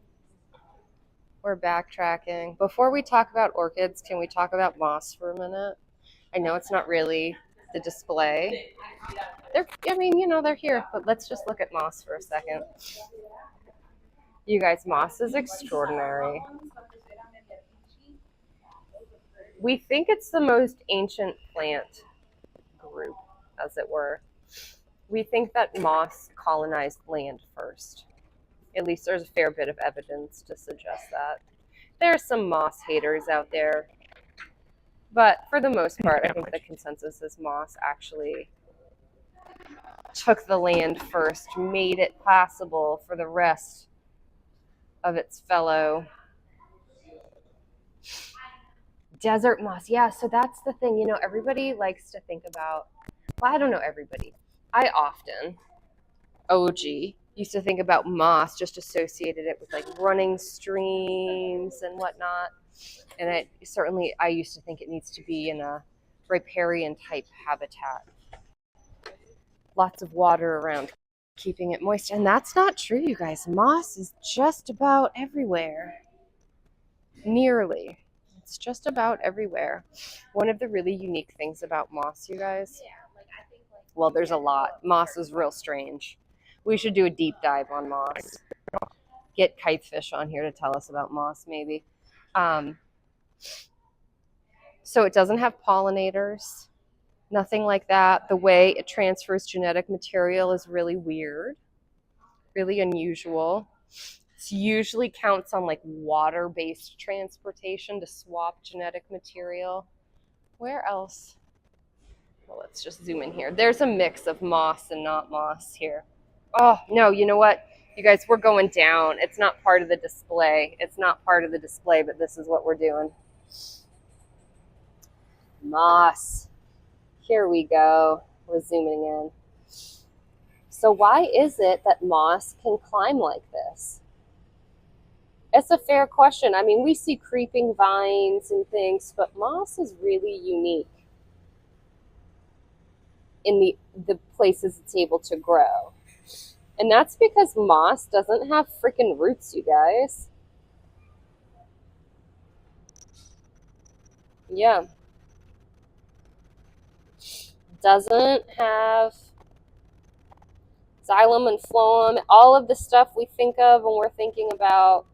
[SPEAKER 3] Before we talk about orchids, can we talk about moss for a minute? I know it's not really the display. They're here, but let's just look at moss for a second. You guys, moss is extraordinary. We think it's the most ancient plant group, as it were. We think that moss colonized land first. At least there's a fair bit of evidence to suggest that. There's some moss haters out there. But for the most part, I think the consensus is moss actually took the land first, made it passable for the rest of its fellow desert moss. Yeah, so that's the thing. You know, everybody likes to think about, well, I don't know everybody. I often, used to think about moss, just associated it with like running streams and whatnot. And I used to think it needs to be in a riparian type habitat. Lots of water around, keeping it moist. And that's not true, you guys. Moss is just about everywhere. Nearly. It's just about everywhere. One of the really unique things about moss, you guys, well, there's a lot. Moss is real strange. We should do a deep dive on moss. Get Kitefish on here to tell us about moss, maybe. So it doesn't have pollinators, nothing like that. The way it transfers genetic material is really weird, really unusual. It usually counts on like water-based transportation to swap genetic material. Where else? Well, let's just zoom in here. There's a mix of moss and not moss here. Oh, no, you know what? You guys, we're going down. It's not part of the display. But this is what we're doing. Moss. Here we go. We're zooming in. So why is it that moss can climb like this? It's a fair question. I mean, we see creeping vines and things, but moss is really unique in the places it's able to grow. And that's because moss doesn't have freaking roots, you guys. Yeah. Doesn't have xylem and phloem, all of the stuff we think of when we're thinking about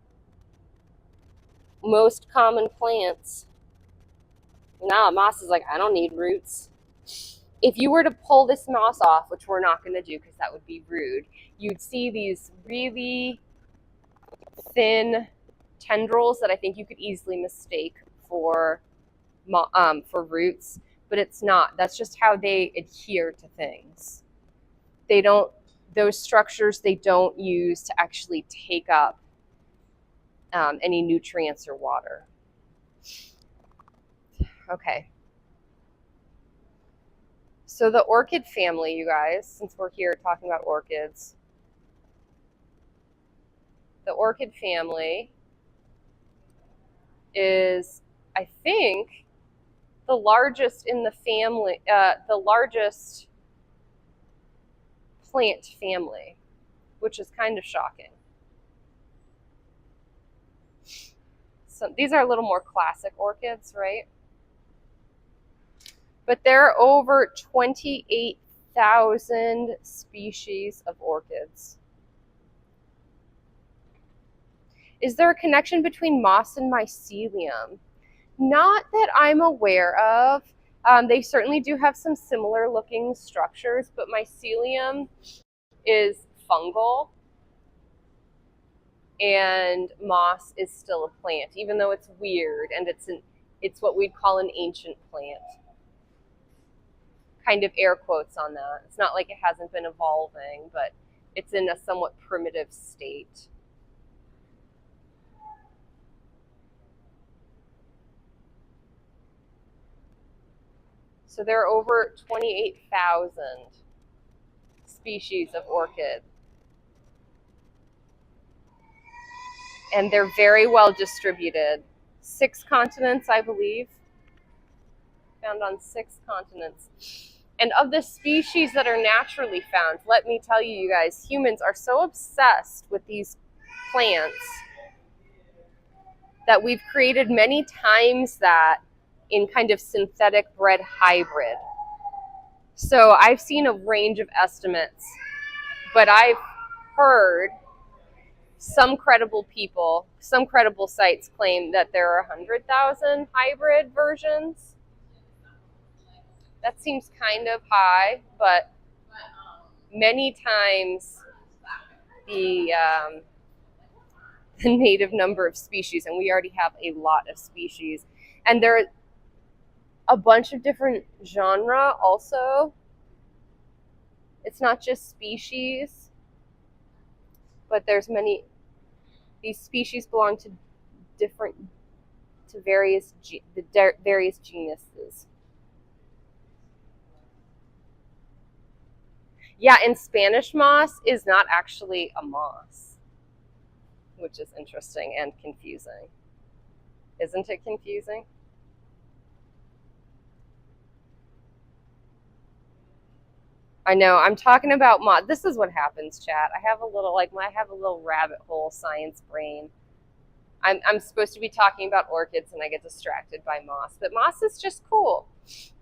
[SPEAKER 3] most common plants. Now, moss is like, I don't need roots. If you were to pull this moss off, which we're not going to do because that would be rude, you'd see these really thin tendrils that I think you could easily mistake for roots, but it's not. That's just how they adhere to things. Those structures they don't use to actually take up any nutrients or water. Okay. So the orchid family, you guys, since we're here talking about orchids, the orchid family is, I think, the largest in the family, the largest plant family, which is kind of shocking. So these are a little more classic orchids, right? But there are over 28,000 species of orchids. Is there a connection between moss and mycelium? Not that I'm aware of. They certainly do have some similar looking structures, but mycelium is fungal and moss is still a plant, even though it's weird and it's what we'd call an ancient plant. Kind of air quotes on that. It's not like it hasn't been evolving, but it's in a somewhat primitive state. So there are over 28,000 species of orchid. And they're very well distributed. 6 continents, I believe. Found on 6 continents. And of the species that are naturally found, let me tell you, you guys, humans are so obsessed with these plants that we've created many times that in kind of synthetic bred hybrid. So I've seen a range of estimates, but I've heard some credible people, some credible sites claim that there are 100,000 hybrid versions. That seems kind of high, but many times the native number of species, and we already have a lot of species, and there are a bunch of different genre also. It's not just species, but there's many. These species belong to various genuses. Yeah, and Spanish moss is not actually a moss, which is interesting and confusing. Isn't it confusing? I know, I'm talking about moss. This is what happens, chat. I have a little rabbit hole science brain. I'm supposed to be talking about orchids and I get distracted by moss, but moss is just cool.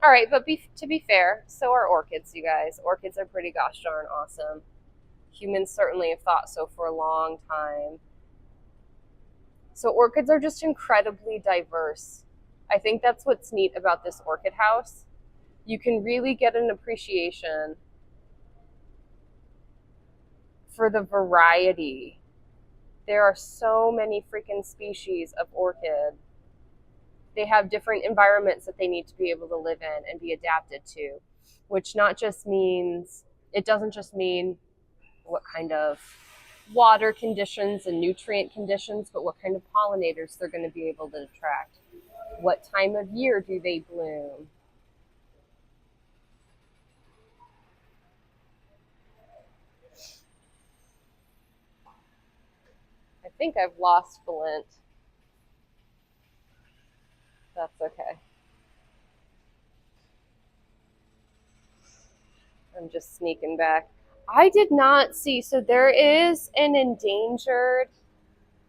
[SPEAKER 3] All right, but to be fair, so are orchids, you guys. Orchids are pretty gosh darn awesome. Humans certainly have thought so for a long time. So orchids are just incredibly diverse. I think that's what's neat about this orchid house. You can really get an appreciation for the variety. There are so many freaking species of orchid. They have different environments that they need to be able to live in and be adapted to, which it doesn't just mean what kind of water conditions and nutrient conditions, but what kind of pollinators they're going to be able to attract. What time of year do they bloom? I think I've lost Valent. That's okay. I'm just sneaking back. I did not see, so there is an endangered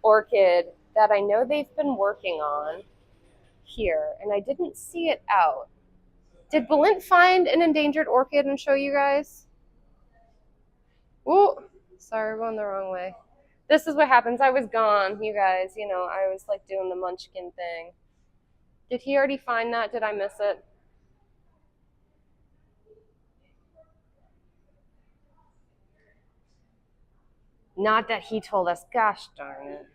[SPEAKER 3] orchid that I know they've been working on here, and I didn't see it out. Did Valent find an endangered orchid and show you guys? Ooh, sorry, we're going the wrong way. This is what happens. I was gone, you guys. You know, I was like doing the munchkin thing. Did he already find that? Did I miss it? Not that he told us. Gosh darn it.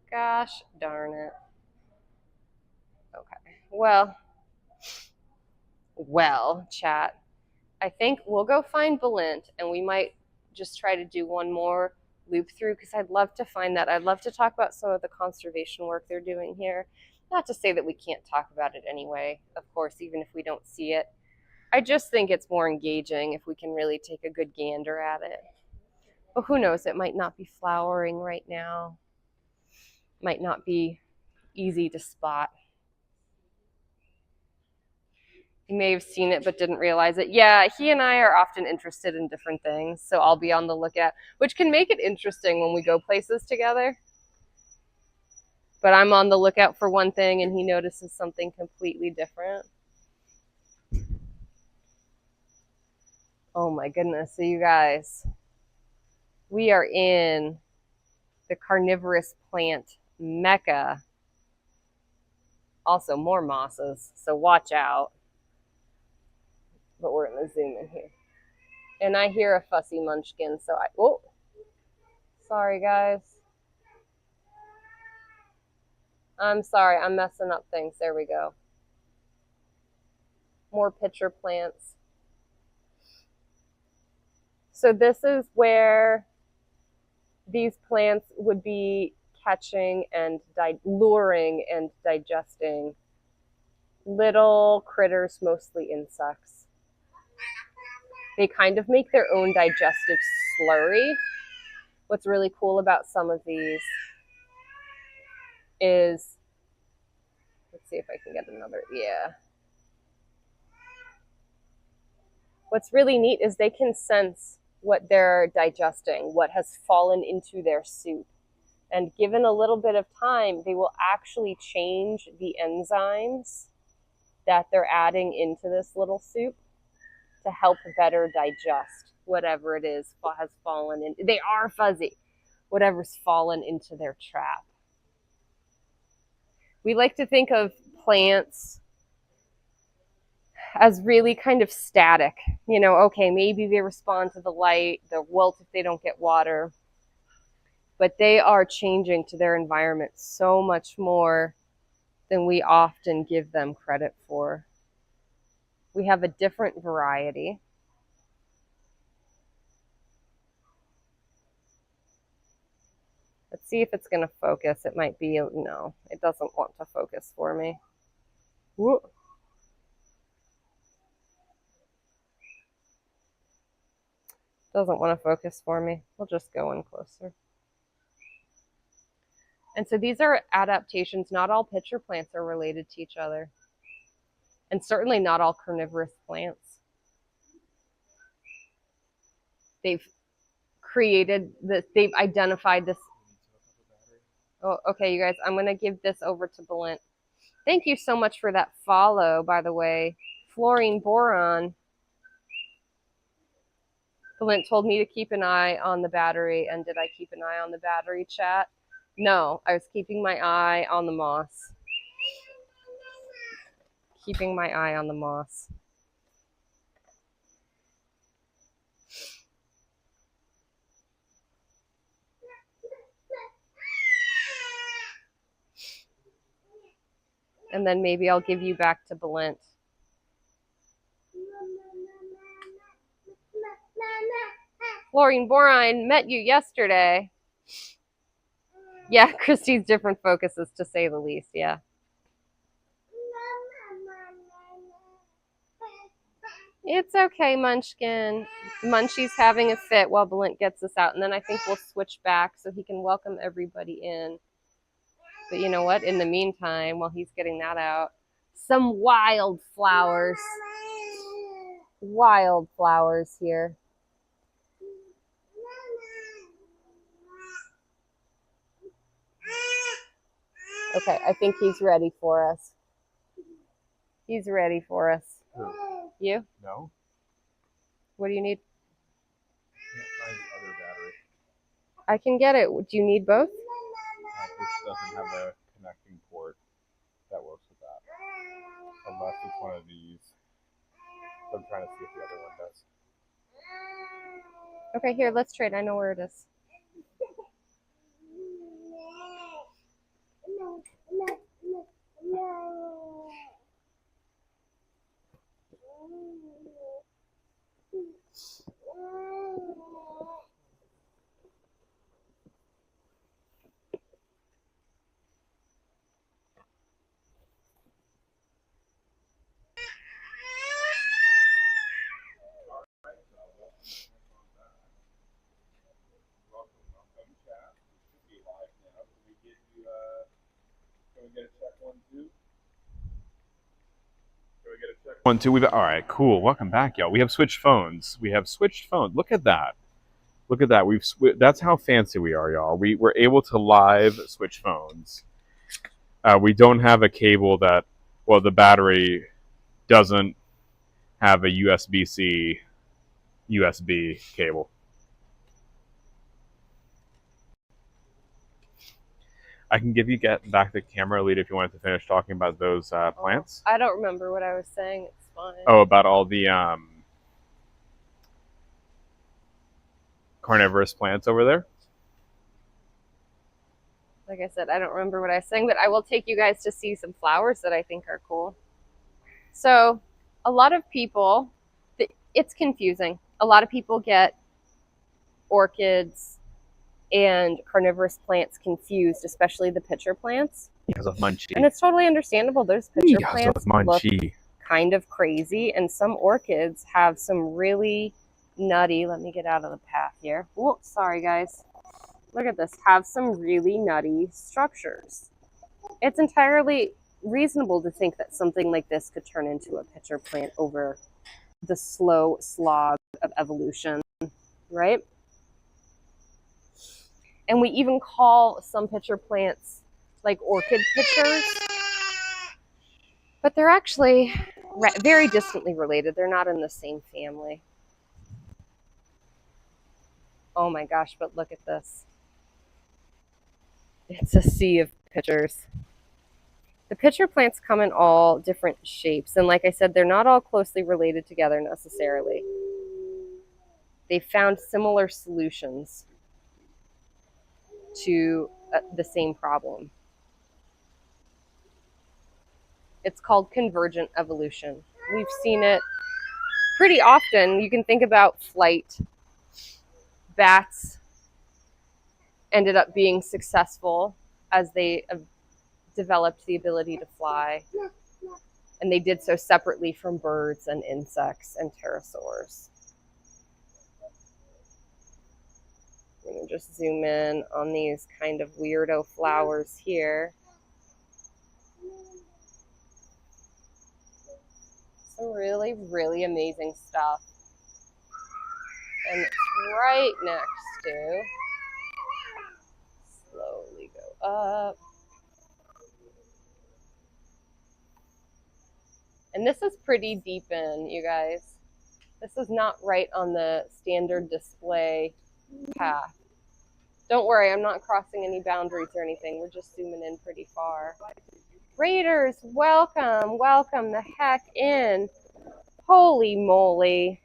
[SPEAKER 3] Gosh darn it. Okay. Well, chat. I think we'll go find Valent, and we might just try to do one more loop through because I'd love to find that. I'd love to talk about some of the conservation work they're doing here. Not to say that we can't talk about it anyway, of course, even if we don't see it. I just think it's more engaging if we can really take a good gander at it. But who knows, it might not be flowering right now. Might not be easy to spot. You may have seen it but didn't realize it. Yeah, he and I are often interested in different things, so I'll be on the lookout, which can make it interesting when we go places together. But I'm on the lookout for one thing and he notices something completely different. Oh my goodness, so you guys, we are in the carnivorous plant mecca. Also more mosses, so watch out. But we're going to zoom in here. And I hear a fussy munchkin, so oh, sorry guys. I'm sorry, I'm messing up things. There we go. More pitcher plants. So this is where these plants would be catching and luring and digesting little critters, mostly insects. They kind of make their own digestive slurry. What's really cool about some of these is, let's see if I can get another, yeah. What's really neat is they can sense what they're digesting, what has fallen into their soup. And given a little bit of time, they will actually change the enzymes that they're adding into this little soup to help better digest whatever it is has fallen in. They are fuzzy, whatever's fallen into their trap. We like to think of plants as really kind of static. You know, okay, maybe they respond to the light, they'll wilt if they don't get water, but they are changing to their environment so much more than we often give them credit for. We have a different variety. Let's see if it's going to focus. It might be, no, it doesn't want to focus for me. Whoa. Doesn't want to focus for me. We'll just go in closer. And so these are adaptations. Not all pitcher plants are related to each other. And certainly not all carnivorous plants. They've created this, they've identified this. Oh, okay, you guys, I'm going to give this over to Belinda. Thank you so much for that follow, by the way. Fluorine boron. Belinda told me to keep an eye on the battery, and did I keep an eye on the battery, chat? No, I was keeping my eye on the moss. Keeping my eye on the moss. And then maybe I'll give you back to Belinda. Fluorine boron met you yesterday. Yeah, Christy's different focuses, to say the least, yeah. It's okay, Munchkin. Munchie's having a fit while Belinda gets this out, and then I think we'll switch back so he can welcome everybody in. But you know what? In the meantime, while he's getting that out, some wild flowers. Wild flowers here. Okay, I think he's ready for us. He's ready for us.
[SPEAKER 2] Who?
[SPEAKER 3] You?
[SPEAKER 2] No.
[SPEAKER 3] What do you need?
[SPEAKER 2] Can't find the other battery.
[SPEAKER 3] I can get it. Do you need both?
[SPEAKER 2] This doesn't have a connecting port that works with that. Unless it's one of these. So I'm trying to see if the other one does.
[SPEAKER 3] Okay, here, let's trade. I know where it is.
[SPEAKER 2] One, two. All right, cool. Welcome back, y'all. We have switched phones. Look at that. Look at that. That's how fancy we are, y'all. We're able to live switch phones. We don't have a cable that, well, the battery doesn't have a USB-C USB cable. I can back the camera lead if you wanted to finish talking about those plants.
[SPEAKER 3] I don't remember what I was saying. It's fine.
[SPEAKER 2] Oh, about all the carnivorous plants over there?
[SPEAKER 3] Like I said, I don't remember what I was saying, but I will take you guys to see some flowers that I think are cool. So a lot of people, it's confusing. A lot of people get orchids and carnivorous plants confused, especially the pitcher plants.
[SPEAKER 2] Because of Munchie.
[SPEAKER 3] And it's totally understandable. Those pitcher plants look
[SPEAKER 2] Munchie.
[SPEAKER 3] kind of crazy, and some orchids have some really nutty. Let me get out of the path here. Oh, sorry guys. Look at this. Have some really nutty structures. It's entirely reasonable to think that something like this could turn into a pitcher plant over the slow slog of evolution, right? And we even call some pitcher plants like orchid pitchers, but they're actually very distantly related. They're not in the same family. Oh my gosh, but look at this. It's a sea of pitchers. The pitcher plants come in all different shapes, and like I said, they're not all closely related together necessarily. They found similar solutions to the same problem. It's called convergent evolution. We've seen it pretty often. You can think about flight. Bats ended up being successful as they developed the ability to fly. And they did so separately from birds and insects and pterosaurs. I'm going to just zoom in on these kind of weirdo flowers here. Some really, really amazing stuff. And it's right next to, slowly go up. And this is pretty deep in, you guys. This is not right on the standard display path. Don't worry, I'm not crossing any boundaries or anything. We're just zooming in pretty far. Raiders, welcome, welcome the heck in. Holy moly.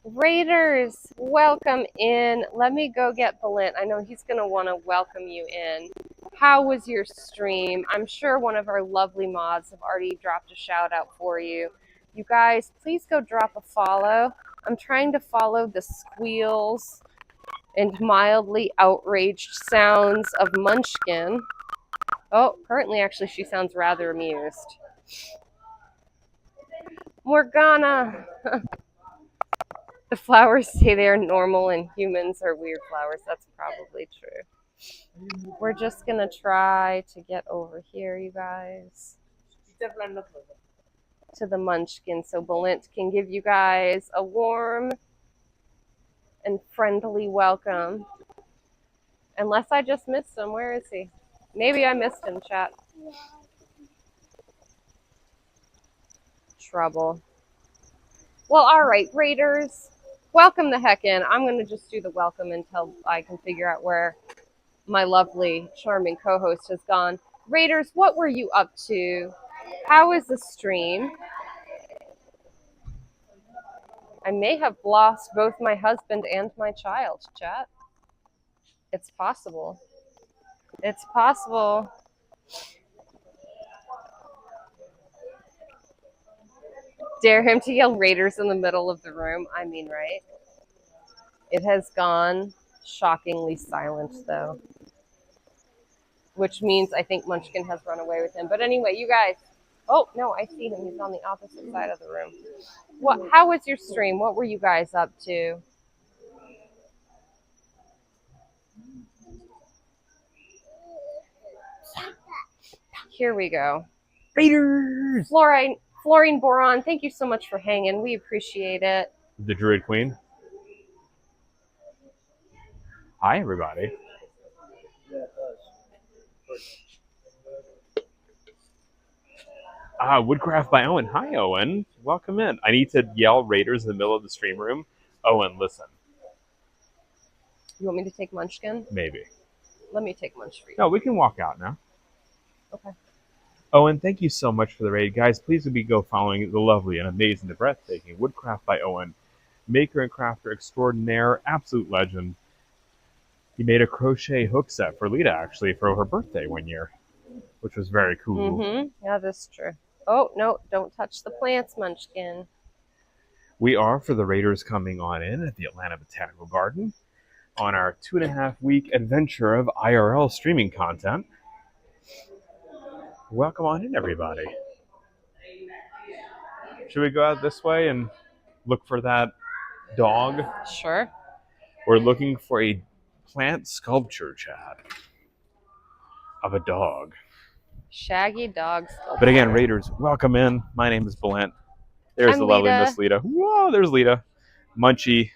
[SPEAKER 3] Raiders, welcome in. Let me go get Balint. I know he's going to want to welcome you in. How was your stream? I'm sure one of our lovely mods have already dropped a shout out for you. You guys, please go drop a follow. I'm trying to follow the squeals and mildly outraged sounds of Munchkin. Oh, currently, actually, she sounds rather amused. Morgana. The flowers say they're normal and humans are weird flowers. That's probably true. We're just going to try to get over here, you guys, to the Munchkin so Balint can give you guys a warm and friendly welcome. Unless I just missed him. Where is he? Maybe I missed him, chat. Trouble. Well, all right, Raiders. Welcome the heck in. I'm going to just do the welcome until I can figure out where my lovely, charming co-host has gone. Raiders, what were you up to? How was the stream? I may have lost both my husband and my child, chat. It's possible. It's possible. Dare him to yell Raiders in the middle of the room. I mean, right? It has gone shockingly silent, though. Which means I think Munchkin has run away with him. But anyway, you guys. Oh, no, I see him. He's on the opposite side of the room. How was your stream? What were you guys up to? Here we go.
[SPEAKER 2] Raiders!
[SPEAKER 3] Fluorine Boron, thank you so much for hanging. We appreciate it.
[SPEAKER 2] The Druid Queen. Hi, everybody. Woodcraft by Owen. Hi, Owen. Welcome in. I need to yell Raiders in the middle of the stream room. Owen, listen.
[SPEAKER 3] You want me to take Munchkin?
[SPEAKER 2] Maybe.
[SPEAKER 3] Let me take Munch for you.
[SPEAKER 2] No, we can walk out now.
[SPEAKER 3] Okay.
[SPEAKER 2] Owen, thank you so much for the raid. Guys, please go following the lovely and amazing, the breathtaking Woodcraft by Owen. Maker and crafter extraordinaire, absolute legend. He made a crochet hook set for Lita, actually, for her birthday one year, which was very cool.
[SPEAKER 3] Mm-hmm. Yeah, that's true. Oh, no, don't touch the plants, Munchkin.
[SPEAKER 2] We are, for the Raiders coming on in at the Atlanta Botanical Garden, on our 2.5-week adventure of IRL streaming content. Welcome on in, everybody. Should we go out this way and look for that dog?
[SPEAKER 3] Sure.
[SPEAKER 2] We're looking for a plant sculpture, Chad, of a dog.
[SPEAKER 3] Shaggy dog sculpture.
[SPEAKER 2] But again, Raiders, welcome in. My name is Blunt. There's
[SPEAKER 3] I'm
[SPEAKER 2] the lovely
[SPEAKER 3] Lita.
[SPEAKER 2] Miss Lita. Whoa, there's Lita. Munchie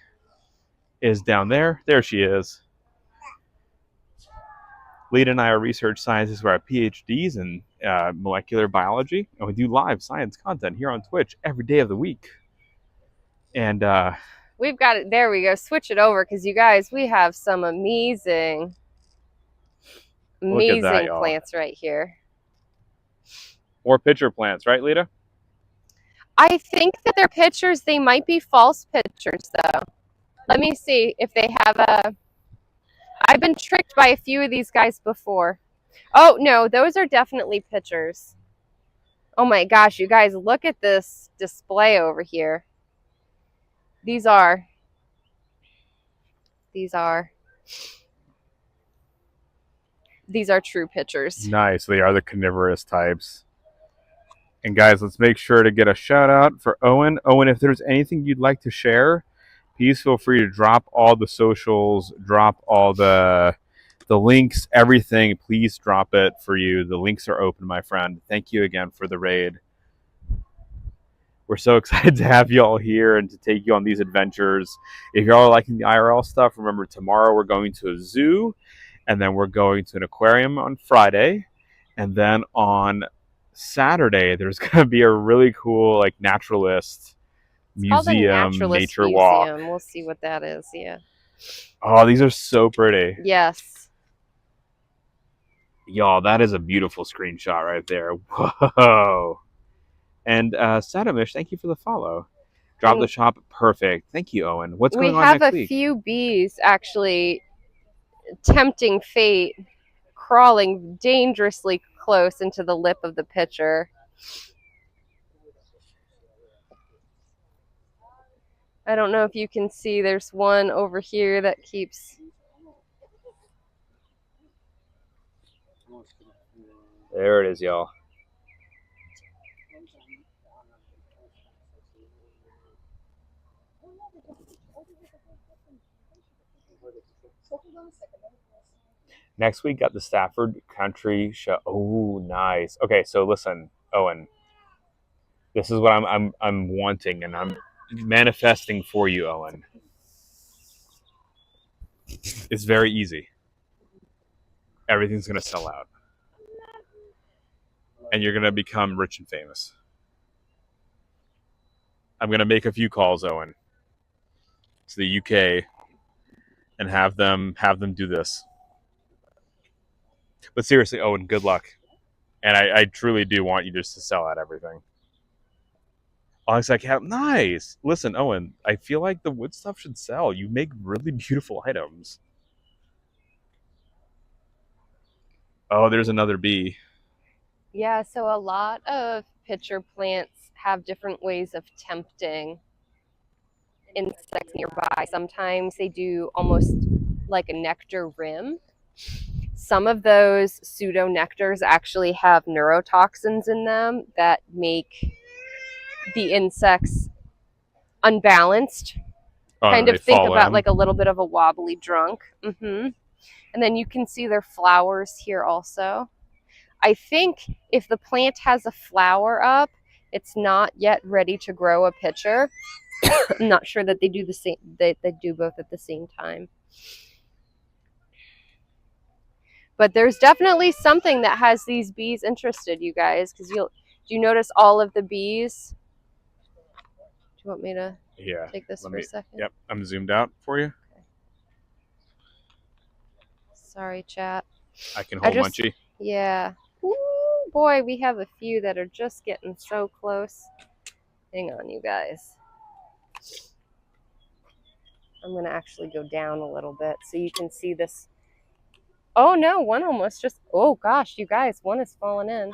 [SPEAKER 2] is down there. There she is. Lita and I are research scientists who are PhDs in molecular biology, and we do live science content here on Twitch every day of the week. And
[SPEAKER 3] We've got it. There we go. Switch it over because you guys, we have some amazing
[SPEAKER 2] y'all.
[SPEAKER 3] plants right here.
[SPEAKER 2] More pitcher plants, right, Lita?
[SPEAKER 3] I think that they're pictures. They might be false pictures, though. Let me see if they have a... I've been tricked by a few of these guys before. Oh, no, those are definitely pictures. Oh my gosh, you guys, look at this display over here. These are true pictures.
[SPEAKER 2] Nice. They are the carnivorous types. And guys, let's make sure to get a shout out for Owen. Owen, if there's anything you'd like to share, please feel free to drop all the socials, drop all the links, everything. Please drop it for you. The links are open, my friend. Thank you again for the raid. We're so excited to have you all here and to take you on these adventures. If y'all are liking the IRL stuff, remember tomorrow we're going to a zoo, and then we're going to an aquarium on Friday, and then on Saturday there's going to be a really cool like naturalist museum, nature walk.
[SPEAKER 3] We'll see what that is. Yeah.
[SPEAKER 2] Oh, these are so pretty.
[SPEAKER 3] Yes.
[SPEAKER 2] Y'all, that is a beautiful screenshot right there. Whoa. And Sadamish, thank you for the follow. Drop the shop, perfect. Thank you, Owen. What's going on next week?
[SPEAKER 3] We have a few bees actually tempting fate, crawling dangerously close into the lip of the pitcher. I don't know if you can see, there's one over here that keeps...
[SPEAKER 2] There it is, y'all. Next week, got the Stafford Country Show. Oh, nice. Okay, so listen, Owen. This is what I'm wanting, and I'm manifesting for you, Owen. It's very easy. Everything's gonna sell out, and you're gonna become rich and famous. I'm gonna make a few calls, Owen, to the UK, and have them do this. But seriously, Owen, good luck. And I truly do want you just to sell out everything. Alex, nice. Listen, Owen, I feel like the wood stuff should sell. You make really beautiful items. Oh, there's another bee.
[SPEAKER 3] Yeah, so a lot of pitcher plants have different ways of tempting insects nearby. Sometimes they do almost like a nectar rim. Some of those pseudo nectars actually have neurotoxins in them that make the insects unbalanced. Kind of think about like a little bit of a wobbly drunk. And then you can see their flowers here also. I think if the plant has a flower up, it's not yet ready to grow a pitcher. I'm not sure that they do the same. They do both at the same time. But there's definitely something that has these bees interested, you guys, because do you notice all of the bees? Do you want me to take this for a second?
[SPEAKER 2] Yep, I'm zoomed out for you.
[SPEAKER 3] Okay. Sorry, chat.
[SPEAKER 2] I can hold Munchie.
[SPEAKER 3] Yeah. Ooh, boy, we have a few that are just getting so close. Hang on, you guys. I'm going to actually go down a little bit so you can see this. Oh, no, one almost just... Oh, gosh, you guys, one is falling in.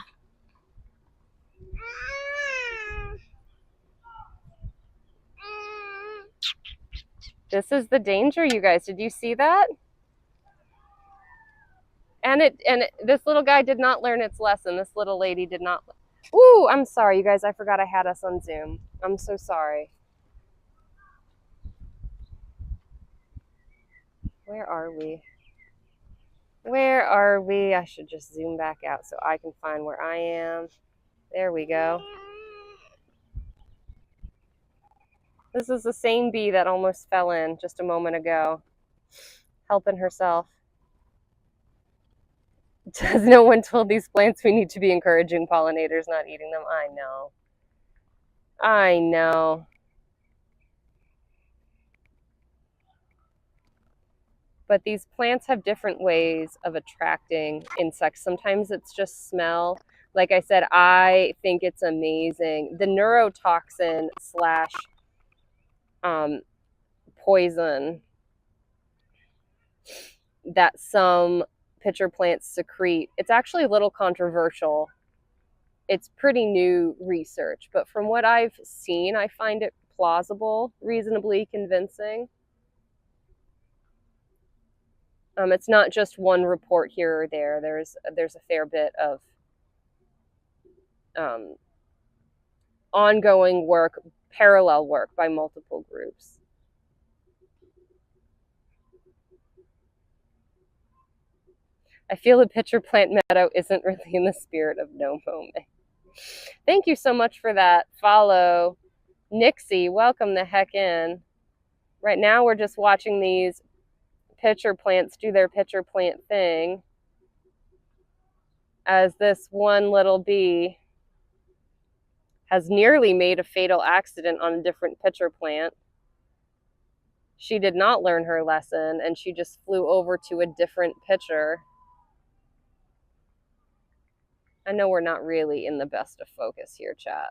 [SPEAKER 3] This is the danger, you guys. Did you see that? And this little guy did not learn its lesson. This little lady did not. Ooh, I'm sorry, you guys. I forgot I had us on Zoom. I'm so sorry. Where are we? Where are we? I should just zoom back out so I can find where I am. There we go. This is the same bee that almost fell in just a moment ago, helping herself. Does no one told these plants we need to be encouraging pollinators, not eating them? I know. I know. But these plants have different ways of attracting insects. Sometimes it's just smell. Like I said, I think it's amazing. The neurotoxin slash poison that some pitcher plants secrete, it's actually a little controversial. It's pretty new research, but from what I've seen, I find it plausible, reasonably convincing. It's not just one report here or there. There's a fair bit of ongoing work, parallel work by multiple groups. I feel the pitcher plant meadow isn't really in the spirit of no moment. Thank you so much for that follow. Nixie, welcome the heck in. Right now we're just watching these pitcher plants do their pitcher plant thing as this one little bee has nearly made a fatal accident on a different pitcher plant. She did not learn her lesson and she just flew over to a different pitcher. I know we're not really in the best of focus here, chat.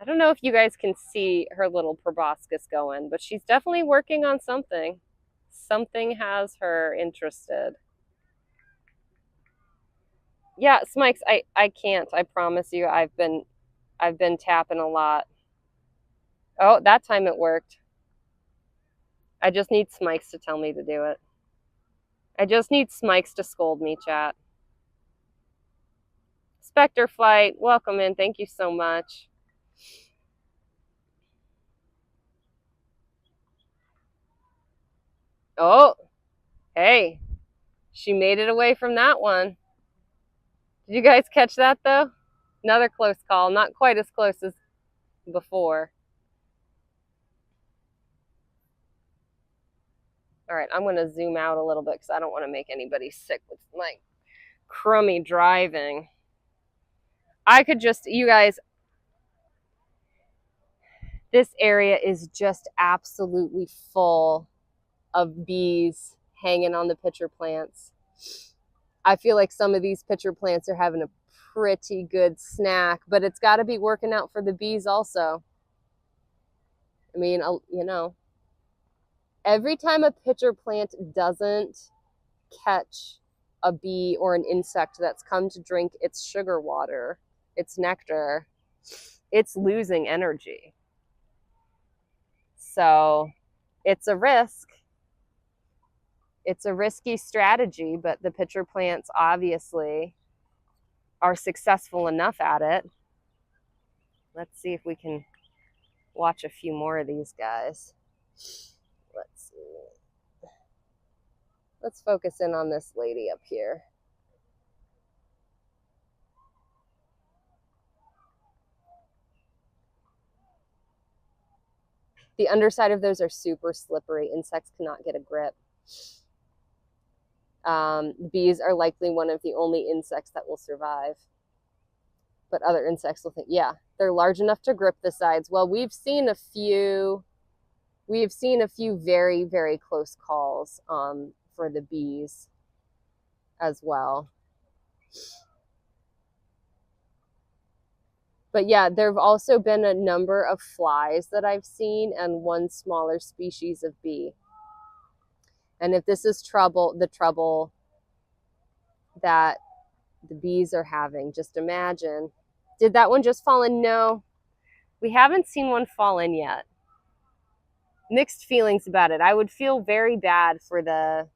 [SPEAKER 3] I don't know if you guys can see her little proboscis going, but she's definitely working on something. Something has her interested. Yeah, Smikes, I can't. I promise you. I've been tapping a lot. Oh, that time it worked. I just need Smikes to tell me to do it. I just need Smikes to scold me, chat. Spectre Flight, welcome in. Thank you so much. Oh, hey, she made it away from that one. Did you guys catch that though? Another close call, not quite as close as before. All right, I'm gonna zoom out a little bit because I don't want to make anybody sick with my crummy driving. I could just, you guys, this area is just absolutely full of bees hanging on the pitcher plants. I feel like some of these pitcher plants are having a pretty good snack, but it's got to be working out for the bees also. I mean, you know, every time a pitcher plant doesn't catch a bee or an insect that's come to drink its sugar water, its nectar, it's losing energy. So it's a risk. It's a risky strategy, but the pitcher plants obviously are successful enough at it. Let's see if we can watch a few more of these guys. Let's see. Let's focus in on this lady up here. The underside of those are super slippery. Insects cannot get a grip. Bees are likely one of the only insects that will survive. But other insects will think, yeah, they're large enough to grip the sides. Well, we've seen a few very, very close calls for the bees as well. But yeah, there have also been a number of flies that I've seen and one smaller species of bee. And if this is the trouble that the bees are having, just imagine. Did that one just fall in? No, we haven't seen one fall in yet. Mixed feelings about it. I would feel very bad for the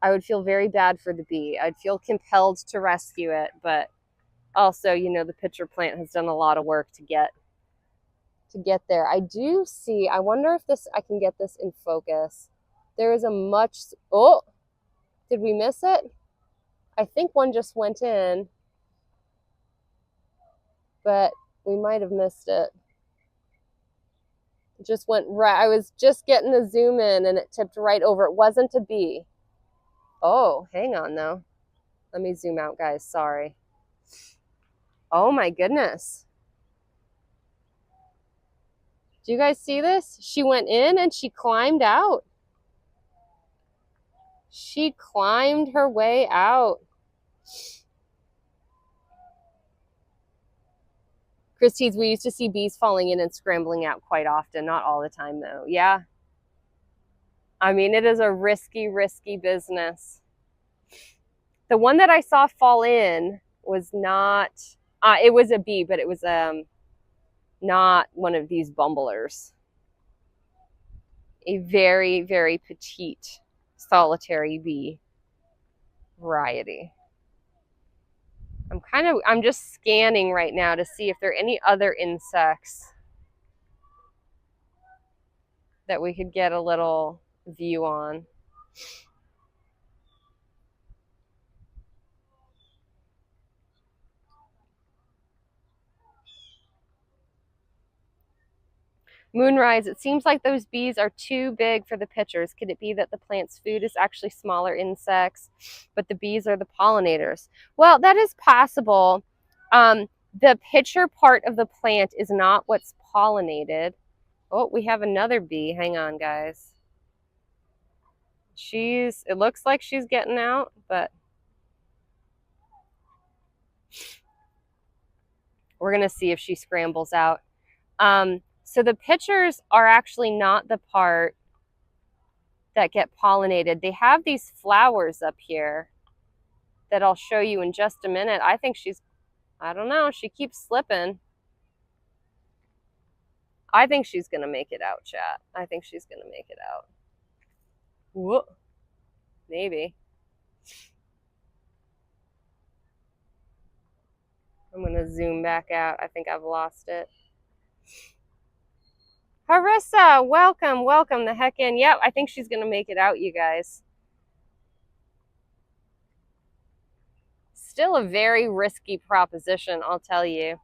[SPEAKER 3] I would feel very bad for the bee. I'd feel compelled to rescue it, but also, you know, the pitcher plant has done a lot of work to get there. I do see, I wonder if I can get this in focus. There is a oh, did we miss it? I think one just went in, but we might have missed it. It just went right. I was just getting the zoom in and it tipped right over. It wasn't a bee. Oh, hang on though. Let me zoom out, guys. Sorry. Oh my goodness. Do you guys see this? She went in and she climbed out. She climbed her way out. Christie's, we used to see bees falling in and scrambling out quite often. Not all the time, though. Yeah. I mean, it is a risky, risky business. The one that I saw fall in was not, it was a bee, but it was not one of these bumblers. A very, very petite solitary bee variety. I'm just scanning right now to see if there are any other insects that we could get a little view on. Moonrise, it seems like those bees are too big for the pitchers. Could it be that the plant's food is actually smaller insects, but the bees are the pollinators? Well, that is possible. The pitcher part of the plant is not what's pollinated. Oh, we have another bee. Hang on, guys. It looks like she's getting out, but we're going to see if she scrambles out. So the pitchers are actually not the part that get pollinated. They have these flowers up here that I'll show you in just a minute. I think I don't know, she keeps slipping. I think she's going to make it out, chat. I think she's going to make it out. Whoa. Maybe. I'm going to zoom back out. I think I've lost it. Harissa, welcome the heck in. Yep, I think she's going to make it out, you guys. Still a very risky proposition, I'll tell you.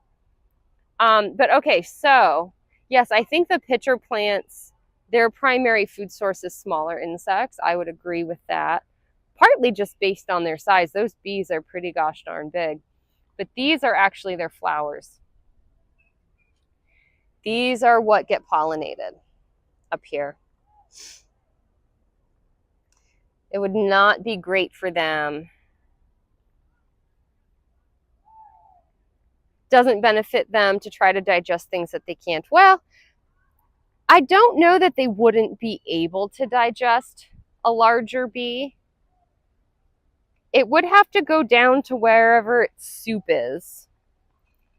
[SPEAKER 3] But okay, so yes, I think the pitcher plants, their primary food source is smaller insects. I would agree with that. Partly just based on their size. Those bees are pretty gosh darn big. But these are actually their flowers. These are what get pollinated up here. It would not be great for them. Doesn't benefit them to try to digest things that they can't. Well, I don't know that they wouldn't be able to digest a larger bee. It would have to go down to wherever its soup is,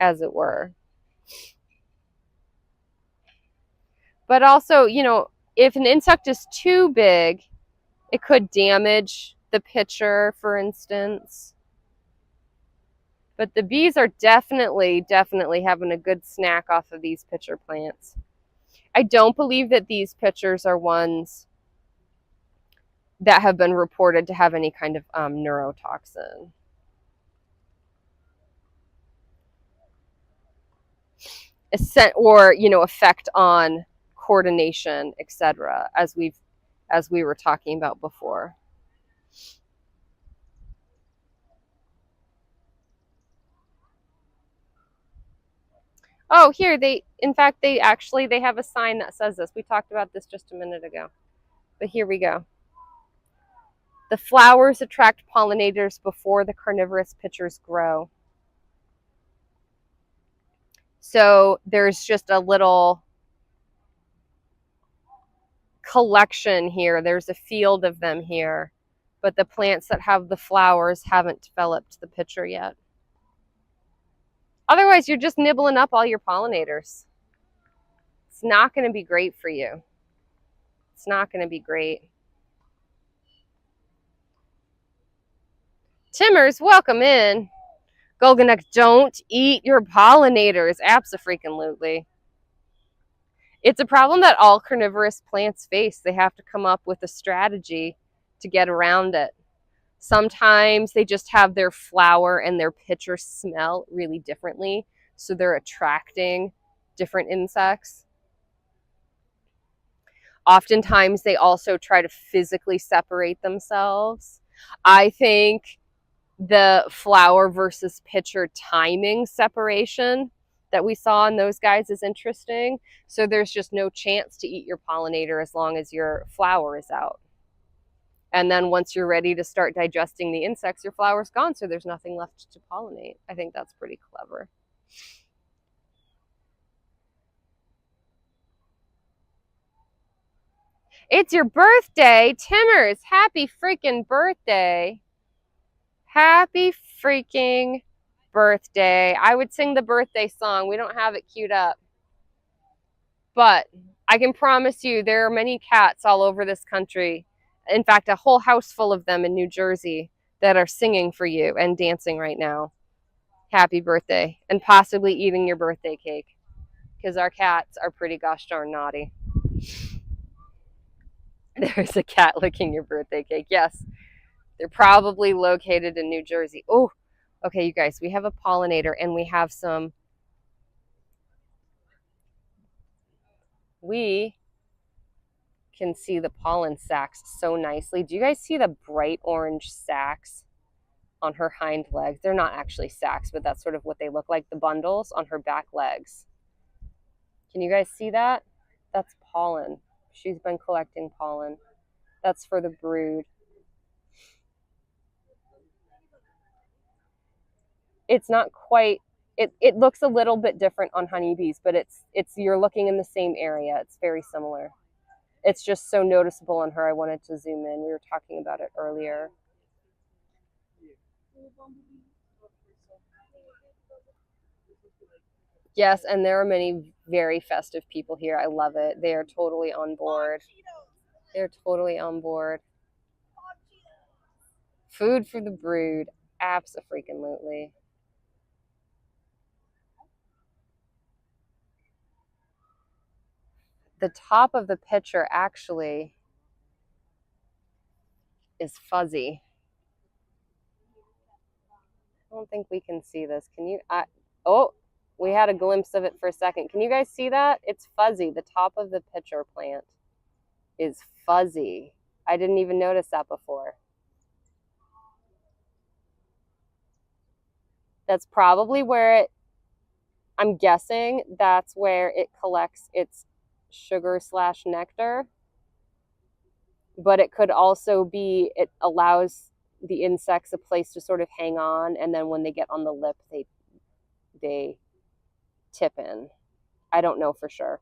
[SPEAKER 3] as it were. But also, you know, if an insect is too big, it could damage the pitcher, for instance. But the bees are definitely having a good snack off of these pitcher plants. I don't believe that these pitchers are ones that have been reported to have any kind of neurotoxin. Or, you know, effect on coordination, etc., as we were talking about before. Oh, here in fact they have a sign that says this. We talked about this just a minute ago. But here we go. The flowers attract pollinators before the carnivorous pitchers grow. So there's just a little collection here. There's a field of them here, but the plants that have the flowers haven't developed the pitcher yet. Otherwise, you're just nibbling up all your pollinators. It's not going to be great for you. It's not going to be great. Timmers, welcome in. Golganek, don't eat your pollinators. Abso-freaking-lutely. It's a problem that all carnivorous plants face. They have to come up with a strategy to get around it. Sometimes they just have their flower and their pitcher smell really differently, so they're attracting different insects. Oftentimes they also try to physically separate themselves. I think the flower versus pitcher timing separation that we saw in those guys is interesting. So there's just no chance to eat your pollinator as long as your flower is out. And then once you're ready to start digesting the insects, your flower's gone, so there's nothing left to pollinate. I think that's pretty clever. It's your birthday, Timmers. Happy freaking birthday. Happy freaking birthday. I would sing the birthday song. We don't have it queued up. But I can promise you there are many cats all over this country. In fact, a whole house full of them in New Jersey that are singing for you and dancing right now. Happy birthday. And possibly eating your birthday cake. Because our cats are pretty gosh darn naughty. There's a cat licking your birthday cake. Yes. They're probably located in New Jersey. Oh, okay, you guys, we have a pollinator and we have some. We can see the pollen sacs so nicely. Do you guys see the bright orange sacs on her hind legs? They're not actually sacs, but that's sort of what they look like, the bundles on her back legs. Can you guys see that? That's pollen. She's been collecting pollen. That's for the brood. It's not quite, it looks a little bit different on honeybees, but it's you're looking in the same area. It's very similar. It's just so noticeable on her. I wanted to zoom in. We were talking about it earlier. Yes, and there are many very festive people here. I love it. They are totally on board. They're totally on board. Food for the brood. Abso-freaking-lutely. The top of the pitcher actually is fuzzy. I don't think we can see this. Can you? Oh, we had a glimpse of it for a second. Can you guys see that? It's fuzzy. The top of the pitcher plant is fuzzy. I didn't even notice that before. That's probably where it, I'm guessing that's where it collects its sugar/nectar. But it could also be, it allows the insects a place to sort of hang on, and then when they get on the lip, they tip in. I don't know for sure.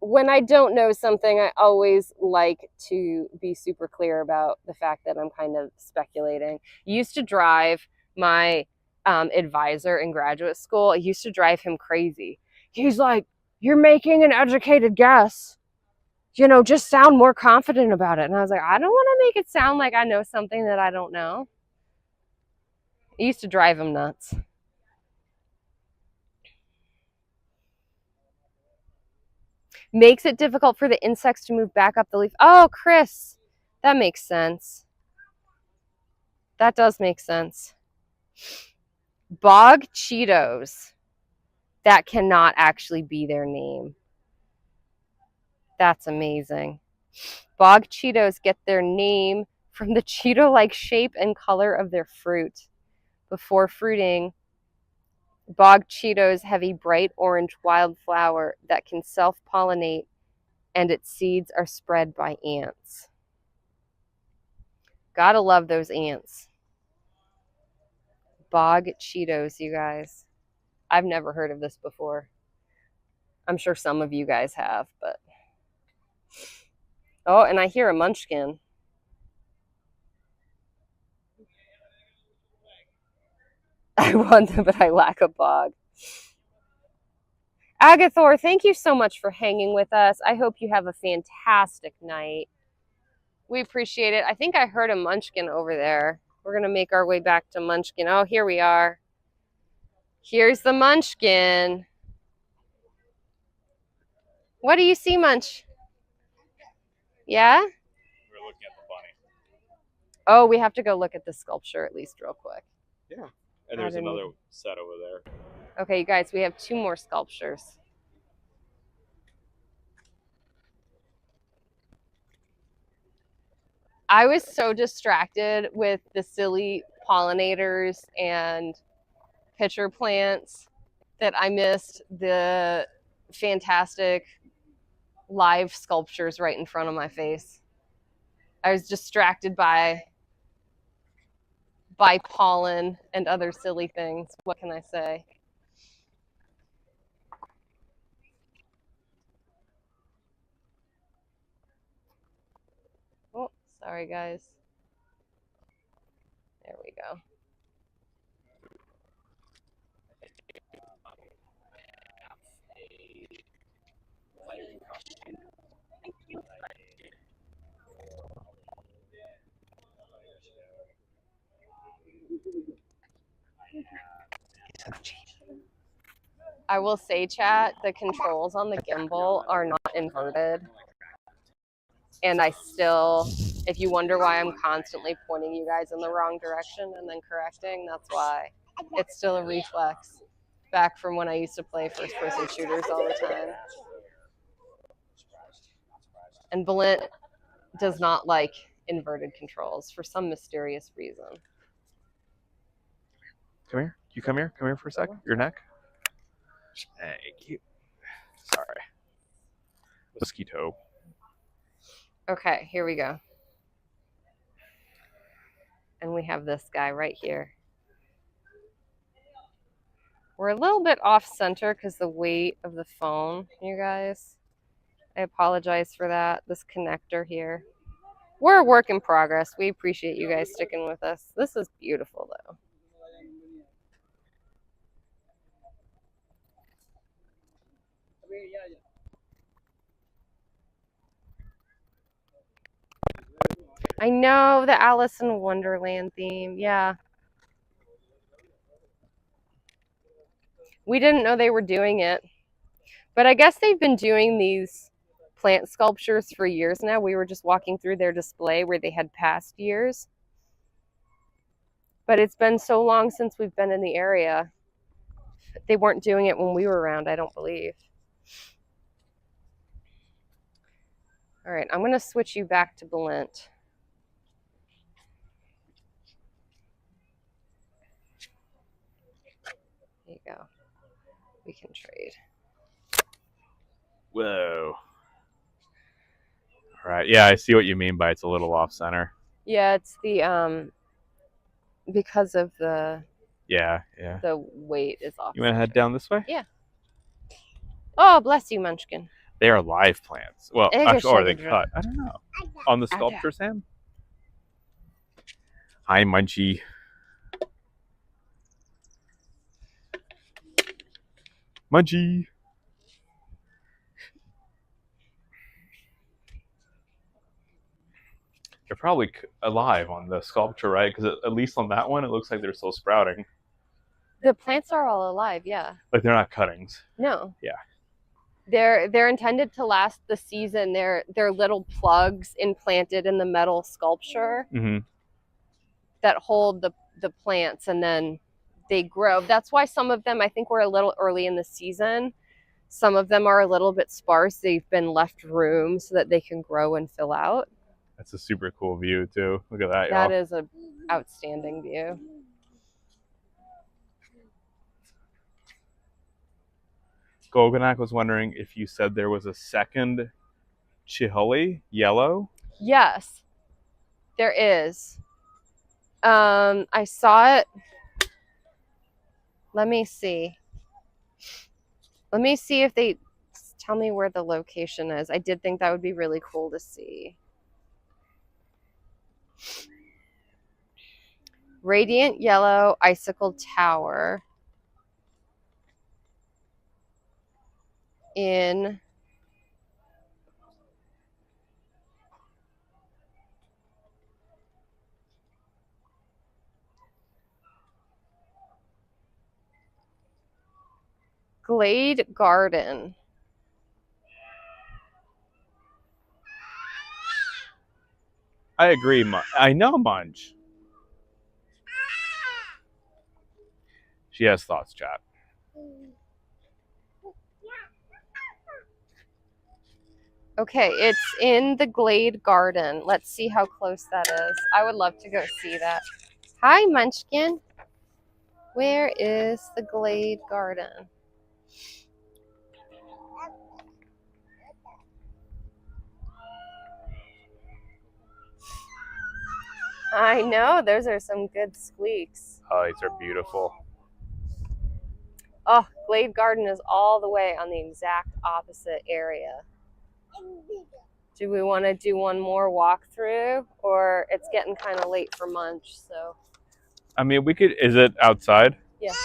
[SPEAKER 3] When I don't know something, I always like to be super clear about the fact that I'm kind of speculating. I used to drive my advisor in graduate school. I used to drive him crazy. He's like, "You're making an educated guess. You know, just sound more confident about it." And I was like, I don't want to make it sound like I know something that I don't know. It used to drive him nuts. Makes it difficult for the insects to move back up the leaf. Oh, Chris, that makes sense. That does make sense. Bog Cheetos. That cannot actually be their name. That's amazing. Bog Cheetos get their name from the Cheeto-like shape and color of their fruit. Before fruiting, bog Cheetos have a bright orange wildflower that can self-pollinate, and its seeds are spread by ants. Gotta love those ants. Bog Cheetos, you guys. I've never heard of this before. I'm sure some of you guys have, but... Oh, and I hear a munchkin. I want them, but I lack a bog. Agathor, thank you so much for hanging with us. I hope you have a fantastic night. We appreciate it. I think I heard a munchkin over there. We're going to make our way back to Munchkin. Oh, here we are. Here's the Munchkin. What do you see, Munch? Yeah?
[SPEAKER 2] We're looking at the bunny.
[SPEAKER 3] Oh, we have to go look at the sculpture at least real quick.
[SPEAKER 2] Yeah. And there's another set over there.
[SPEAKER 3] Okay, you guys, we have 2 more sculptures. I was so distracted with the silly pollinators and pitcher plants that I missed the fantastic live sculptures right in front of my face. I was distracted by pollen and other silly things. What can I say? Oh, sorry guys. There we go. I will say, chat, the controls on the gimbal are not inverted. And I still, if you wonder why I'm constantly pointing you guys in the wrong direction and then correcting, that's why. It's still a reflex back from when I used to play first-person shooters all the time. And Valent does not like inverted controls for some mysterious reason.
[SPEAKER 2] Come here. You come here. Come here for a sec. Your neck. Thank you. Sorry. Mosquito.
[SPEAKER 3] Okay, here we go. And we have this guy right here. We're a little bit off center because the weight of the phone, you guys. I apologize for that. This connector here. We're a work in progress. We appreciate you guys sticking with us. This is beautiful though. I know, the Alice in Wonderland theme. Yeah. We didn't know they were doing it. But I guess they've been doing these plant sculptures for years now. We were just walking through their display where they had past years. But it's been so long since we've been in the area. They weren't doing it when we were around, I don't believe. All right, I'm going to switch you back to Valent. There you go. We can trade.
[SPEAKER 2] Whoa. All right. Yeah, I see what you mean by it's a little off center.
[SPEAKER 3] Yeah, it's the because of the
[SPEAKER 2] Yeah.
[SPEAKER 3] the weight is off.
[SPEAKER 2] You want to head down this way?
[SPEAKER 3] Yeah. Oh, bless you, Munchkin.
[SPEAKER 2] They are live plants. Well, actually, or are they cut? I don't know. On the sculpture, Sam? Hi, Munchie. Munchie. They're probably alive on the sculpture, right? Because at least on that one, it looks like they're still sprouting.
[SPEAKER 3] The plants are all alive, yeah.
[SPEAKER 2] Like they're not cuttings.
[SPEAKER 3] No.
[SPEAKER 2] Yeah.
[SPEAKER 3] They're intended to last the season. They're little plugs implanted in the metal sculpture that hold the plants, and then they grow. That's why some of them, I think we're a little early in the season. Some of them are a little bit sparse. They've been left room so that they can grow and fill out.
[SPEAKER 2] That's a super cool view too. Look at that,
[SPEAKER 3] That
[SPEAKER 2] y'all.
[SPEAKER 3] is an outstanding view.
[SPEAKER 2] Goganak was wondering if you said there was a second Chihuli yellow.
[SPEAKER 3] Yes, there is. I saw it. Let me see. Let me see if they tell me where the location is. I did think that would be really cool to see. Radiant Yellow Icicle Tower in Glade Garden.
[SPEAKER 2] I agree. I know, Munch. She has thoughts, chat.
[SPEAKER 3] Okay, it's in the Glade Garden. Let's see how close that is. I would love to go see that. Hi, Munchkin. Where is the Glade Garden? I know, those are some good squeaks.
[SPEAKER 2] Oh, these are beautiful.
[SPEAKER 3] Oh, Glade Garden is all the way on the exact opposite area. Do we want to do one more walkthrough, or it's getting kind of late for Munch, so.
[SPEAKER 2] I mean, we could, is it outside?
[SPEAKER 3] Yes.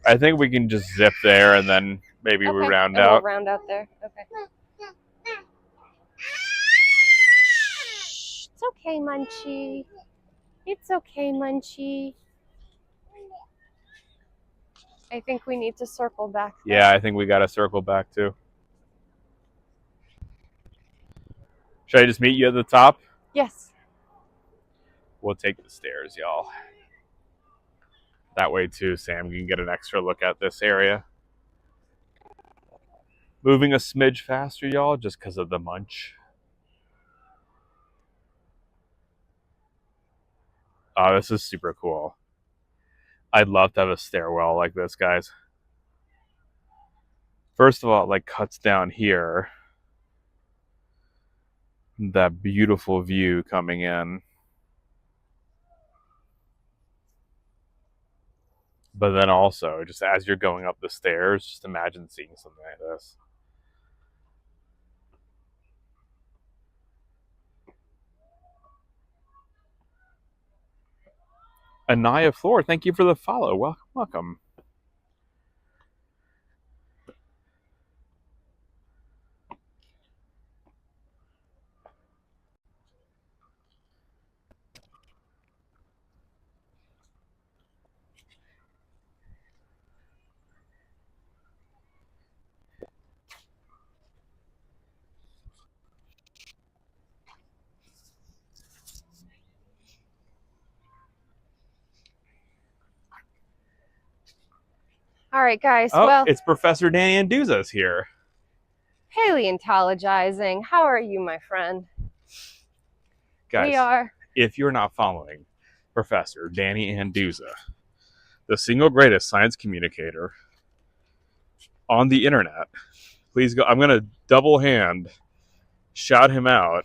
[SPEAKER 2] I think we can just zip there and then maybe we round
[SPEAKER 3] and
[SPEAKER 2] out.
[SPEAKER 3] We'll round out there. Okay. It's okay, Munchie. It's okay, Munchie. I think we need to circle back there.
[SPEAKER 2] Yeah, I think we got to circle back too. Should I just meet you at the top?
[SPEAKER 3] Yes.
[SPEAKER 2] We'll take the stairs, y'all. That way too, Sam can get an extra look at this area. Moving a smidge faster, y'all, just because of the Munch. Oh, this is super cool. I'd love to have a stairwell like this, guys. First of all, it like cuts down here. That beautiful view coming in. But then also, just as you're going up the stairs, just imagine seeing something like this. Anaya Floor, thank you for the follow. Welcome, welcome.
[SPEAKER 3] All right, guys.
[SPEAKER 2] Oh,
[SPEAKER 3] well,
[SPEAKER 2] it's Professor Danny Anduza's here.
[SPEAKER 3] paleontologizing. How are you, my friend?
[SPEAKER 2] Guys,
[SPEAKER 3] We are.
[SPEAKER 2] If you're not following Professor Danny Anduza, the single greatest science communicator on the internet, please go. I'm going to double hand shout him out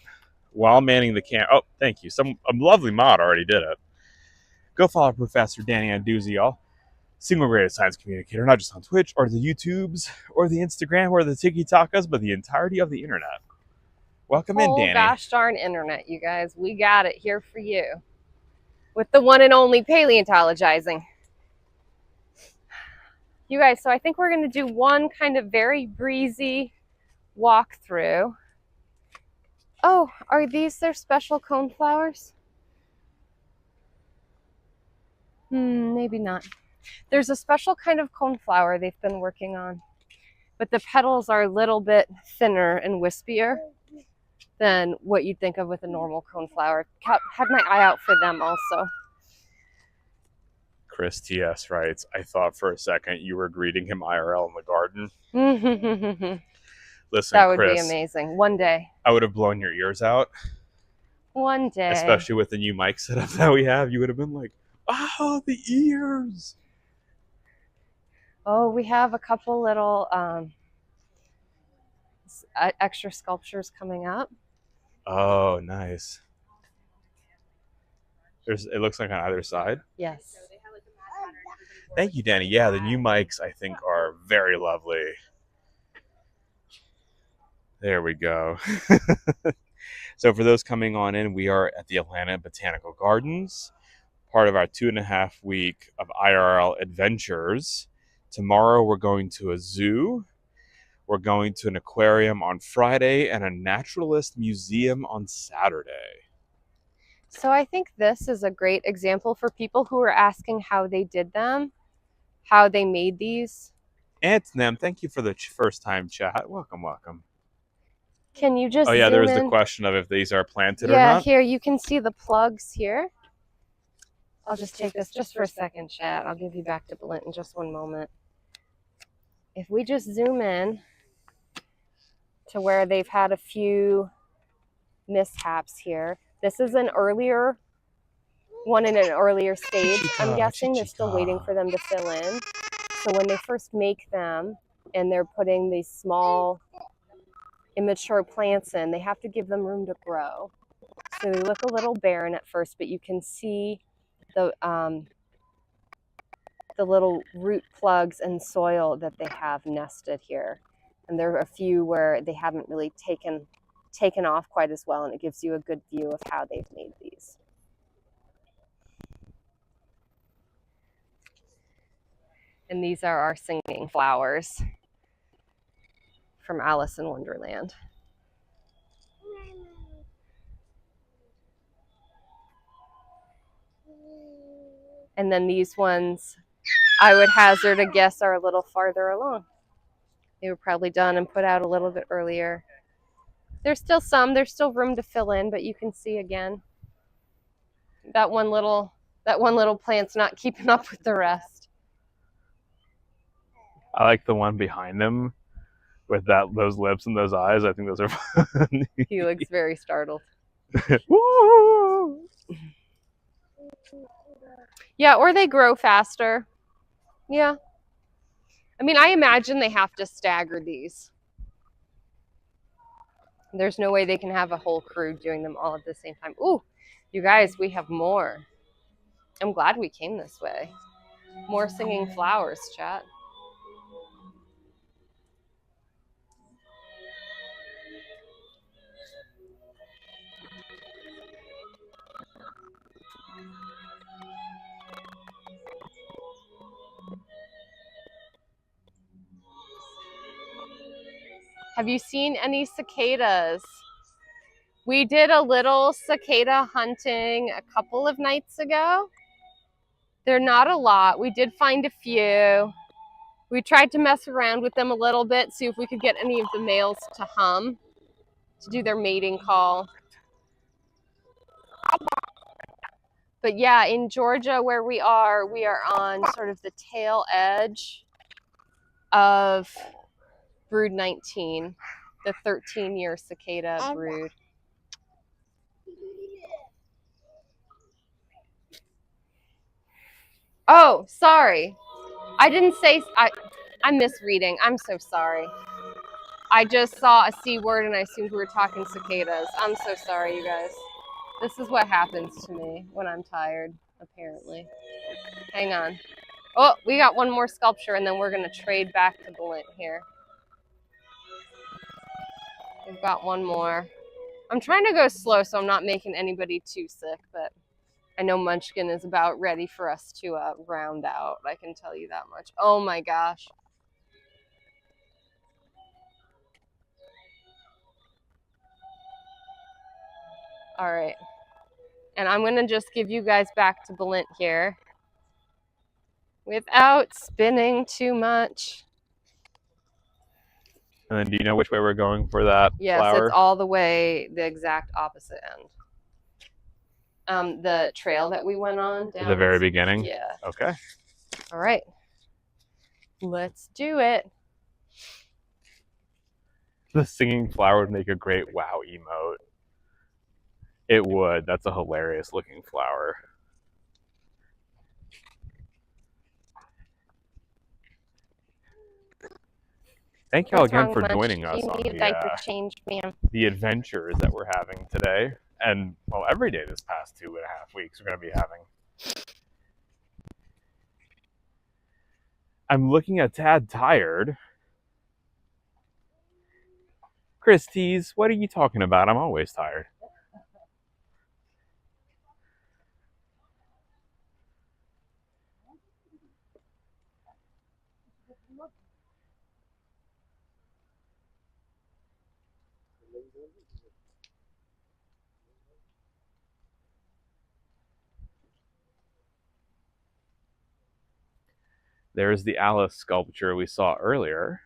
[SPEAKER 2] while manning the cam. Oh, thank you. A lovely mod already did it. Go follow Professor Danny Anduza, y'all. Single greatest science communicator, not just on Twitch or the YouTubes or the Instagram or the TikTokas, but the entirety of the internet. Welcome in, Danny.
[SPEAKER 3] Gosh darn internet, you guys. We got it here for you. With the one and only paleontologizing. You guys, so I think we're going to do one kind of very breezy walkthrough. Oh, are these their special coneflowers? Maybe not. There's a special kind of coneflower they've been working on, but the petals are a little bit thinner and wispier than what you'd think of with a normal coneflower. Had my eye out for them also.
[SPEAKER 2] Chris TS writes, I thought for a second you were greeting him IRL in the garden. Listen,
[SPEAKER 3] that would
[SPEAKER 2] Chris,
[SPEAKER 3] be amazing. One day.
[SPEAKER 2] I would have blown your ears out.
[SPEAKER 3] One day.
[SPEAKER 2] Especially with the new mic setup that we have. You would have been like, oh, the ears.
[SPEAKER 3] Oh, we have a couple little extra sculptures coming up.
[SPEAKER 2] Oh, nice. It looks like on either side.
[SPEAKER 3] Yes.
[SPEAKER 2] Thank you, Danny. Yeah, the new mics, I think, are very lovely. There we go. So for those coming on in, we are at the Atlanta Botanical Gardens, part of our 2.5 week of IRL adventures. Tomorrow we're going to a zoo. We're going to an aquarium on Friday and a naturalist museum on Saturday.
[SPEAKER 3] So I think this is a great example for people who are asking how they did them, how they made these.
[SPEAKER 2] It's Nem. Thank you for the first time chat. Welcome, welcome.
[SPEAKER 3] Can you just
[SPEAKER 2] Oh yeah, there
[SPEAKER 3] zoom
[SPEAKER 2] was the
[SPEAKER 3] in?
[SPEAKER 2] question of if these are planted or
[SPEAKER 3] Yeah,
[SPEAKER 2] not.
[SPEAKER 3] here you can see the plugs here. I'll just take this just for a second, chat. I'll give you back to Blint in just one moment. If we just zoom in to where they've had a few mishaps here. This is an earlier one in an earlier stage. I'm guessing they're still waiting for them to fill in. So when they first make them and they're putting these small immature plants in, they have to give them room to grow. So they look a little barren at first, but you can see the little root plugs and soil that they have nested here. And there are a few where they haven't really taken off quite as well, and it gives you a good view of how they've made these. And these are our singing flowers from Alice in Wonderland. And then these ones, I would hazard a guess, are a little farther along. They were probably done and put out a little bit earlier. There's still room to fill in, but you can see again, that one little plant's not keeping up with the rest.
[SPEAKER 2] I like the one behind him with those lips and those eyes. I think those are funny.
[SPEAKER 3] He looks very startled.
[SPEAKER 2] Woo!
[SPEAKER 3] Yeah, or they grow faster. Yeah. I mean, I imagine they have to stagger these. There's no way they can have a whole crew doing them all at the same time. Ooh, you guys, we have more. I'm glad we came this way. More singing flowers, chat. Have you seen any cicadas? We did a little cicada hunting a couple of nights ago. They're not a lot. We did find a few. We tried to mess around with them a little bit, see if we could get any of the males to hum, to do their mating call. But yeah, in Georgia where we are on sort of the tail edge of brood 19, the 13-year cicada brood. Oh, sorry. I didn't say, I'm misreading. I'm so sorry. I just saw a C word and I assumed we were talking cicadas. I'm so sorry, you guys. This is what happens to me when I'm tired, apparently. Hang on. Oh, we got one more sculpture and then we're going to trade back to Blint here. We've got one more. I'm trying to go slow so I'm not making anybody too sick, but I know Munchkin is about ready for us to round out. I can tell you that much. Oh my gosh. All right. And I'm going to just give you guys back to Blint here without spinning too much.
[SPEAKER 2] And then do you know which way we're going for that
[SPEAKER 3] yes,
[SPEAKER 2] flower?
[SPEAKER 3] It's all the way the exact opposite end. The trail that we went on down
[SPEAKER 2] At the very beginning?
[SPEAKER 3] Yeah.
[SPEAKER 2] Okay.
[SPEAKER 3] All right. Let's do it.
[SPEAKER 2] The singing flower would make a great wow emote. It would. That's a hilarious looking flower. Thank y'all again for joining us on the adventures that we're having today. And, well, every day this past 2.5 weeks we're going to be having. I'm looking a tad tired. Christie's, what are you talking about? I'm always tired. There's the Alice sculpture we saw earlier.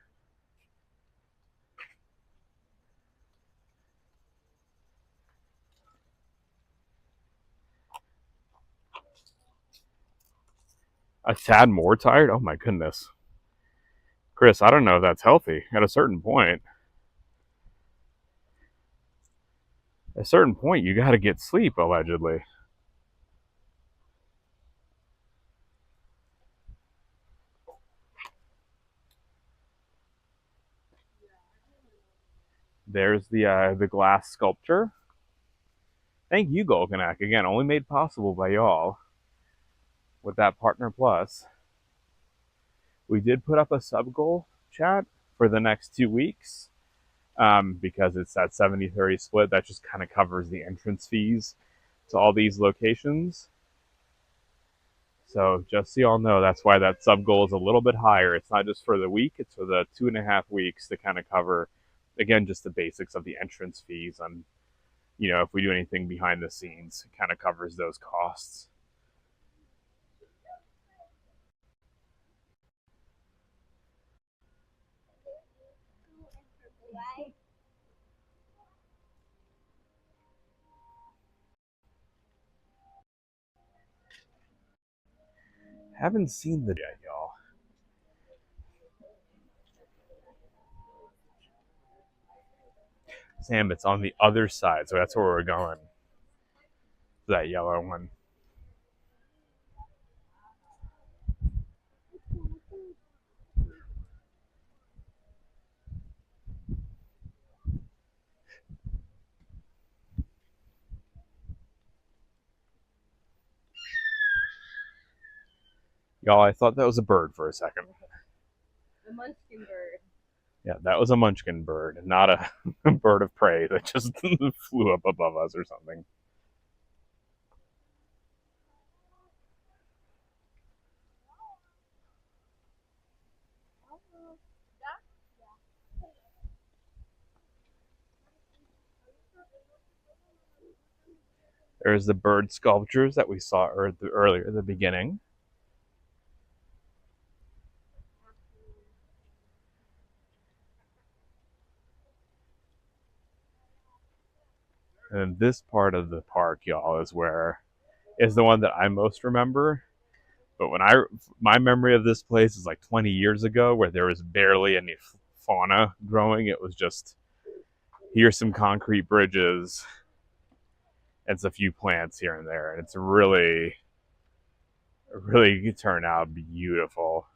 [SPEAKER 2] A tad more tired? Oh my goodness. Chris, I don't know if that's healthy. At a certain point, you got to get sleep, allegedly. There's the glass sculpture. Thank you, Golkanak. Again, only made possible by y'all with that Partner Plus. We did put up a sub goal, chat, for the next 2 weeks because it's that 70-30 split. That just kind of covers the entrance fees to all these locations. So just so y'all know, that's why that sub goal is a little bit higher. It's not just for the week, it's for the 2.5 weeks to kind of cover, again, just the basics of the entrance fees. And, you know, if we do anything behind the scenes, it kind of covers those costs. Haven't seen the yet, y'all. Sam, it's on the other side, so that's where we're going. That yellow one. Y'all, I thought that was a bird for a second.
[SPEAKER 3] The munchkin bird.
[SPEAKER 2] Yeah, that was a munchkin bird, not a bird of prey that just flew up above us or something. There's the bird sculptures that we saw earlier at the beginning. And this part of the park, y'all, is the one that I most remember. But my memory of this place is like 20 years ago, where there was barely any fauna growing. It was just, here's some concrete bridges and a few plants here and there, and it's really turned out beautiful.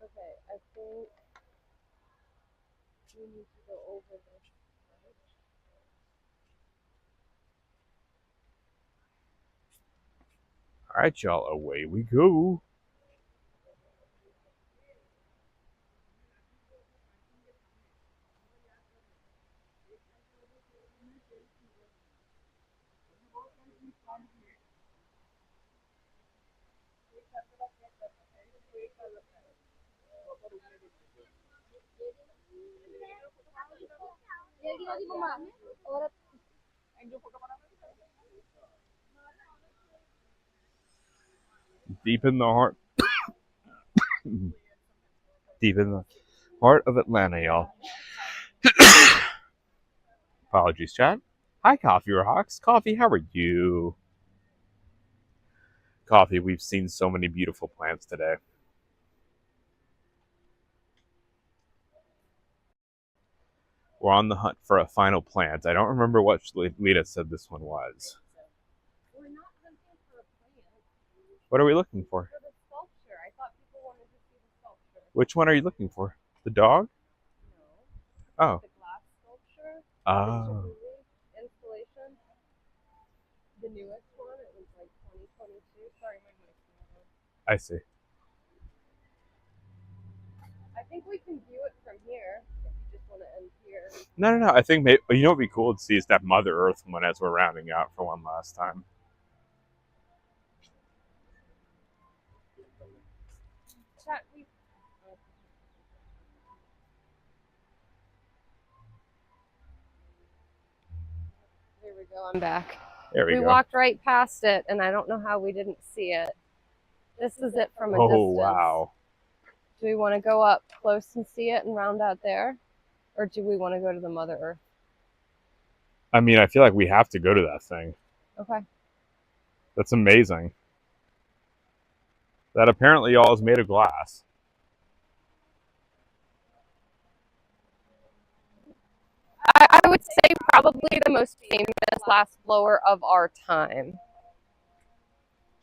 [SPEAKER 3] Okay, I think we need to go over this.
[SPEAKER 2] All right, y'all, away we go. Deep in the heart of Atlanta, y'all. Apologies, chat. Hi, Coffee Rocks. Coffee, how are you? Coffee, we've seen so many beautiful plants today. We're on the hunt for a final plant. I don't remember what Lita said this one was.
[SPEAKER 3] We're not hunting for a plant.
[SPEAKER 2] What are we looking for?
[SPEAKER 3] For the sculpture. I thought people wanted to see the sculpture.
[SPEAKER 2] Which one are you looking for? The dog?
[SPEAKER 3] No.
[SPEAKER 2] Oh.
[SPEAKER 3] The glass sculpture.
[SPEAKER 2] Oh.
[SPEAKER 3] The installation. The newest one. It was like 2022. Sorry, my mic's.
[SPEAKER 2] I see.
[SPEAKER 3] I think we can view it from here if you just want to end here.
[SPEAKER 2] No. I think maybe, you know what would be cool to see is that Mother Earth one as we're rounding out for one last time.
[SPEAKER 3] Here we go. I'm back.
[SPEAKER 2] There we
[SPEAKER 3] We
[SPEAKER 2] go.
[SPEAKER 3] walked right past it, and I don't know how we didn't see it. This is it from a distance.
[SPEAKER 2] Oh, wow.
[SPEAKER 3] Do we want to go up close and see it and round out there? Or do we want to go to the Mother Earth?
[SPEAKER 2] I mean, I feel like we have to go to that thing.
[SPEAKER 3] Okay.
[SPEAKER 2] That's amazing. That apparently all is made of glass.
[SPEAKER 3] I would say probably the most famous glass blower of our time.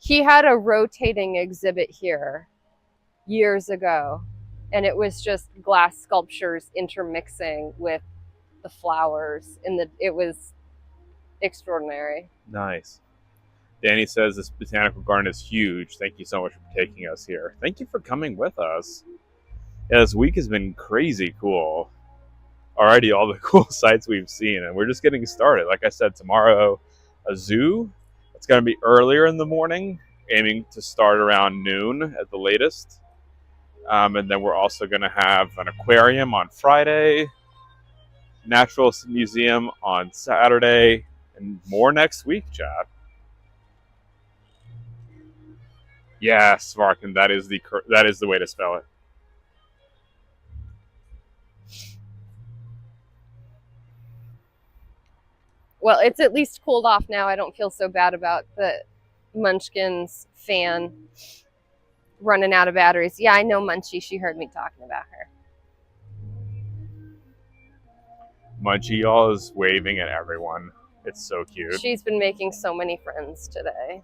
[SPEAKER 3] He had a rotating exhibit here years ago, and it was just glass sculptures intermixing with the flowers. It was extraordinary.
[SPEAKER 2] Nice. Danny says this botanical garden is huge. Thank you so much for taking us here. Thank you for coming with us. Yeah, this week has been crazy cool. Already all the cool sights we've seen, and we're just getting started. Like I said, tomorrow, a zoo. It's going to be earlier in the morning, aiming to start around noon at the latest. And then we're also going to have an aquarium on Friday, Natural Museum on Saturday, and more next week, Chad. Yes, Varkin, that is the way to spell it.
[SPEAKER 3] Well, it's at least cooled off now. I don't feel so bad about the Munchkins fan running out of batteries. Yeah, I know Munchie. She heard me talking about her.
[SPEAKER 2] Munchie y'all is waving at everyone. It's so cute.
[SPEAKER 3] She's been making so many friends today.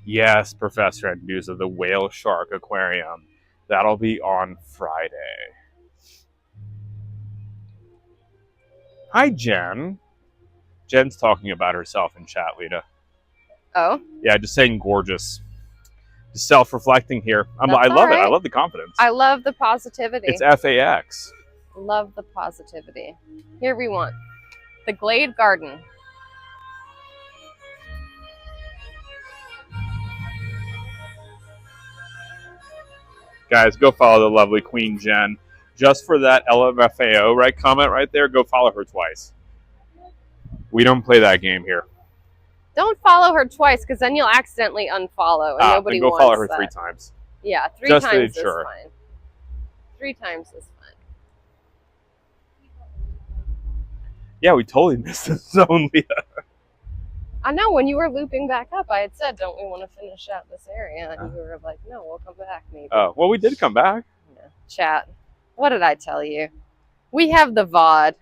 [SPEAKER 2] Yes, Professor Edmusa, the whale shark aquarium. That'll be on Friday. Hi, Jen. Jen's talking about herself in chat, Lita.
[SPEAKER 3] Oh?
[SPEAKER 2] Yeah, just saying gorgeous. Just self-reflecting here. I love
[SPEAKER 3] right.
[SPEAKER 2] it. I love the confidence.
[SPEAKER 3] I love the positivity.
[SPEAKER 2] It's FAX.
[SPEAKER 3] Love the positivity. Here we want the Glade Garden.
[SPEAKER 2] Guys, go follow the lovely Queen Jen. Just for that LMFAO comment right there, go follow her twice. We don't play that game here.
[SPEAKER 3] Don't follow her twice, because then you'll accidentally unfollow, and nobody
[SPEAKER 2] then go
[SPEAKER 3] wants
[SPEAKER 2] follow her
[SPEAKER 3] that.
[SPEAKER 2] 3 times.
[SPEAKER 3] Yeah, 3
[SPEAKER 2] Just
[SPEAKER 3] times
[SPEAKER 2] to ensure.
[SPEAKER 3] is fine. 3 times is fine.
[SPEAKER 2] Yeah, we totally missed the zone, Leah.
[SPEAKER 3] I know, when you were looping back up, I had said, don't we want to finish out this area? And you were like, no, we'll come back maybe.
[SPEAKER 2] Oh, well, we did come back.
[SPEAKER 3] Yeah. Chat. What did I tell you? We have the VOD.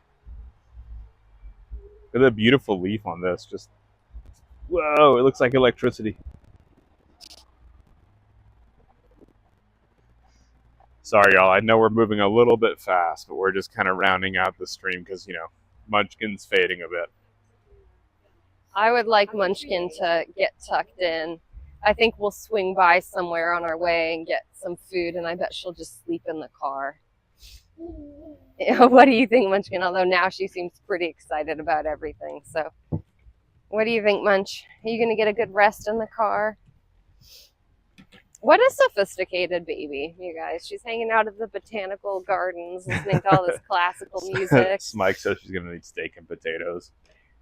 [SPEAKER 2] Look at the beautiful leaf on this. Just, whoa, it looks like electricity. Sorry, y'all. I know we're moving a little bit fast, but we're just kind of rounding out the stream because, Munchkin's fading a bit.
[SPEAKER 3] I would like Munchkin to get tucked in. I think we'll swing by somewhere on our way and get some food, and I bet she'll just sleep in the car. What do you think, Munchkin? Although now she seems pretty excited about everything. So what do you think, Munch? Are you going to get a good rest in the car? What a sophisticated baby, you guys. She's hanging out at the botanical gardens, listening to all this classical music.
[SPEAKER 2] Smike says she's going to need steak and potatoes.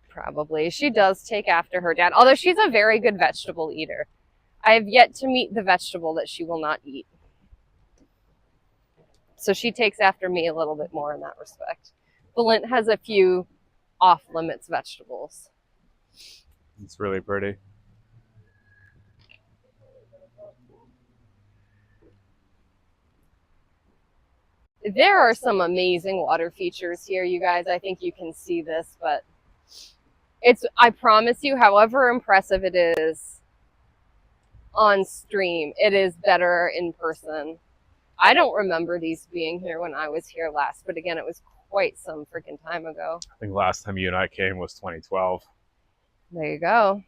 [SPEAKER 3] Probably. She does take after her dad, although she's a very good vegetable eater. I have yet to meet the vegetable that she will not eat. So she takes after me a little bit more in that respect. Valent has a few off-limits vegetables.
[SPEAKER 2] It's really pretty.
[SPEAKER 3] There are some amazing water features here, you guys. I think you can see this, but I promise you, however impressive it is on stream, it is better in person. I don't remember these being here when I was here last, but again, it was quite some freaking time ago.
[SPEAKER 2] I think last time you and I came was 2012.
[SPEAKER 3] There you go.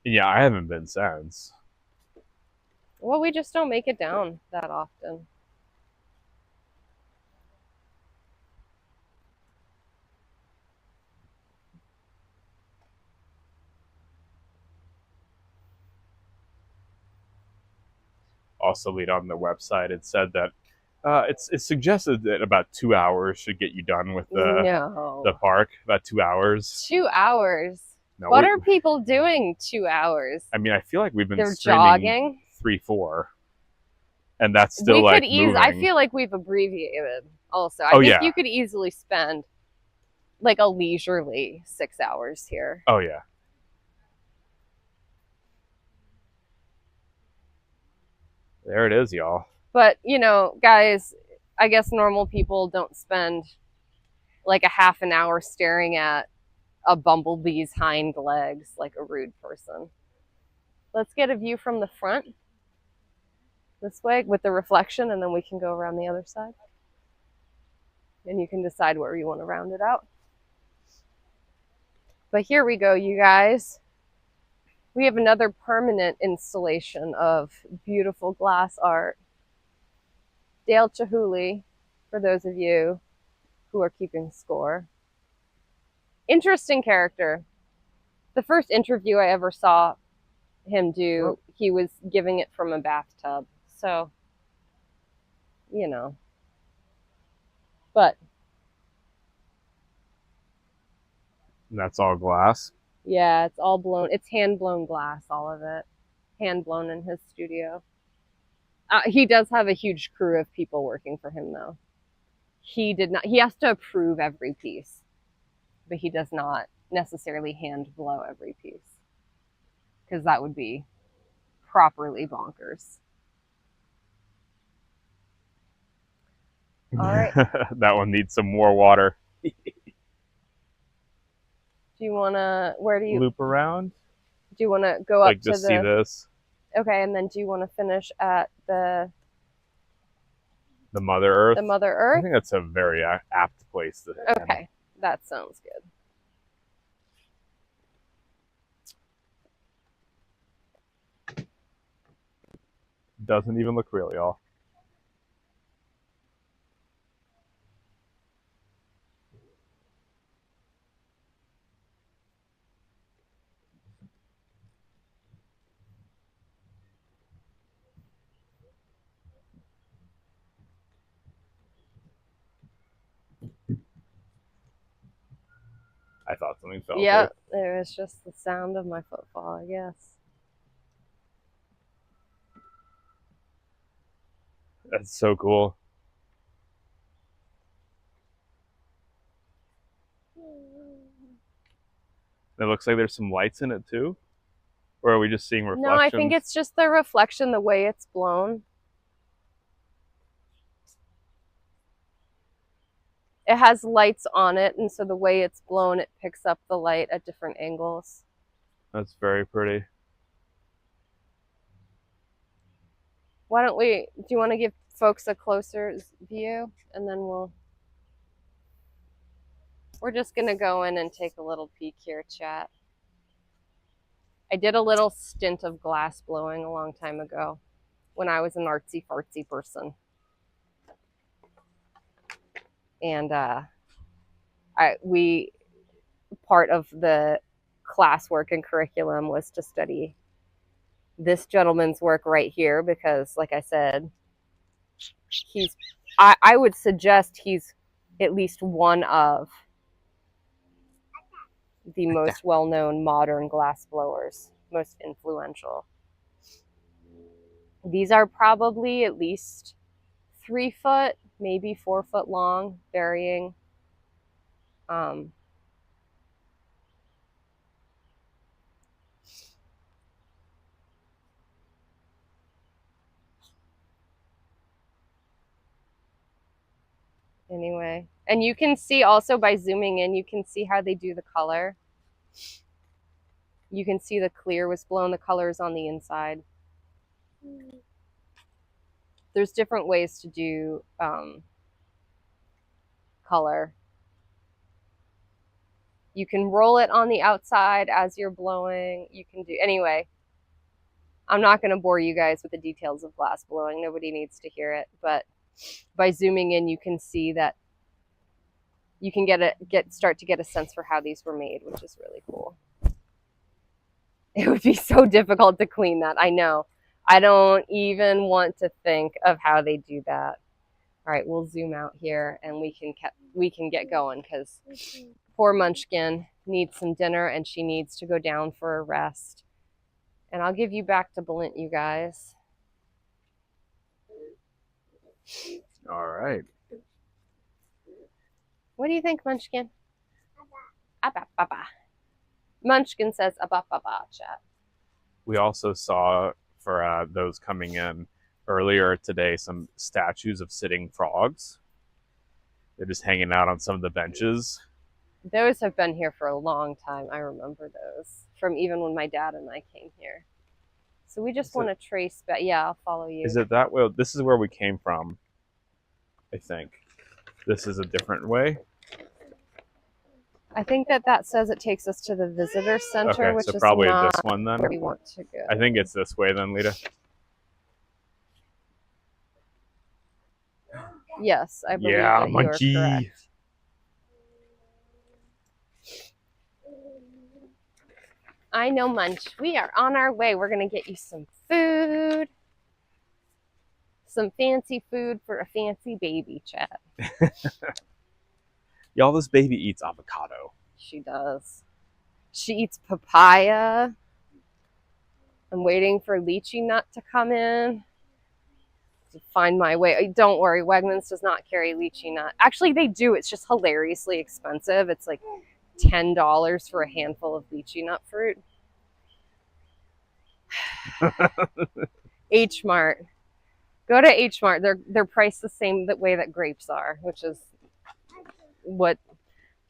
[SPEAKER 2] Yeah, I haven't been since.
[SPEAKER 3] Well, we just don't make it down that often.
[SPEAKER 2] also lead on the website. It said that it's suggested that about 2 hours should get you done with the
[SPEAKER 3] No.
[SPEAKER 2] park. About 2 hours.
[SPEAKER 3] 2 hours.
[SPEAKER 2] No,
[SPEAKER 3] What are people doing 2 hours?
[SPEAKER 2] I mean, I feel like we've been
[SPEAKER 3] They're
[SPEAKER 2] streaming
[SPEAKER 3] jogging.
[SPEAKER 2] 3-4, and that's still
[SPEAKER 3] We
[SPEAKER 2] like
[SPEAKER 3] could
[SPEAKER 2] moving.
[SPEAKER 3] I feel like we've abbreviated also. I
[SPEAKER 2] Oh,
[SPEAKER 3] think
[SPEAKER 2] yeah.
[SPEAKER 3] you could easily spend like a leisurely 6 hours here.
[SPEAKER 2] Oh yeah. There it is, y'all.
[SPEAKER 3] But, you know, guys, I guess normal people don't spend like a half an hour staring at a bumblebee's hind legs like a rude person. Let's get a view from the front this way with the reflection, and then we can go around the other side. And you can decide where you want to round it out. But here we go, you guys. We have another permanent installation of beautiful glass art. Dale Chihuly, for those of you who are keeping score. Interesting character. The first interview I ever saw him do, he was giving it from a bathtub. So, you know. But
[SPEAKER 2] And that's all glass.
[SPEAKER 3] yeah, it's all blown. It's hand-blown glass, all of it. Hand-blown in his studio. He does have a huge crew of people working for him, though. He has to approve every piece, but he does not necessarily hand blow every piece, because that would be properly bonkers. All right.
[SPEAKER 2] That one needs some more water.
[SPEAKER 3] Do you want to, where do you,
[SPEAKER 2] Loop around.
[SPEAKER 3] do you want to go up
[SPEAKER 2] Like
[SPEAKER 3] to
[SPEAKER 2] just see this.
[SPEAKER 3] okay, and then do you want to finish at the
[SPEAKER 2] The Mother Earth.
[SPEAKER 3] Mother
[SPEAKER 2] I
[SPEAKER 3] Earth?
[SPEAKER 2] think that's a very apt place to end.
[SPEAKER 3] Okay, that sounds good.
[SPEAKER 2] Doesn't even look real, y'all. I thought something fell.
[SPEAKER 3] Yep, it was just the sound of my footfall, I guess.
[SPEAKER 2] That's so cool. It looks like there's some lights in it too. Or are we just seeing reflections?
[SPEAKER 3] No, I think it's just the reflection, the way it's blown. It has lights on it, and so the way it's blown, it picks up the light at different angles.
[SPEAKER 2] That's very pretty.
[SPEAKER 3] Why don't we, do you want to give folks a closer view? And then we're just going to go in and take a little peek here, chat. I did a little stint of glass blowing a long time ago when I was an artsy-fartsy person. And part of the classwork and curriculum was to study this gentleman's work right here, because like I said, I would suggest he's at least one of the most well-known modern glass blowers, most influential. These are probably at least 3 foot, maybe 4 foot long, varying. Anyway, and you can see also by zooming in, you can see how they do the color. You can see the clear was blown, the colors on the inside. There's different ways to do color. You can roll it on the outside as you're blowing. You can do, anyway, I'm not going to bore you guys with the details of glass blowing. Nobody needs to hear it, but by zooming in, you can see that you can start to get a sense for how these were made, which is really cool. It would be so difficult to clean that, I know. I don't even want to think of how they do that. All right, we'll zoom out here and we can get going because poor Munchkin needs some dinner and she needs to go down for a rest. And I'll give you back to Blint, you guys.
[SPEAKER 2] All right.
[SPEAKER 3] What do you think, Munchkin? Abba, baba. Munchkin says abba, baba, chat.
[SPEAKER 2] We also saw, for those coming in earlier today, some statues of sitting frogs. They're just hanging out on some of the benches.
[SPEAKER 3] Those have been here for a long time. I remember those from even when my dad and I came here. So we just want to trace back. Yeah, I'll follow you.
[SPEAKER 2] Is it that way? This is where we came from, I think. This is a different way.
[SPEAKER 3] I think that says it takes us to the visitor center,
[SPEAKER 2] Okay,
[SPEAKER 3] which
[SPEAKER 2] so
[SPEAKER 3] is
[SPEAKER 2] probably
[SPEAKER 3] not
[SPEAKER 2] this one then.
[SPEAKER 3] where we want to go.
[SPEAKER 2] I think it's this way then, Lita.
[SPEAKER 3] Yes, I believe
[SPEAKER 2] Yeah,
[SPEAKER 3] that you are
[SPEAKER 2] Munchie.
[SPEAKER 3] correct. I know, Munch. We are on our way. We're going to get you some food. Some fancy food for a fancy baby, chat.
[SPEAKER 2] Y'all, this baby eats avocado.
[SPEAKER 3] She does. She eats papaya. I'm waiting for lychee nut to come in to find my way. Don't worry, Wegmans does not carry lychee nut. Actually, they do. It's just hilariously expensive. It's like $10 for a handful of lychee nut fruit. H Mart. Go to H Mart. They're priced the same way that grapes are, which is what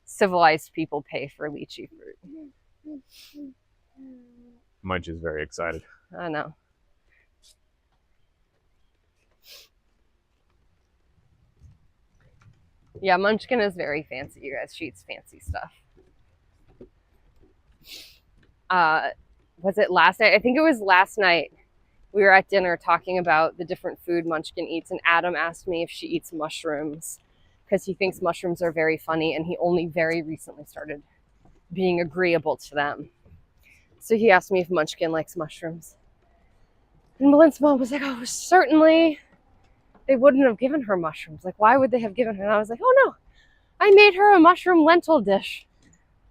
[SPEAKER 3] civilized people pay for lychee fruit.
[SPEAKER 2] Munch is very excited.
[SPEAKER 3] I know. Yeah, Munchkin is very fancy, you guys. She eats fancy stuff. Was it last night? I think it was last night. We were at dinner talking about the different food Munchkin eats, and Adam asked me if she eats mushrooms because he thinks mushrooms are very funny, and he only very recently started being agreeable to them. So he asked me if Munchkin likes mushrooms. And Blint's mom was like, oh, certainly they wouldn't have given her mushrooms. Like, why would they have given her? And I was like, oh no, I made her a mushroom lentil dish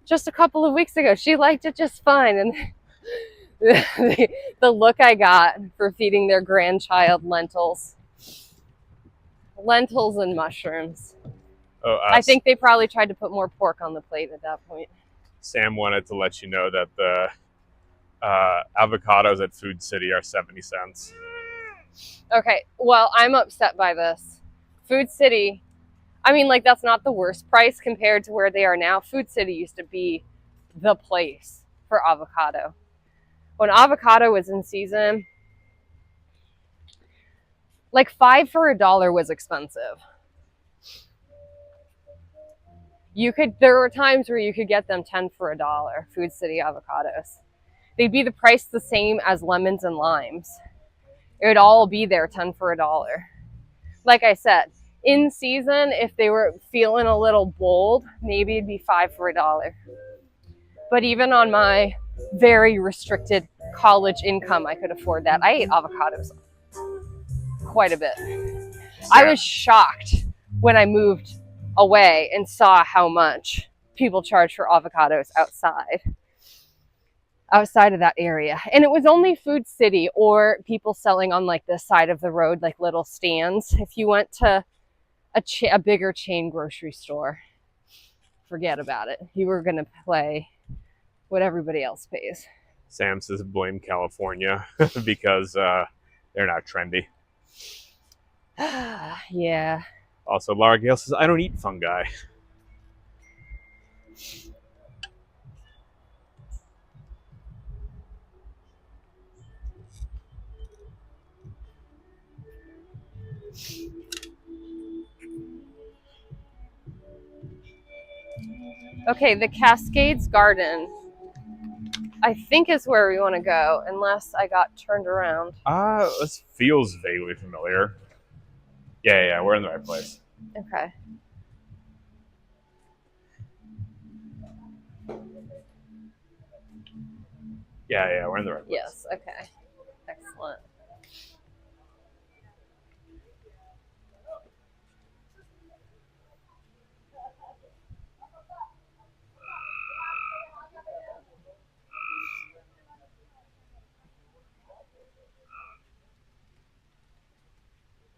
[SPEAKER 3] just a couple of weeks ago. She liked it just fine. And the look I got for feeding their grandchild lentils and mushrooms.
[SPEAKER 2] Oh,
[SPEAKER 3] I think they probably tried to put more pork on the plate at that point.
[SPEAKER 2] Sam wanted to let you know that the avocados at Food City are 70 cents.
[SPEAKER 3] Okay, well, I'm upset by this. Food City, I mean, like, that's not the worst price compared to where they are now. Food City used to be the place for avocado. When avocado was in season, like 5 for $1 was expensive. There were times where you could get them 10 for $1, Food City avocados. They'd be the price the same as lemons and limes. It would all be there 10 for $1. Like I said, in season, if they were feeling a little bold, maybe it'd be 5 for $1. But even on my very restricted college income, I could afford that. I ate avocados quite a bit. I was shocked when I moved away and saw how much people charge for avocados outside of that area. And it was only Food City or people selling on like the side of the road, like little stands. If you went to a bigger chain grocery store, forget about it. You were going to pay what everybody else pays.
[SPEAKER 2] Sam says blame California because they're not trendy.
[SPEAKER 3] Yeah.
[SPEAKER 2] Also, Laura Gale says, I don't eat fungi.
[SPEAKER 3] Okay, the Cascades Garden, I think is where we want to go, unless I got turned around.
[SPEAKER 2] This feels vaguely familiar. Yeah, we're in the right place.
[SPEAKER 3] Okay.
[SPEAKER 2] Yeah, we're in the right place.
[SPEAKER 3] Yes, okay. Excellent.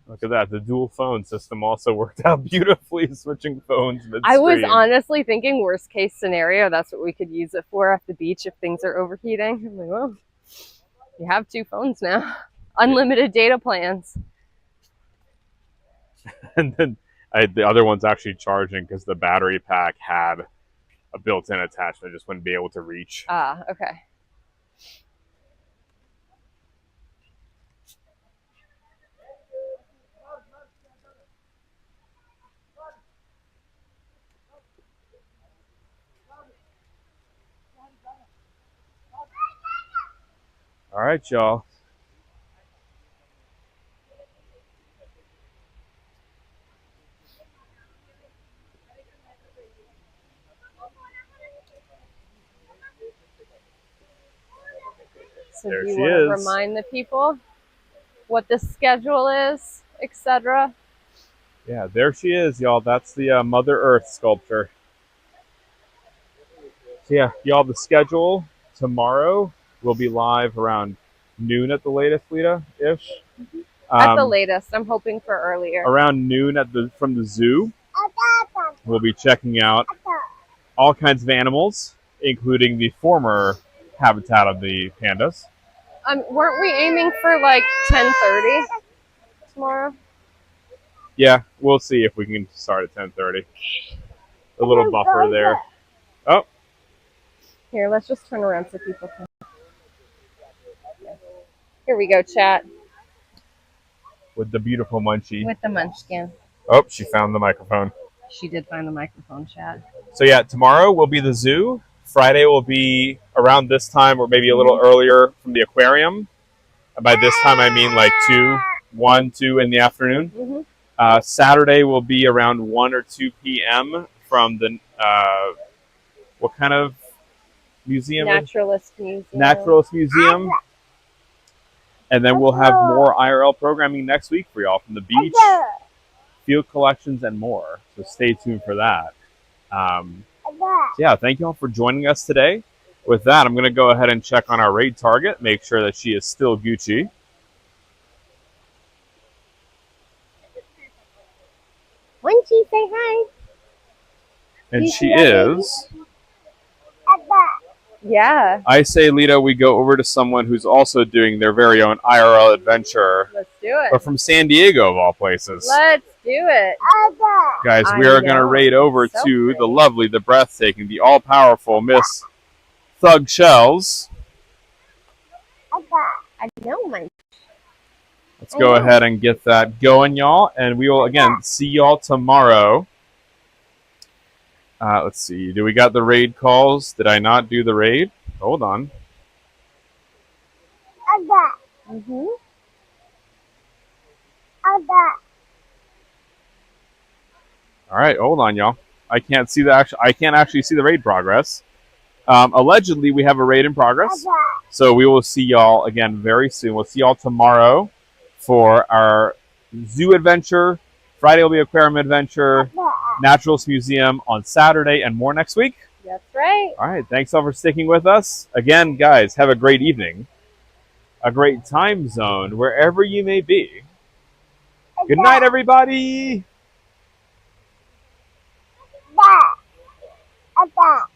[SPEAKER 2] Look at that. The dual phone system also worked out beautifully, switching phones midstream.
[SPEAKER 3] I was honestly thinking worst case scenario, that's what we could use it for at the beach if things are overheating. I'm like, well, you have 2 phones now. Unlimited data plans.
[SPEAKER 2] And then the other one's actually charging because the battery pack had a built-in attachment. I just wouldn't be able to reach.
[SPEAKER 3] Ah, okay.
[SPEAKER 2] All right, y'all.
[SPEAKER 3] So
[SPEAKER 2] There
[SPEAKER 3] do you
[SPEAKER 2] she
[SPEAKER 3] want to
[SPEAKER 2] is.
[SPEAKER 3] remind the people what the schedule is, etc.?
[SPEAKER 2] Yeah, there she is, y'all. That's the Mother Earth sculpture. So yeah, y'all, the schedule tomorrow will be live around noon at the latest, Lita-ish.
[SPEAKER 3] At the latest. I'm hoping for earlier.
[SPEAKER 2] Around noon from the zoo. We'll be checking out all kinds of animals, including the former habitat of the pandas.
[SPEAKER 3] Weren't we aiming for like 10:30 tomorrow?
[SPEAKER 2] Yeah, we'll see if we can start at 10:30. A little buffer there. Oh,
[SPEAKER 3] Here, let's just turn around so people can. Here we go, chat.
[SPEAKER 2] with the beautiful munchie.
[SPEAKER 3] With the munchkin.
[SPEAKER 2] Oh, she found the microphone.
[SPEAKER 3] She did find the microphone, chat.
[SPEAKER 2] So yeah, tomorrow will be the zoo. Friday will be around this time or maybe a little earlier from the aquarium. And by this time, I mean like 2 in the afternoon.
[SPEAKER 3] Mm-hmm.
[SPEAKER 2] Saturday will be around 1 or 2 p.m. from the, what kind of museum?
[SPEAKER 3] Naturalist Museum.
[SPEAKER 2] Naturalist Museum. And then we'll have more IRL programming next week for y'all from the beach, field collections, and more. So stay tuned for that. So yeah, thank you all for joining us today. With that, I'm going to go ahead and check on our raid target, make sure that she is still Gucci.
[SPEAKER 3] Munchie, say hi.
[SPEAKER 2] And she is.
[SPEAKER 3] Yeah.
[SPEAKER 2] I say, Lita, we go over to someone who's also doing their very own IRL adventure.
[SPEAKER 3] Let's do it.
[SPEAKER 2] But from San Diego, of all places.
[SPEAKER 3] Let's do it.
[SPEAKER 2] Guys, we are going to raid over to the lovely, the breathtaking, the all-powerful Miss Thug Shells.
[SPEAKER 3] I know, my.
[SPEAKER 2] Let's go ahead and get that going, y'all. And we will, again, see y'all tomorrow. Let's see. Do we got the raid calls? Did I not do the raid? Hold on.
[SPEAKER 3] Mm-hmm.
[SPEAKER 2] All right, hold on, y'all. I can't see I can't actually see the raid progress. Allegedly, we have a raid in progress. So we will see y'all again very soon. We'll see y'all tomorrow for our zoo adventure. Friday will be aquarium adventure. Naturalist Museum on Saturday, and more next week.
[SPEAKER 3] That's right.
[SPEAKER 2] All right, thanks all for sticking with us. Again, guys, have a great evening, a great time zone, wherever you may be. Good night, everybody.
[SPEAKER 7] Okay.